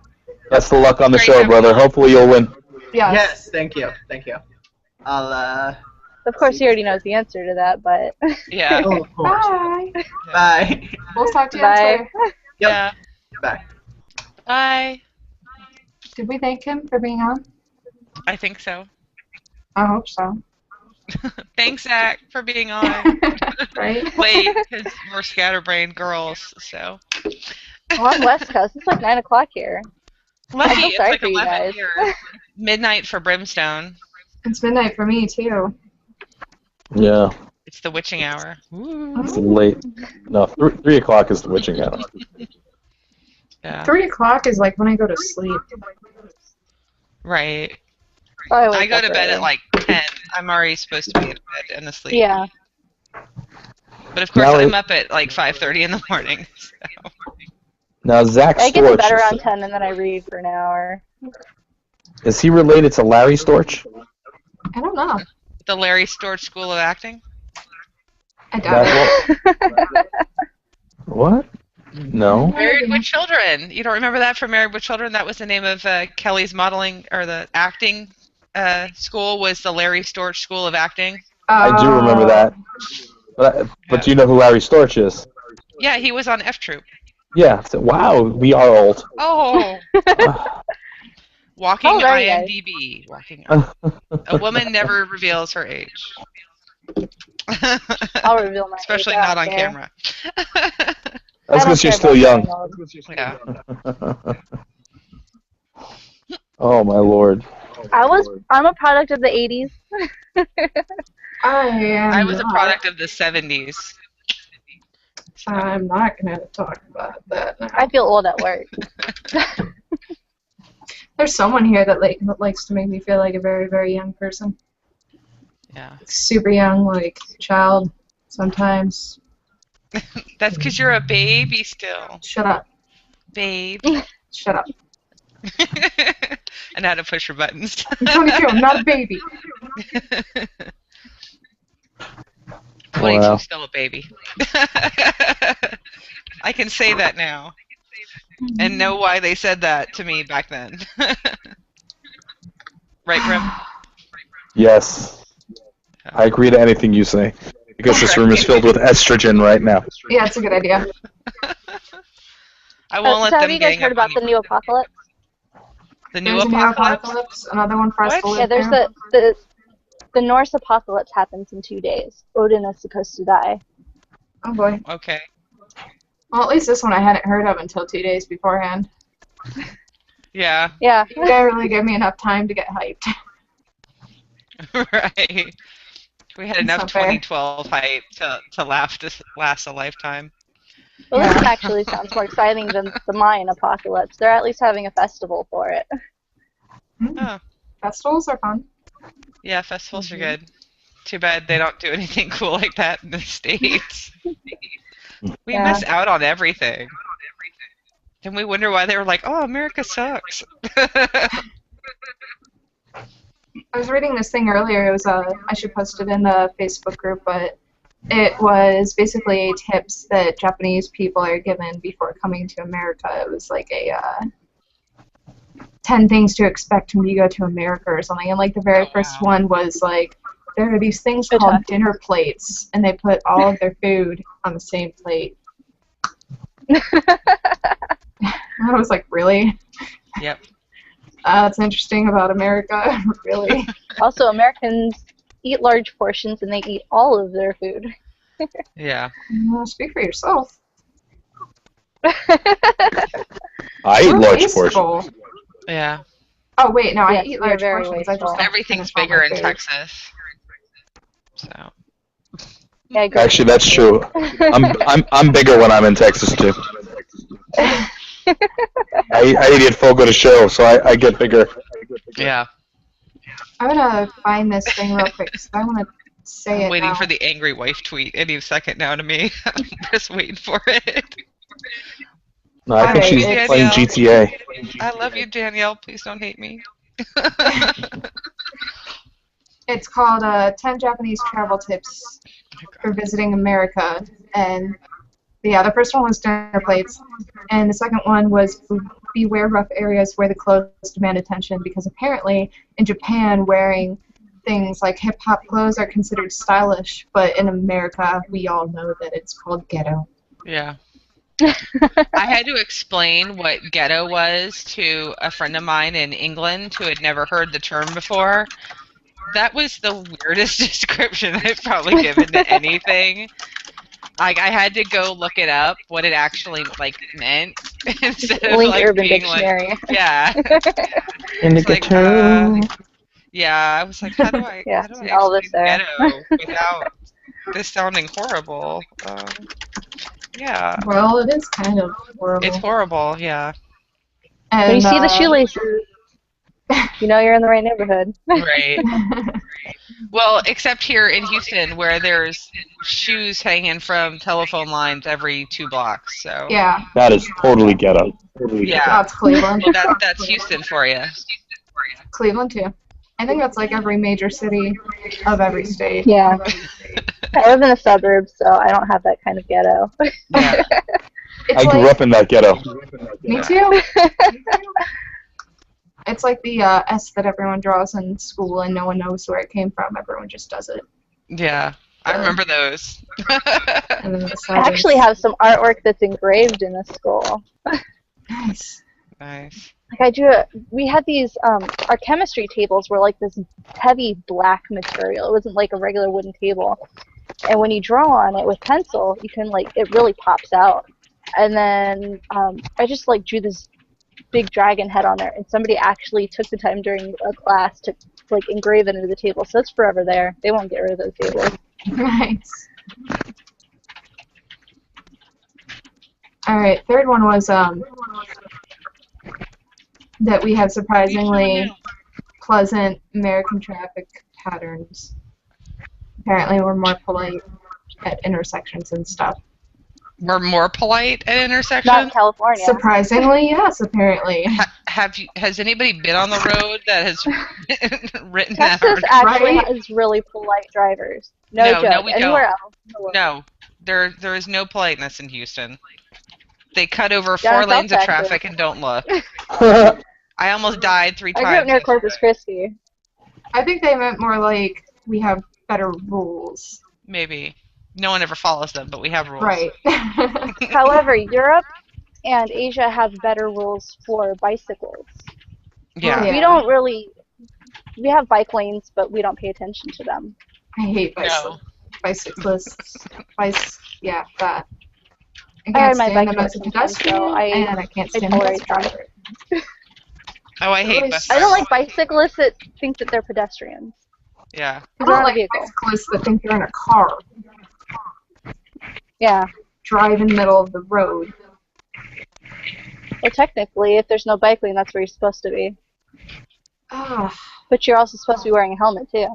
[SPEAKER 5] Best of luck on the
[SPEAKER 4] Great
[SPEAKER 5] show,
[SPEAKER 4] having
[SPEAKER 5] brother.
[SPEAKER 4] you.
[SPEAKER 5] Hopefully you'll win.
[SPEAKER 1] Yes.
[SPEAKER 3] Yes, thank you. I'll
[SPEAKER 6] Of course, he already knows the answer to that, but.
[SPEAKER 4] Yeah.
[SPEAKER 3] oh, of course.
[SPEAKER 1] Bye.
[SPEAKER 3] Bye.
[SPEAKER 1] We'll talk to you on
[SPEAKER 6] Bye.
[SPEAKER 1] Twitter.
[SPEAKER 3] Yep.
[SPEAKER 4] Yeah.
[SPEAKER 3] Bye.
[SPEAKER 4] Bye.
[SPEAKER 1] Did we thank him for being on?
[SPEAKER 4] I think so.
[SPEAKER 1] I hope so.
[SPEAKER 4] Thanks, Zach, for being on.
[SPEAKER 1] Right?
[SPEAKER 4] Late, because we're scatterbrained girls, so.
[SPEAKER 6] Well, I'm West Coast. It's like 9 o'clock here.
[SPEAKER 4] Lucky,
[SPEAKER 6] I feel
[SPEAKER 4] it's
[SPEAKER 6] sorry
[SPEAKER 4] like
[SPEAKER 6] for you
[SPEAKER 4] 11
[SPEAKER 6] guys.
[SPEAKER 4] here. Midnight for Brimstone.
[SPEAKER 1] It's midnight for me too.
[SPEAKER 5] Yeah,
[SPEAKER 4] It's the witching hour. Ooh.
[SPEAKER 5] it's late. No, 3 o'clock is the witching hour.
[SPEAKER 4] Yeah.
[SPEAKER 1] 3 o'clock is like when I go to sleep.
[SPEAKER 4] Right.
[SPEAKER 6] I
[SPEAKER 4] I
[SPEAKER 6] wake
[SPEAKER 4] go
[SPEAKER 6] up
[SPEAKER 4] to bed
[SPEAKER 6] early.
[SPEAKER 4] at like 10. I'm already supposed to be in bed and asleep.
[SPEAKER 6] Yeah.
[SPEAKER 4] But of course,
[SPEAKER 5] Now
[SPEAKER 4] I'm up at like 5:30 in the morning. So.
[SPEAKER 5] Now, Zach
[SPEAKER 6] I get to
[SPEAKER 5] Storch,
[SPEAKER 6] bed around 10 and then I read for an hour.
[SPEAKER 5] is he related to Larry Storch?
[SPEAKER 1] I don't know.
[SPEAKER 4] The Larry Storch School of Acting?
[SPEAKER 1] I doubt it.
[SPEAKER 5] That what? No.
[SPEAKER 4] Married with Children. You don't remember that from Married with Children? That was the name of Kelly's modeling or the acting school was the Larry Storch School of Acting.
[SPEAKER 5] I do remember that. But do you know who Larry Storch is?
[SPEAKER 4] Yeah, he was on F Troop.
[SPEAKER 5] Yeah. So, wow, we are old.
[SPEAKER 4] Oh. Walking
[SPEAKER 6] How old are you guys?
[SPEAKER 4] IMDb. Walking. A woman never reveals her age.
[SPEAKER 6] I'll reveal my
[SPEAKER 4] Especially
[SPEAKER 6] age
[SPEAKER 4] not
[SPEAKER 6] out
[SPEAKER 4] on
[SPEAKER 6] there.
[SPEAKER 4] camera.
[SPEAKER 5] That's
[SPEAKER 6] I don't
[SPEAKER 5] because you're
[SPEAKER 6] care
[SPEAKER 5] still
[SPEAKER 6] about
[SPEAKER 5] young.
[SPEAKER 6] being old.
[SPEAKER 4] Yeah.
[SPEAKER 5] Oh my lord.
[SPEAKER 6] I'm a product of the 80s.
[SPEAKER 1] I am
[SPEAKER 4] I was a
[SPEAKER 1] not.
[SPEAKER 4] product of the 70s.
[SPEAKER 1] I'm not going to talk about that now.
[SPEAKER 6] I feel old at work.
[SPEAKER 1] There's someone here that likes to make me feel like a very, very young person.
[SPEAKER 4] Yeah.
[SPEAKER 1] Super young, like child sometimes.
[SPEAKER 4] That's because you're a baby still.
[SPEAKER 1] Shut up.
[SPEAKER 4] Babe.
[SPEAKER 1] Shut up.
[SPEAKER 4] And how to push your buttons.
[SPEAKER 1] I'm 22. I'm not a baby.
[SPEAKER 4] 22,
[SPEAKER 5] Wow.
[SPEAKER 4] still a baby. I can say that now. And know why they said that to me back then. Right, Brim?
[SPEAKER 5] Yes. I agree to anything you say. Because this room is filled with estrogen right now.
[SPEAKER 1] Yeah, it's a good idea.
[SPEAKER 4] I won't let
[SPEAKER 6] So
[SPEAKER 4] them
[SPEAKER 6] have you guys
[SPEAKER 4] gang
[SPEAKER 6] heard
[SPEAKER 4] up on
[SPEAKER 6] about the
[SPEAKER 4] you.
[SPEAKER 6] new apocalypse?
[SPEAKER 4] The new
[SPEAKER 1] There's a new
[SPEAKER 4] apocalypse?
[SPEAKER 1] apocalypse. Another one for us
[SPEAKER 4] What?
[SPEAKER 1] to live
[SPEAKER 6] Yeah, there's
[SPEAKER 1] through.
[SPEAKER 6] the Norse apocalypse happens in 2 days. Odin is supposed to die.
[SPEAKER 1] Oh boy.
[SPEAKER 4] Okay.
[SPEAKER 1] Well, at least this one I hadn't heard of until 2 days beforehand.
[SPEAKER 4] Yeah.
[SPEAKER 6] Yeah.
[SPEAKER 1] You didn't really give me enough time to get hyped.
[SPEAKER 4] Right. We had enough
[SPEAKER 1] not fair.
[SPEAKER 4] 2012 hype to last a lifetime.
[SPEAKER 6] Well, this one actually sounds more exciting than the Mayan apocalypse. They're at least having a festival for it.
[SPEAKER 4] Oh.
[SPEAKER 1] Festivals are fun.
[SPEAKER 4] Yeah, festivals are good. Too bad they don't do anything cool like that in the States. We
[SPEAKER 6] Yeah.
[SPEAKER 4] miss out on everything. Then we wonder why they were like, oh, America sucks.
[SPEAKER 1] I was reading this thing earlier. It was I should post it in the Facebook group, but it was basically tips that Japanese people are given before coming to America. It was like a 10 things to expect when you go to America or something. And like the very first one was like, there are these things
[SPEAKER 6] Good
[SPEAKER 1] called
[SPEAKER 6] talk.
[SPEAKER 1] dinner plates, and they put all of their food on the same plate. I was like, really?
[SPEAKER 4] Yep.
[SPEAKER 1] That's interesting about America, really.
[SPEAKER 6] Also, Americans eat large portions and they eat all of their food.
[SPEAKER 4] Yeah.
[SPEAKER 1] Speak for yourself.
[SPEAKER 5] I eat
[SPEAKER 1] We're
[SPEAKER 5] large
[SPEAKER 1] wasteful.
[SPEAKER 5] portions.
[SPEAKER 4] Yeah.
[SPEAKER 1] Oh wait, no, I
[SPEAKER 6] Yes,
[SPEAKER 1] eat
[SPEAKER 6] we're
[SPEAKER 1] large
[SPEAKER 6] very
[SPEAKER 1] portions. I just
[SPEAKER 6] wasteful.
[SPEAKER 1] don't
[SPEAKER 4] Everything's
[SPEAKER 1] finish all
[SPEAKER 4] bigger
[SPEAKER 1] my
[SPEAKER 4] in
[SPEAKER 1] food.
[SPEAKER 4] Texas. So.
[SPEAKER 6] Yeah, I agree.
[SPEAKER 5] Actually, that's true. I'm bigger when I'm in Texas too. I eat at Fogo de Show, so I get bigger.
[SPEAKER 4] Yeah.
[SPEAKER 1] I'm gonna find this thing real quick because I want to say
[SPEAKER 4] I'm
[SPEAKER 1] it
[SPEAKER 4] waiting
[SPEAKER 1] now.
[SPEAKER 4] for the angry wife tweet any second now to me. I'm just waiting for it.
[SPEAKER 5] No, I think
[SPEAKER 1] Alright,
[SPEAKER 5] she's
[SPEAKER 1] it's-
[SPEAKER 5] playing GTA.
[SPEAKER 4] I love you, Danielle. Please don't hate me.
[SPEAKER 1] It's called 10 Japanese Travel Tips for Visiting America. And yeah, the first one was dinner plates. And the second one was beware rough areas where the clothes demand attention, because apparently in Japan wearing things like hip-hop clothes are considered stylish, but in America we all know that it's called ghetto.
[SPEAKER 4] Yeah. I had to explain what ghetto was to a friend of mine in England who had never heard the term before. That was the weirdest description I've probably given to anything. Like, I had to go look it up, what it actually meant, instead of
[SPEAKER 6] Link Urban
[SPEAKER 4] being
[SPEAKER 6] Dictionary.
[SPEAKER 4] yeah. Yeah, I was like, how do I
[SPEAKER 6] Yeah,
[SPEAKER 4] how do I
[SPEAKER 6] all
[SPEAKER 4] actually
[SPEAKER 6] this there.
[SPEAKER 4] ghetto without this sounding horrible? Yeah.
[SPEAKER 1] Well, it is kind of horrible.
[SPEAKER 4] It's horrible, yeah.
[SPEAKER 1] And,
[SPEAKER 6] When you see the shoelaces, you know you're in the right neighborhood.
[SPEAKER 4] Right. Well, except here in Houston, where there's shoes hanging from telephone lines every 2 blocks. So
[SPEAKER 1] yeah,
[SPEAKER 5] That is totally ghetto. Totally
[SPEAKER 4] Yeah.
[SPEAKER 1] that's Cleveland.
[SPEAKER 4] well, that's Houston for you.
[SPEAKER 1] Cleveland too. I think that's like every major city of every state.
[SPEAKER 6] Yeah. I live in the suburbs, so I don't have that kind of ghetto.
[SPEAKER 4] Yeah.
[SPEAKER 1] It's
[SPEAKER 5] I grew
[SPEAKER 1] like,
[SPEAKER 5] up in that ghetto.
[SPEAKER 1] me too. It's like the S that everyone draws in school and no one knows where it came from. Everyone just does it.
[SPEAKER 4] Yeah. I remember those.
[SPEAKER 1] And then the
[SPEAKER 6] I
[SPEAKER 1] side
[SPEAKER 6] actually
[SPEAKER 1] is-
[SPEAKER 6] have some artwork that's engraved in this school.
[SPEAKER 1] Nice.
[SPEAKER 4] Nice.
[SPEAKER 6] Like we had these, our chemistry tables were like this heavy black material. It wasn't like a regular wooden table. And when you draw on it with pencil, you can it really pops out. And then I just drew this big dragon head on there, and somebody actually took the time during a class to engrave it into the table. So it's forever there. They won't get rid of those tables.
[SPEAKER 1] Nice. All right, third one was that we have surprisingly pleasant American traffic patterns. Apparently, we're more polite at intersections and stuff.
[SPEAKER 4] We're more polite at
[SPEAKER 6] Not in
[SPEAKER 4] intersections.
[SPEAKER 6] California.
[SPEAKER 1] Surprisingly, yes, apparently.
[SPEAKER 4] Has anybody been on the road that has written that?
[SPEAKER 6] Texas
[SPEAKER 4] article?
[SPEAKER 6] actually
[SPEAKER 1] Right?
[SPEAKER 6] has really polite drivers. No
[SPEAKER 4] No,
[SPEAKER 6] joke.
[SPEAKER 4] we
[SPEAKER 6] Anywhere
[SPEAKER 4] don't.
[SPEAKER 6] else. in the world.
[SPEAKER 4] No, there is no politeness in Houston. They cut over
[SPEAKER 6] Down
[SPEAKER 4] 4
[SPEAKER 6] in
[SPEAKER 4] lanes of
[SPEAKER 6] South Texas.
[SPEAKER 4] traffic and don't look. I almost died 3
[SPEAKER 6] I
[SPEAKER 4] times.
[SPEAKER 6] grew up near Corpus Christi.
[SPEAKER 1] I think they meant more like we have better rules.
[SPEAKER 4] Maybe. No one ever follows them, but we have rules.
[SPEAKER 1] Right.
[SPEAKER 6] However, Europe and Asia have better rules for bicycles.
[SPEAKER 4] Yeah.
[SPEAKER 1] Yeah.
[SPEAKER 6] We don't really. We have bike lanes, but we don't pay attention to them.
[SPEAKER 1] I hate
[SPEAKER 4] No.
[SPEAKER 1] bicyclists. Yeah, that. I
[SPEAKER 6] I
[SPEAKER 1] can't
[SPEAKER 6] ride my
[SPEAKER 1] stand
[SPEAKER 6] bike
[SPEAKER 1] them as a
[SPEAKER 6] sometimes, so
[SPEAKER 1] pedestrian, and I can't stand them as a
[SPEAKER 6] tolerate that.
[SPEAKER 1] driver.
[SPEAKER 4] Oh, I hate
[SPEAKER 1] Really
[SPEAKER 4] bus
[SPEAKER 6] I don't
[SPEAKER 4] drivers.
[SPEAKER 6] like bicyclists that think that they're pedestrians.
[SPEAKER 4] Yeah.
[SPEAKER 1] I
[SPEAKER 6] They're
[SPEAKER 1] don't
[SPEAKER 6] on a
[SPEAKER 1] like
[SPEAKER 6] vehicle.
[SPEAKER 1] bicyclists that think they're in a car,
[SPEAKER 6] Yeah.
[SPEAKER 1] drive in the middle of the road.
[SPEAKER 6] Well, technically, if there's no bike lane, that's where you're supposed to be.
[SPEAKER 1] Ah,
[SPEAKER 6] But you're also supposed to be wearing a helmet too.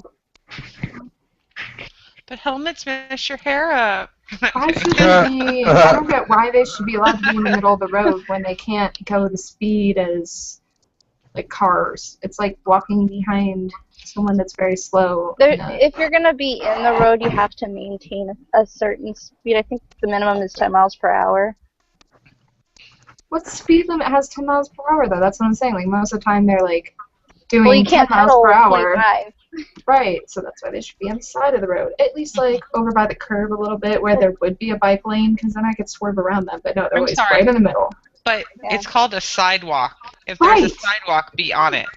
[SPEAKER 4] But helmets mess your hair up.
[SPEAKER 1] why should they be? I don't get why they should be allowed to be in the middle of the road when they can't go the speed as cars. It's like walking behind someone that's very slow.
[SPEAKER 6] There,
[SPEAKER 1] in a-
[SPEAKER 6] if you're gonna be in the road, you have to maintain a certain speed. I think the minimum is 10 miles per hour.
[SPEAKER 1] What speed limit has 10 miles per hour though? That's what I'm saying. Like most of the time they're doing
[SPEAKER 6] Well, you
[SPEAKER 1] 10
[SPEAKER 6] can't
[SPEAKER 1] miles
[SPEAKER 6] pedal
[SPEAKER 1] per hour.
[SPEAKER 6] 25.
[SPEAKER 1] Right, so that's why they should be on the side of the road. At least over by the curb a little bit where there would be a bike lane, because then I could swerve around them. But no, they're
[SPEAKER 4] I'm
[SPEAKER 1] always
[SPEAKER 4] sorry.
[SPEAKER 1] right in the middle.
[SPEAKER 4] But
[SPEAKER 6] Yeah.
[SPEAKER 4] it's called a sidewalk. If there's a
[SPEAKER 1] Right.
[SPEAKER 4] sidewalk, be on it.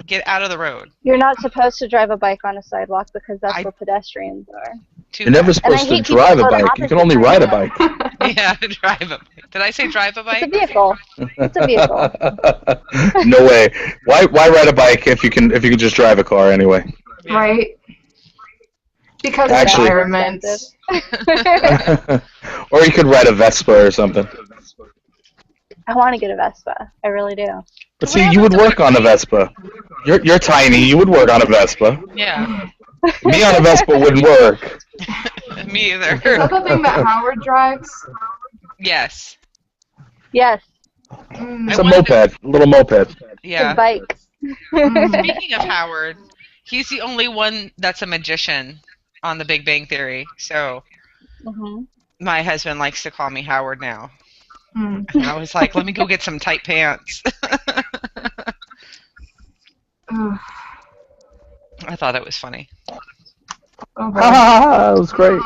[SPEAKER 4] Get out of the road.
[SPEAKER 6] You're not supposed to drive a bike on a sidewalk because that's
[SPEAKER 4] I-
[SPEAKER 6] where pedestrians are.
[SPEAKER 4] Too
[SPEAKER 5] You're never
[SPEAKER 4] bad.
[SPEAKER 5] supposed to
[SPEAKER 6] hate people
[SPEAKER 5] drive a
[SPEAKER 6] who go the
[SPEAKER 5] bike. You can only
[SPEAKER 6] opposite
[SPEAKER 5] ride a
[SPEAKER 6] direction.
[SPEAKER 5] bike.
[SPEAKER 4] Yeah, drive a bike. Did I say drive a
[SPEAKER 6] It's a
[SPEAKER 4] bike?
[SPEAKER 6] vehicle. It's a vehicle.
[SPEAKER 5] No way. Why ride a bike if you can just drive a car anyway?
[SPEAKER 4] Yeah.
[SPEAKER 1] Right? Because of
[SPEAKER 5] Actually-
[SPEAKER 1] the environment.
[SPEAKER 5] Or you could ride a Vespa or something.
[SPEAKER 6] I want to get a Vespa. I really do.
[SPEAKER 5] But see, you would work on a Vespa. You're tiny. You would work on a Vespa.
[SPEAKER 4] Yeah.
[SPEAKER 5] Me on a Vespa wouldn't work.
[SPEAKER 4] Me either.
[SPEAKER 1] Is that the thing that Howard drives?
[SPEAKER 4] Yes.
[SPEAKER 6] Yes,
[SPEAKER 5] It's a moped, a little moped.
[SPEAKER 4] Yeah.
[SPEAKER 6] his bike.
[SPEAKER 4] Speaking of Howard, he's the only one that's a magician on The Big Bang Theory. So
[SPEAKER 6] Mhm.
[SPEAKER 4] my husband likes to call me Howard now.
[SPEAKER 1] Mm.
[SPEAKER 4] And I was like, let me go get some tight pants.
[SPEAKER 1] Ugh.
[SPEAKER 4] I thought it was funny.
[SPEAKER 1] Oh, boy.
[SPEAKER 5] That was great.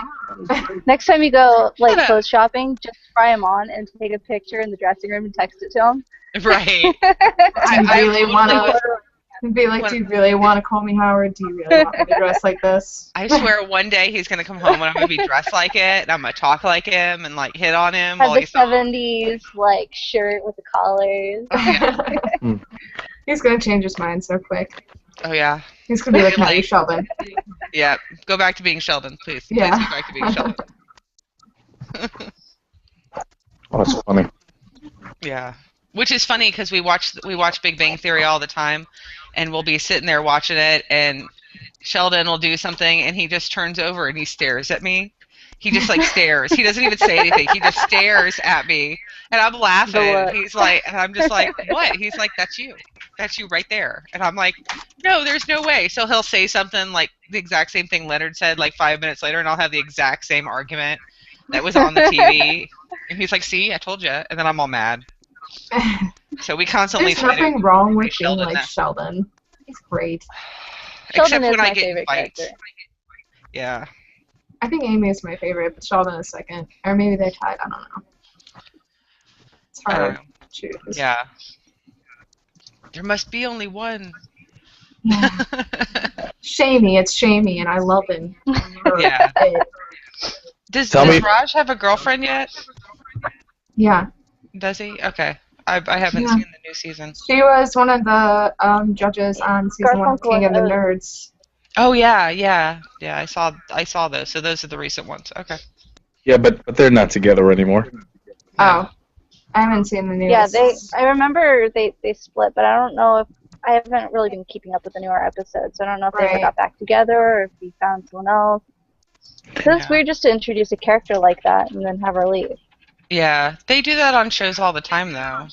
[SPEAKER 6] Next time you go like
[SPEAKER 4] Yeah.
[SPEAKER 6] clothes shopping, just try them on and take a picture in the dressing room and text it to him.
[SPEAKER 4] Right.
[SPEAKER 1] I really want
[SPEAKER 4] totally
[SPEAKER 1] to be like, do you really want to call me Howard? Do you really want me to dress like this?
[SPEAKER 4] I swear one day he's going to come home and I'm going to be dressed like it and I'm going to talk like him and like hit on him
[SPEAKER 6] Have
[SPEAKER 4] while
[SPEAKER 6] the
[SPEAKER 4] he's
[SPEAKER 6] 70s like shirt with the collars.
[SPEAKER 1] He's going to change his mind so quick.
[SPEAKER 4] Oh, yeah.
[SPEAKER 1] He's going to be like,
[SPEAKER 4] Like-
[SPEAKER 1] hey, Sheldon.
[SPEAKER 4] Yeah. Go back to being Sheldon, please. Please
[SPEAKER 1] Yeah.
[SPEAKER 4] go back to being Sheldon.
[SPEAKER 5] Oh, that's funny.
[SPEAKER 4] Yeah. Which is funny because we watch Big Bang Theory all the time, and we'll be sitting there watching it, and Sheldon will do something, and he just turns over and he stares at me. He just like stares. He doesn't even say anything. He just stares at me, and I'm laughing.
[SPEAKER 6] look.
[SPEAKER 4] He's like, and I'm just like, what? He's like, that's you. That's you right there. And I'm like, no, there's no way. So he'll say something like the exact same thing Leonard said like 5 minutes later, and I'll have the exact same argument that was on the TV. And he's like, see, I told you. And then I'm all mad. So we constantly
[SPEAKER 1] There's
[SPEAKER 4] try to
[SPEAKER 1] nothing wrong with being
[SPEAKER 4] Sheldon
[SPEAKER 1] like
[SPEAKER 4] now.
[SPEAKER 1] Sheldon. He's great.
[SPEAKER 4] except
[SPEAKER 6] Sheldon is
[SPEAKER 4] when I
[SPEAKER 6] my
[SPEAKER 4] get in
[SPEAKER 6] favorite
[SPEAKER 4] fights.
[SPEAKER 6] character.
[SPEAKER 4] Yeah.
[SPEAKER 1] I think Amy is my favorite, but Sheldon is second. Or maybe they're tied. I don't know. It's
[SPEAKER 4] I
[SPEAKER 1] hard
[SPEAKER 4] don't know.
[SPEAKER 1] to choose.
[SPEAKER 4] Yeah. There must be only one.
[SPEAKER 1] Shamey, it's Shamey, and I love him.
[SPEAKER 4] Yeah.
[SPEAKER 1] It-
[SPEAKER 4] Does
[SPEAKER 5] Tell me-
[SPEAKER 4] Raj have a girlfriend yet?
[SPEAKER 1] yeah.
[SPEAKER 4] Does he? Okay. I haven't
[SPEAKER 1] Yeah.
[SPEAKER 4] seen the new season.
[SPEAKER 1] She was one of the judges on season 1 of
[SPEAKER 6] Garfunkel
[SPEAKER 1] King of the
[SPEAKER 6] and
[SPEAKER 1] Nerds.
[SPEAKER 4] Oh yeah. I saw those. So those are the recent ones. Okay.
[SPEAKER 5] Yeah, but they're not together anymore.
[SPEAKER 1] Oh. I haven't seen the news.
[SPEAKER 6] Yeah, I remember they split, but I don't know if I haven't really been keeping up with the newer episodes. So I don't know if they ever
[SPEAKER 1] Right.
[SPEAKER 6] got back together or if he found someone else. Because it's
[SPEAKER 4] Yeah.
[SPEAKER 6] weird just to introduce a character like that and then have her leave.
[SPEAKER 4] Yeah, they do that on shows all the time though.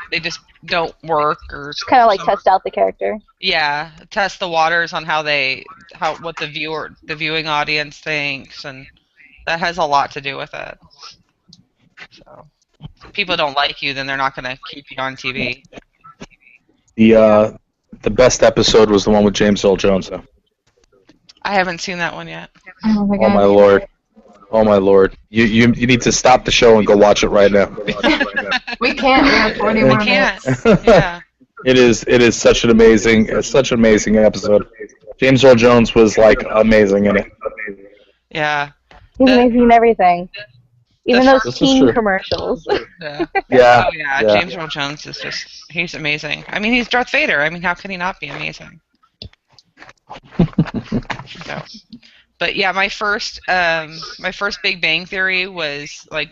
[SPEAKER 4] They just don't work or
[SPEAKER 6] Kind of like
[SPEAKER 4] some-
[SPEAKER 6] test out the character.
[SPEAKER 4] Yeah, test the waters on what the viewing audience thinks, and that has a lot to do with it. So, if people don't like you, then they're not going to keep you on TV.
[SPEAKER 5] The best episode was the one with James Earl Jones, though.
[SPEAKER 4] I haven't seen that one yet.
[SPEAKER 1] I don't think
[SPEAKER 5] Oh
[SPEAKER 1] I've
[SPEAKER 5] my
[SPEAKER 1] either.
[SPEAKER 5] lord. Oh my lord. You need to stop the show and go watch it right now.
[SPEAKER 1] We can't. We have 40 more
[SPEAKER 4] We can't.
[SPEAKER 1] minutes.
[SPEAKER 4] Yeah.
[SPEAKER 5] It is such an amazing episode. James Earl Jones was like amazing in it.
[SPEAKER 4] Yeah.
[SPEAKER 6] He's
[SPEAKER 4] The-
[SPEAKER 6] amazing in everything. Even
[SPEAKER 4] the
[SPEAKER 6] those
[SPEAKER 5] This is
[SPEAKER 6] teen
[SPEAKER 5] true.
[SPEAKER 6] commercials.
[SPEAKER 4] Yeah.
[SPEAKER 5] Yeah.
[SPEAKER 4] Oh yeah,
[SPEAKER 5] Yeah.
[SPEAKER 4] James Earl Jones is he's amazing. I mean, he's Darth Vader. I mean, how can he not be amazing? So, but yeah, my first Big Bang Theory was like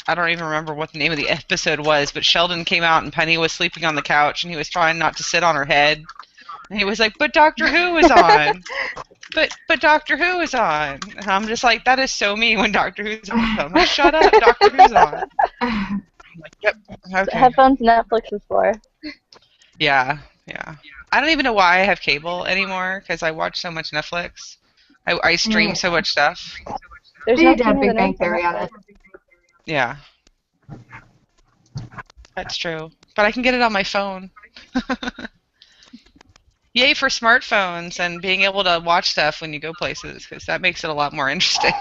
[SPEAKER 4] I don't even remember what the name of the episode was, but Sheldon came out and Penny was sleeping on the couch and he was trying not to sit on her head, and he was like, "But Doctor Who is on." But Doctor Who is on. And I'm just like, that is so me when Doctor Who's on. I'm like, shut up, Doctor Who's on. I'm like, yep, okay.
[SPEAKER 6] Headphones Netflix is for.
[SPEAKER 4] Yeah. I don't even know why I have cable anymore because I watch so much Netflix. I stream so much stuff.
[SPEAKER 6] There's
[SPEAKER 1] You
[SPEAKER 6] no
[SPEAKER 1] need to have
[SPEAKER 6] King of
[SPEAKER 1] Big
[SPEAKER 6] the
[SPEAKER 1] Bang
[SPEAKER 6] Nerds
[SPEAKER 1] Theory on it.
[SPEAKER 4] Yeah. That's true. But I can get it on my phone. Yay for smartphones and being able to watch stuff when you go places, because that makes it a lot more interesting.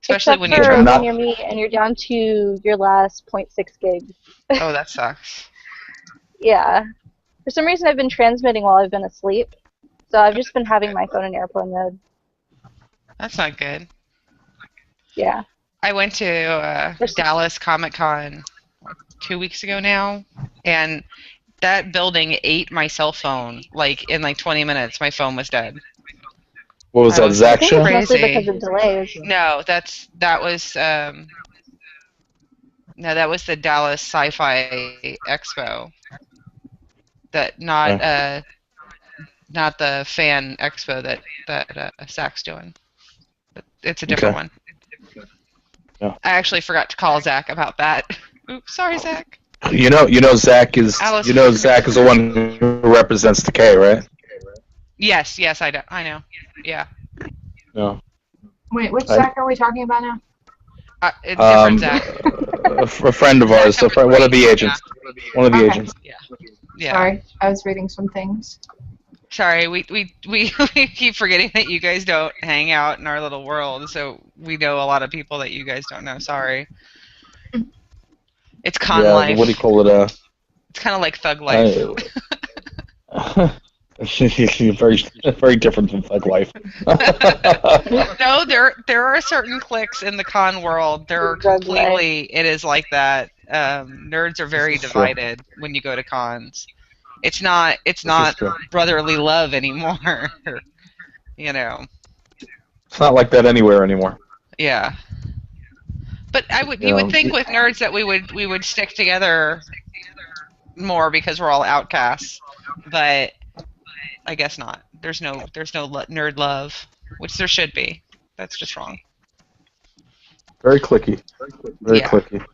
[SPEAKER 4] Especially
[SPEAKER 6] Except
[SPEAKER 4] when
[SPEAKER 6] for
[SPEAKER 4] you travel.
[SPEAKER 6] when you're me and you're down to your last 0.6 gigs.
[SPEAKER 4] Oh, that sucks.
[SPEAKER 6] Yeah. For some reason, I've been transmitting while I've been asleep, so I've just been having my phone in airplane mode.
[SPEAKER 4] That's not good.
[SPEAKER 6] Yeah.
[SPEAKER 4] I went to Dallas Comic Con 2 weeks ago now, and that building ate my cell phone. Like in like 20 minutes, my phone was dead.
[SPEAKER 5] What was
[SPEAKER 4] I
[SPEAKER 5] that,
[SPEAKER 4] was
[SPEAKER 6] I
[SPEAKER 5] Zach
[SPEAKER 6] think
[SPEAKER 5] show?
[SPEAKER 6] it's mostly
[SPEAKER 4] crazy.
[SPEAKER 6] because of delays.
[SPEAKER 4] No, that was the Dallas Sci-Fi Expo. That not the fan expo that Zach's doing. It's a different
[SPEAKER 5] Okay.
[SPEAKER 4] one.
[SPEAKER 5] Yeah.
[SPEAKER 4] I actually forgot to call Zach about that. Oops, sorry, Zach.
[SPEAKER 5] You know, Zach is the one who represents the K, right?
[SPEAKER 4] Yes, I know. Yeah.
[SPEAKER 5] No.
[SPEAKER 1] Wait, which Zach are we talking about now?
[SPEAKER 4] A different Zach.
[SPEAKER 5] A friend of ours, one of the agents. One of the
[SPEAKER 1] Okay.
[SPEAKER 5] agents.
[SPEAKER 4] Yeah.
[SPEAKER 1] Sorry, I was reading some things.
[SPEAKER 4] Sorry, we keep forgetting that you guys don't hang out in our little world, so we know a lot of people that you guys don't know. Sorry. It's con life.
[SPEAKER 5] What do you call it?
[SPEAKER 4] It's kind of like thug life.
[SPEAKER 5] Very, very different from Thug Life.
[SPEAKER 4] No, there are certain cliques in the con world. It is like that. Nerds are very divided when you go to cons. It's not brotherly love anymore. You know.
[SPEAKER 5] It's not like that anywhere anymore.
[SPEAKER 4] Yeah. But you would think with nerds that we would stick together more because we're all outcasts, but I guess not. There's no nerd love, which there should be. That's just wrong.
[SPEAKER 5] Very cliquey. Very
[SPEAKER 4] Yeah.
[SPEAKER 5] cliquey.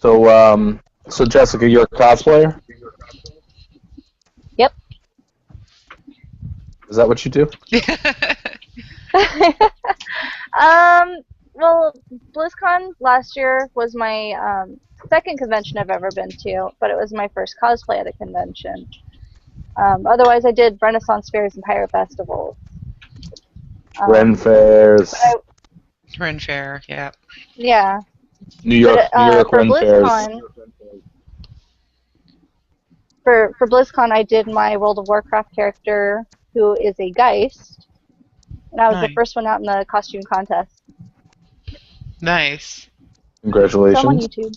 [SPEAKER 5] So Jessica, you're a cosplayer?
[SPEAKER 6] Yep.
[SPEAKER 5] Is that what you do?
[SPEAKER 6] Well, BlizzCon last year was my second convention I've ever been to, but it was my first cosplay at a convention. Otherwise, I did Renaissance fairs and pirate festivals.
[SPEAKER 5] Ren fairs.
[SPEAKER 4] Ren fair, yeah.
[SPEAKER 6] Yeah.
[SPEAKER 5] New York
[SPEAKER 6] for
[SPEAKER 5] Ren fairs.
[SPEAKER 6] BlizzCon, for BlizzCon, I did my World of Warcraft character, who is a Geist, and I was the first one out in the costume contest.
[SPEAKER 4] Nice.
[SPEAKER 5] Congratulations.
[SPEAKER 6] So I'm on YouTube.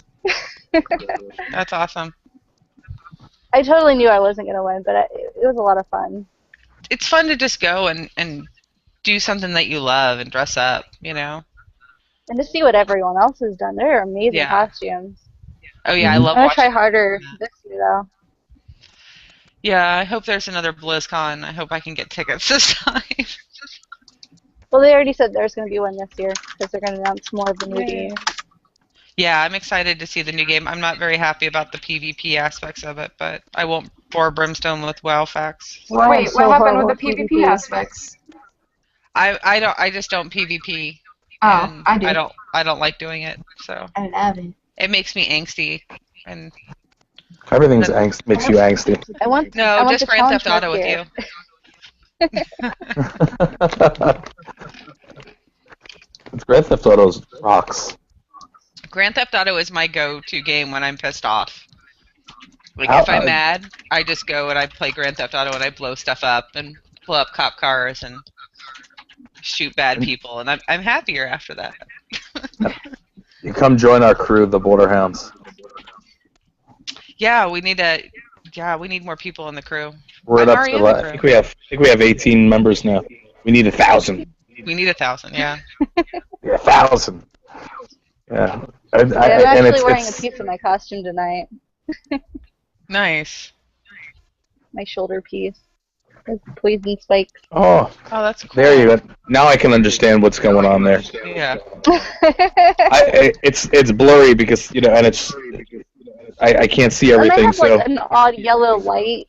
[SPEAKER 4] That's awesome.
[SPEAKER 6] I totally knew I wasn't going to win, but it was a lot of fun.
[SPEAKER 4] It's fun to just go and do something that you love and dress up, you know?
[SPEAKER 6] And to see what everyone else has done. They're amazing costumes.
[SPEAKER 4] Oh, yeah, I love
[SPEAKER 6] I'm going to
[SPEAKER 4] watching
[SPEAKER 6] try harder this year, though.
[SPEAKER 4] Yeah, I hope there's another BlizzCon. I hope I can get tickets this time.
[SPEAKER 6] Well, they already said there's going to be one this year, because they're going to announce more of the new game.
[SPEAKER 4] Yeah, I'm excited to see the new game. I'm not very happy about the PvP aspects of it, but I won't bore Brimstone with WoW facts.
[SPEAKER 1] Wait, what happened with the PvP aspects?
[SPEAKER 4] I just don't PvP.
[SPEAKER 1] Oh, I do.
[SPEAKER 4] I don't like doing it, so.
[SPEAKER 1] I love it.
[SPEAKER 4] It makes me angsty, and.
[SPEAKER 5] Everything's makes you angsty.
[SPEAKER 4] Just Grand Theft Auto with you.
[SPEAKER 5] Grand Theft Auto's rocks.
[SPEAKER 4] Grand Theft Auto is my go-to game when I'm pissed off. Like, if I'm mad, I just go and I play Grand Theft Auto and I blow stuff up and blow up cop cars and shoot bad people, and I'm happier after that.
[SPEAKER 5] You come join our crew, the Border Hounds.
[SPEAKER 4] Yeah, we need more people in the crew.
[SPEAKER 5] We're up to I think we have 18 members now. We need 1,000.
[SPEAKER 4] We need 1,000, yeah.
[SPEAKER 5] Yeah, 1,000. Yeah.
[SPEAKER 6] I'm actually wearing a piece of my costume tonight.
[SPEAKER 4] Nice.
[SPEAKER 6] My shoulder piece. With poison spikes.
[SPEAKER 5] Oh,
[SPEAKER 4] that's cool.
[SPEAKER 5] There you go. Now I can understand what's going on there.
[SPEAKER 4] Yeah.
[SPEAKER 5] It's blurry because and it's I can't see everything.
[SPEAKER 6] And I have, like, an odd yellow light.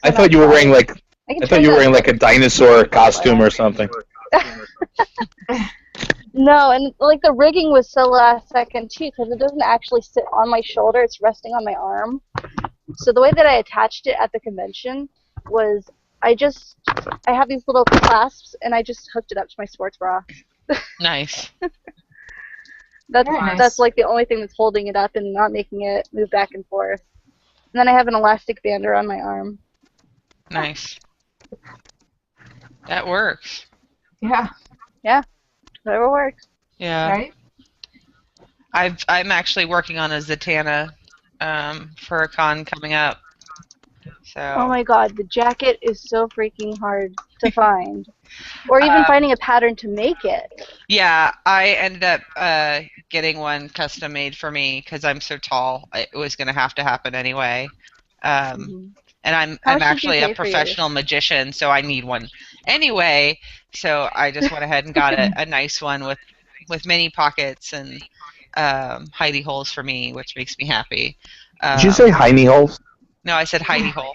[SPEAKER 5] I thought you were wearing like a dinosaur costume or something.
[SPEAKER 6] No, and like the rigging was so last second too, because it doesn't actually sit on my shoulder; it's resting on my arm. So the way that I attached it at the convention was I have these little clasps, and I just hooked it up to my sports bra.
[SPEAKER 4] Nice.
[SPEAKER 6] That's like the only thing that's holding it up and not making it move back and forth. And then I have an elastic band around my arm.
[SPEAKER 4] Nice. That works.
[SPEAKER 1] Yeah.
[SPEAKER 6] Yeah. Whatever works.
[SPEAKER 4] Yeah.
[SPEAKER 1] right?
[SPEAKER 4] I'm actually working on a Zatanna for a con coming up. So.
[SPEAKER 6] Oh my god, the jacket is so freaking hard to find. Or even finding a pattern to make it.
[SPEAKER 4] Yeah, I ended up getting one custom made for me because I'm so tall. It was going to have to happen anyway. And
[SPEAKER 6] How
[SPEAKER 4] I'm
[SPEAKER 6] much did you
[SPEAKER 4] actually a
[SPEAKER 6] pay for yours?
[SPEAKER 4] professional magician, so I need one anyway. So I just went ahead and got a nice one with mini pockets and hidey holes for me, which makes me happy.
[SPEAKER 5] Did you say hiney holes?
[SPEAKER 4] No, I said hidey hole.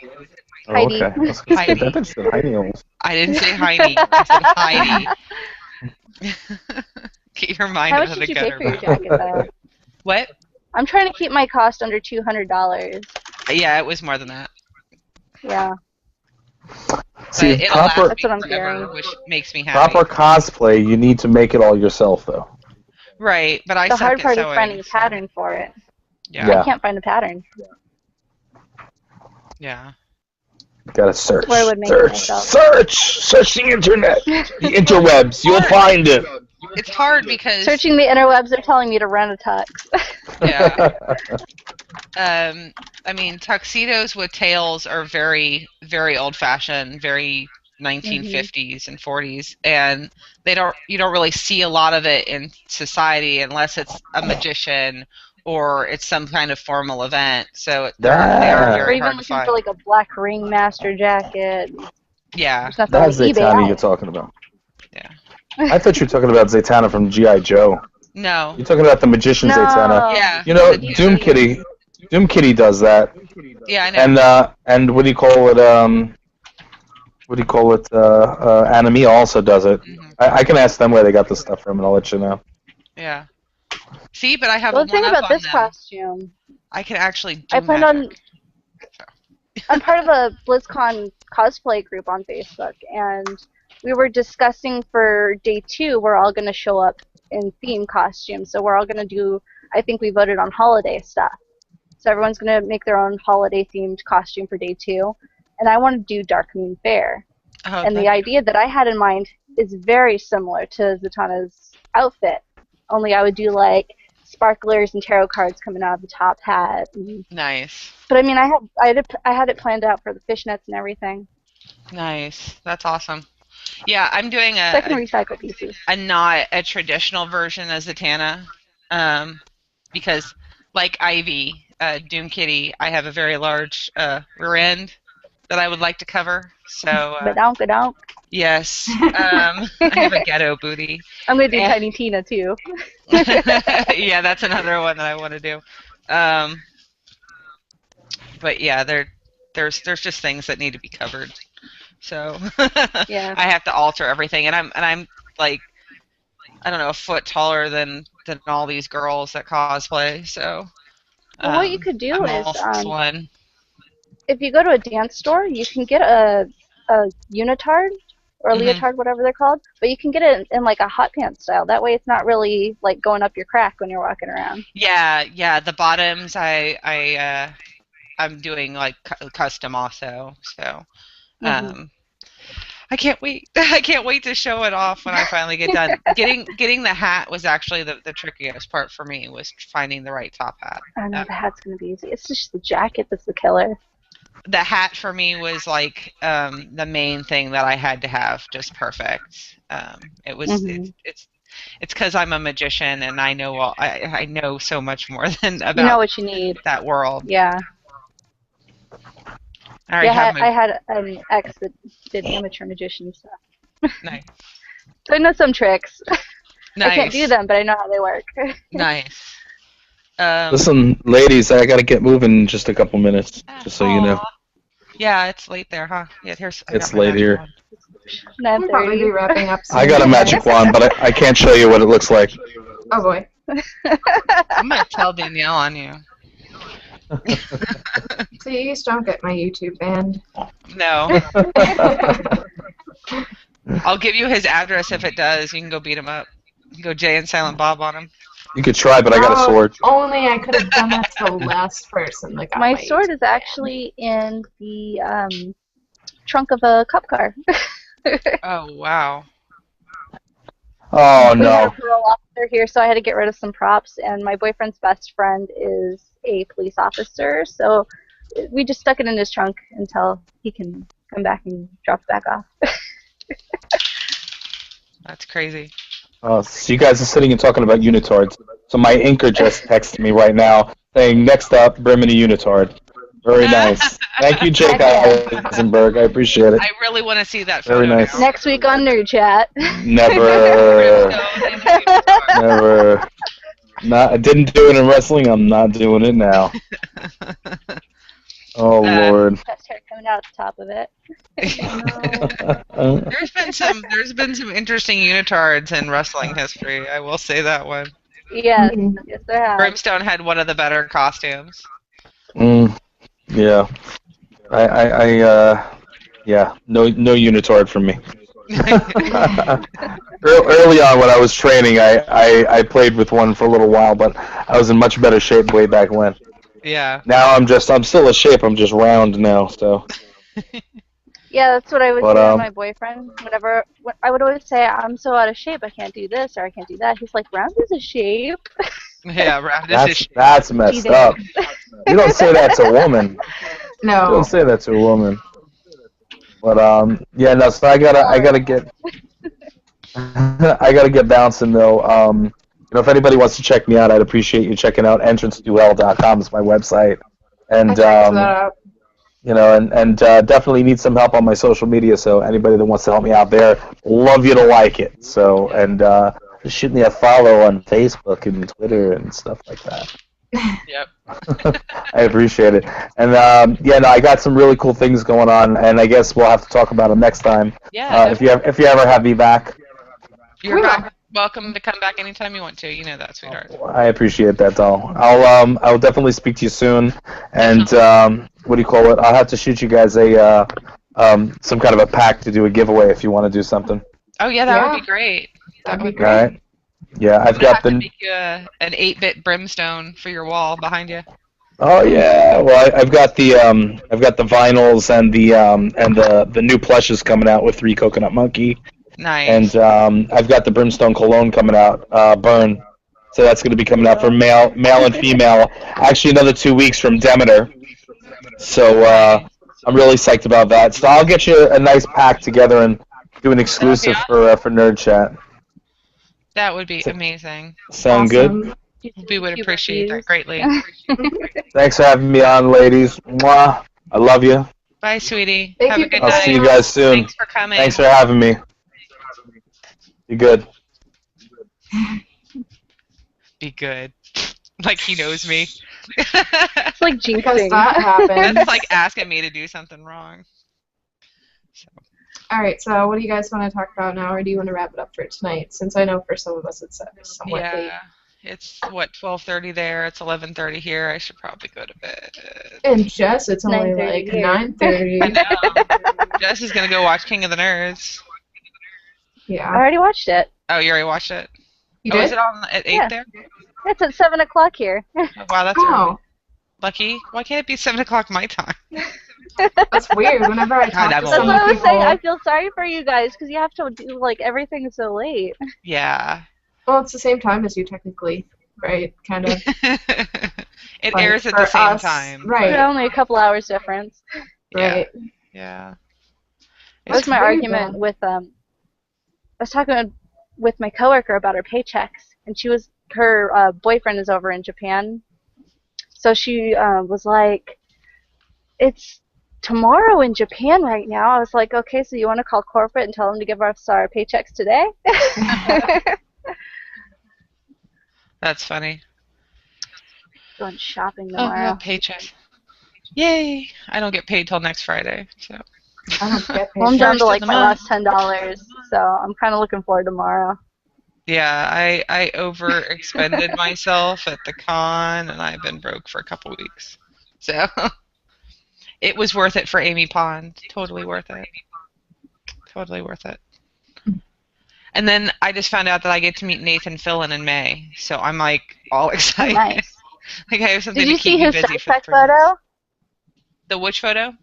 [SPEAKER 5] Oh,
[SPEAKER 6] Heidi.
[SPEAKER 5] okay. I was gonna say,
[SPEAKER 4] Heidi.
[SPEAKER 5] I thought you said hiney holes.
[SPEAKER 4] I didn't say hiney. I said Heidi. Get your mind
[SPEAKER 6] How
[SPEAKER 4] out
[SPEAKER 6] much
[SPEAKER 4] of the
[SPEAKER 6] did you pay for your
[SPEAKER 4] gutter.
[SPEAKER 6] jacket, though?
[SPEAKER 4] What?
[SPEAKER 6] I'm trying to keep my cost under $200.
[SPEAKER 4] Yeah, it was more than that.
[SPEAKER 6] Yeah.
[SPEAKER 5] See,
[SPEAKER 4] But it'll last
[SPEAKER 5] proper
[SPEAKER 6] That's what I'm
[SPEAKER 4] forever,
[SPEAKER 6] hearing.
[SPEAKER 4] which makes me happy.
[SPEAKER 5] proper cosplay, you need to make it all yourself, though.
[SPEAKER 4] Right, but I
[SPEAKER 6] The
[SPEAKER 4] suck
[SPEAKER 6] hard
[SPEAKER 4] at
[SPEAKER 6] part is
[SPEAKER 4] sewing,
[SPEAKER 6] finding a
[SPEAKER 4] so-
[SPEAKER 6] pattern for it.
[SPEAKER 5] Yeah.
[SPEAKER 6] I can't find a pattern.
[SPEAKER 4] Yeah.
[SPEAKER 5] Gotta search.
[SPEAKER 6] Or I would make it myself.
[SPEAKER 5] Search the internet, the interwebs. You'll find it.
[SPEAKER 4] It's hard because
[SPEAKER 6] Searching the interwebs, they're telling me to rent a tux.
[SPEAKER 4] yeah. I mean, tuxedos with tails are very, very old-fashioned, very 1950s and 40s, and you don't really see a lot of it in society unless it's a magician or it's some kind of formal event. So they are
[SPEAKER 6] Or
[SPEAKER 4] very
[SPEAKER 6] even
[SPEAKER 4] hard to
[SPEAKER 6] looking
[SPEAKER 4] find.
[SPEAKER 6] for like a black ringmaster jacket.
[SPEAKER 4] Yeah.
[SPEAKER 6] There's nothing
[SPEAKER 5] That's
[SPEAKER 6] on eBay.
[SPEAKER 5] Zatanna you're
[SPEAKER 6] out.
[SPEAKER 5] talking about.
[SPEAKER 4] Yeah.
[SPEAKER 5] I thought you were talking about Zatanna from G.I. Joe.
[SPEAKER 4] No.
[SPEAKER 5] You're talking about the magician
[SPEAKER 6] No.
[SPEAKER 5] Zatanna.
[SPEAKER 4] Yeah.
[SPEAKER 5] You know,
[SPEAKER 4] Yeah.
[SPEAKER 5] Doom Kitty does that.
[SPEAKER 4] Yeah, I know.
[SPEAKER 5] And what do you call it? Anime also does it.
[SPEAKER 4] Mhm.
[SPEAKER 5] I can ask them where they got the stuff from, and I'll let you know.
[SPEAKER 4] Yeah. See, but I have
[SPEAKER 6] Well,
[SPEAKER 4] a
[SPEAKER 6] the thing
[SPEAKER 4] one-up
[SPEAKER 6] about
[SPEAKER 4] on
[SPEAKER 6] this
[SPEAKER 4] them.
[SPEAKER 6] costume,
[SPEAKER 4] I can actually do
[SPEAKER 6] I planned
[SPEAKER 4] magic.
[SPEAKER 6] I'm part of a BlizzCon cosplay group on Facebook, and we were discussing for day 2, we're all going to show up in theme costumes. So we're all going to do, I think we voted on holiday stuff. So everyone's going to make their own holiday-themed costume for day 2. And I want to do Dark Moon Fair.
[SPEAKER 4] Oh,
[SPEAKER 6] And the idea that I had in mind is very similar to Zatanna's outfit, only I would do like sparklers and tarot cards coming out of the top hat.
[SPEAKER 4] nice.
[SPEAKER 6] But I mean, I had it planned out for the fishnets and everything.
[SPEAKER 4] Nice. That's awesome. Yeah, I'm doing
[SPEAKER 6] So I can recycle pieces.
[SPEAKER 4] not a traditional version of Zatanna, because like Ivy, Doom Kitty, I have a very large rear end that I would like to cover. So
[SPEAKER 6] Badonk.
[SPEAKER 4] yes, I have a ghetto booty.
[SPEAKER 6] I'm gonna do
[SPEAKER 4] Yeah.
[SPEAKER 6] Tiny Tina too.
[SPEAKER 4] Yeah, that's another one that I want to do. But yeah, there's just things that need to be covered. So
[SPEAKER 6] Yeah.
[SPEAKER 4] I have to alter everything, and I'm like, I don't know, a foot taller than all these girls that cosplay. So
[SPEAKER 6] Well, what you could do
[SPEAKER 4] I'm
[SPEAKER 6] is,
[SPEAKER 4] almost 6'1".
[SPEAKER 6] if you go to a dance store, you can get a unitard or a
[SPEAKER 4] Mhm.
[SPEAKER 6] leotard, whatever they're called, but you can get it in like a hot pants style. That way, it's not really like going up your crack when you're walking around.
[SPEAKER 4] Yeah. The bottoms, I'm doing like custom also. So I can't wait. I can't wait to show it off when I finally get done. Getting the hat was actually the trickiest part for me, was finding the right top hat.
[SPEAKER 6] I know the hat's gonna be easy. It's just the jacket that's the killer.
[SPEAKER 4] The hat for me was like the main thing that I had to have just perfect. It was it's because I'm a magician and I know I know so much more than about
[SPEAKER 6] You know what you need.
[SPEAKER 4] that world.
[SPEAKER 6] Yeah.
[SPEAKER 4] I already have my
[SPEAKER 6] I had an ex that did amateur magician stuff.
[SPEAKER 4] nice.
[SPEAKER 6] So I know some tricks.
[SPEAKER 4] Nice.
[SPEAKER 6] I can't do them, but I know how they work.
[SPEAKER 4] Nice.
[SPEAKER 5] Listen, ladies, I gotta get moving in just a couple minutes, just so you know.
[SPEAKER 4] Aw. Yeah, it's late there, huh? Yeah, here's. I
[SPEAKER 5] It's
[SPEAKER 4] got my
[SPEAKER 5] late
[SPEAKER 4] magic
[SPEAKER 5] here.
[SPEAKER 4] wand.
[SPEAKER 1] We'll probably be
[SPEAKER 6] 9:30.
[SPEAKER 1] wrapping up soon.
[SPEAKER 5] I got a magic wand, but I can't show you what it looks like.
[SPEAKER 1] Oh boy.
[SPEAKER 4] I'm gonna tell Danielle on you.
[SPEAKER 1] Please don't get my YouTube banned.
[SPEAKER 4] No, I'll give you his address if it does. You can go beat him up. You can go Jay and Silent Bob on him.
[SPEAKER 5] You could try, but I got a
[SPEAKER 1] Oh,
[SPEAKER 5] sword.
[SPEAKER 1] Only I could have done that to the last person that got
[SPEAKER 6] My
[SPEAKER 1] my
[SPEAKER 6] sword
[SPEAKER 1] YouTube
[SPEAKER 6] is actually in the trunk of a cop car.
[SPEAKER 4] Oh wow.
[SPEAKER 5] Oh
[SPEAKER 6] We had a
[SPEAKER 5] no.
[SPEAKER 6] parole officer here, so I had to get rid of some props. And my boyfriend's best friend is a police officer, so we just stuck it in his trunk until he can come back and drop it back off.
[SPEAKER 4] That's crazy.
[SPEAKER 5] So you guys are sitting and talking about unitards. So my inker just texted me right now saying, next up, Brimini unitard. Very nice. Thank you, Jake Eisenberg. I appreciate it.
[SPEAKER 4] I really want to see that photo
[SPEAKER 5] Very nice.
[SPEAKER 4] now.
[SPEAKER 6] Next week on Nerd Chat.
[SPEAKER 5] Never. Never. I didn't do it in wrestling. I'm not doing it now. Oh, Lord.
[SPEAKER 6] Chest hair coming out at the top of it.
[SPEAKER 4] There's been some interesting unitards in wrestling history. I will say that one.
[SPEAKER 6] Yes, yes there have.
[SPEAKER 4] Brimstone had one of the better costumes.
[SPEAKER 5] Yeah. Yeah. No unitard from me. Early on when I was training, I played with one for a little while, but I was in much better shape way back when.
[SPEAKER 4] Yeah.
[SPEAKER 5] Now I'm still a shape. I'm just round now. So.
[SPEAKER 6] Yeah, that's what I would say to my boyfriend. I would always say, I'm so out of shape, I can't do this or I can't do that. He's like, round is a shape.
[SPEAKER 4] Yeah, round is a shape.
[SPEAKER 5] That's messed up. You don't say that to a woman.
[SPEAKER 1] No.
[SPEAKER 5] You don't say that to a woman. But yeah, no. So I gotta get I gotta get bouncing though. If anybody wants to check me out, I'd appreciate you checking out entrancetohell.com is my website. And definitely need some help on my social media, so anybody that wants to help me out there, love you to like it. So, and just shoot me a follow on Facebook and Twitter and stuff like that.
[SPEAKER 4] Yep.
[SPEAKER 5] I appreciate it. And I got some really cool things going on, and I guess we'll have to talk about them next time.
[SPEAKER 4] Yeah.
[SPEAKER 5] If you ever have me back.
[SPEAKER 4] You're welcome to come back anytime you want to. You know that, sweetheart.
[SPEAKER 5] I appreciate that, doll. I'll definitely speak to you soon. And what do you call it? I'll have to shoot you guys some kind of a pack to do a giveaway if you want to do something.
[SPEAKER 4] Oh yeah, that would be great. That would be
[SPEAKER 5] great. Right. Yeah, I've got
[SPEAKER 4] to make you an 8-bit Brimstone for your wall behind you.
[SPEAKER 5] Oh yeah, well I've got the vinyls and the new plushes coming out with 3 Coconut Monkey.
[SPEAKER 4] Nice.
[SPEAKER 5] And I've got the Brimstone cologne coming out, Burn. So that's going to be coming out for male and female. Actually, another 2 weeks from Demeter. So I'm really psyched about that. So I'll get you a nice pack together and do an exclusive for Nerd Chat.
[SPEAKER 4] That would be amazing.
[SPEAKER 5] Sound good?
[SPEAKER 4] We would appreciate that greatly.
[SPEAKER 5] Thanks for having me on, ladies. Mwah. I love you.
[SPEAKER 4] Bye, sweetie.
[SPEAKER 1] Have
[SPEAKER 4] a good night.
[SPEAKER 5] I'll see you guys soon.
[SPEAKER 4] Thanks for coming.
[SPEAKER 5] Thanks for having me. Be good.
[SPEAKER 4] Be good. Like he knows me.
[SPEAKER 6] It's like jinxing.
[SPEAKER 1] Because that happens.
[SPEAKER 4] That's like asking me to do something wrong.
[SPEAKER 1] Alright, so what do you guys want to talk about now, or do you want to wrap it up for tonight? Since I know for some of us it's somewhat late.
[SPEAKER 4] It's, 12:30 there. It's 11:30 here. I should probably go to bed.
[SPEAKER 1] And Jess, it's only like 9:30.
[SPEAKER 4] I know. Jess is going to go watch King of the Nerds.
[SPEAKER 1] Yeah.
[SPEAKER 6] I already watched it.
[SPEAKER 4] Oh, you already watched it?
[SPEAKER 1] You did?
[SPEAKER 4] Is it on at 8 there?
[SPEAKER 6] It's at 7 o'clock here.
[SPEAKER 4] Oh, wow, that's early. Lucky. Why can't it be 7 o'clock my time?
[SPEAKER 1] That's weird. Whenever I talk to
[SPEAKER 6] That's
[SPEAKER 1] some
[SPEAKER 6] what I was
[SPEAKER 1] people...
[SPEAKER 6] saying. I feel sorry for you guys because you have to do like everything so late.
[SPEAKER 4] Yeah.
[SPEAKER 1] Well, it's the same time as you technically, right? Kind of.
[SPEAKER 4] It airs at the same time.
[SPEAKER 1] Right.
[SPEAKER 6] There's only a couple hours difference.
[SPEAKER 1] Right.
[SPEAKER 4] Yeah.
[SPEAKER 6] That's my argument with I was talking with my coworker about her paychecks, and her boyfriend is over in Japan, so she was like, "It's tomorrow in Japan right now." I was like, "Okay, so you want to call corporate and tell them to give us our paychecks today?"
[SPEAKER 4] That's funny.
[SPEAKER 6] Going shopping tomorrow.
[SPEAKER 4] Oh, paycheck. Yay! I don't get paid till next Friday, so.
[SPEAKER 1] I don't get paid.
[SPEAKER 6] Well, I'm down to
[SPEAKER 4] First
[SPEAKER 6] like
[SPEAKER 4] of the
[SPEAKER 6] my
[SPEAKER 4] month.
[SPEAKER 6] last $10, so I'm kind of looking forward to tomorrow.
[SPEAKER 4] Yeah, I overexpended myself at the con, and I've been broke for a couple weeks. So it was worth it for Amy Pond. Totally worth it. Totally worth it. And then I just found out that I get to meet Nathan Fillion in May, so I'm like all excited.
[SPEAKER 6] Nice.
[SPEAKER 4] Like I have something
[SPEAKER 6] Did you
[SPEAKER 4] to
[SPEAKER 6] see
[SPEAKER 4] keep me
[SPEAKER 6] his
[SPEAKER 4] busy
[SPEAKER 6] Star
[SPEAKER 4] for
[SPEAKER 6] Trek photo?
[SPEAKER 4] The which photo?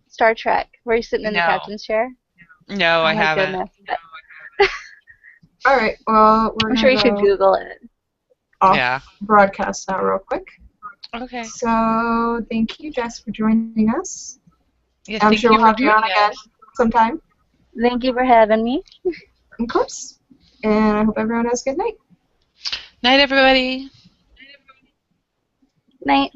[SPEAKER 6] Star Trek, where he's sitting in the
[SPEAKER 4] No.
[SPEAKER 6] captain's chair.
[SPEAKER 4] No,
[SPEAKER 6] Oh
[SPEAKER 4] I
[SPEAKER 6] my
[SPEAKER 4] haven't.
[SPEAKER 6] goodness.
[SPEAKER 1] All right. Well, we're
[SPEAKER 6] I'm
[SPEAKER 1] gonna
[SPEAKER 6] sure you should
[SPEAKER 1] go
[SPEAKER 6] Google it.
[SPEAKER 1] off
[SPEAKER 4] Yeah.
[SPEAKER 1] broadcast now, real quick.
[SPEAKER 4] Okay.
[SPEAKER 1] So thank you, Jess, for joining us.
[SPEAKER 4] Yeah,
[SPEAKER 1] I'm
[SPEAKER 4] thank
[SPEAKER 1] sure
[SPEAKER 4] you
[SPEAKER 1] we'll
[SPEAKER 4] for
[SPEAKER 1] have you on
[SPEAKER 4] joining
[SPEAKER 1] again
[SPEAKER 4] us.
[SPEAKER 1] sometime,
[SPEAKER 6] Thank you for having me.
[SPEAKER 1] of course. And I hope everyone has a good night.
[SPEAKER 4] Night, everybody.
[SPEAKER 6] Night.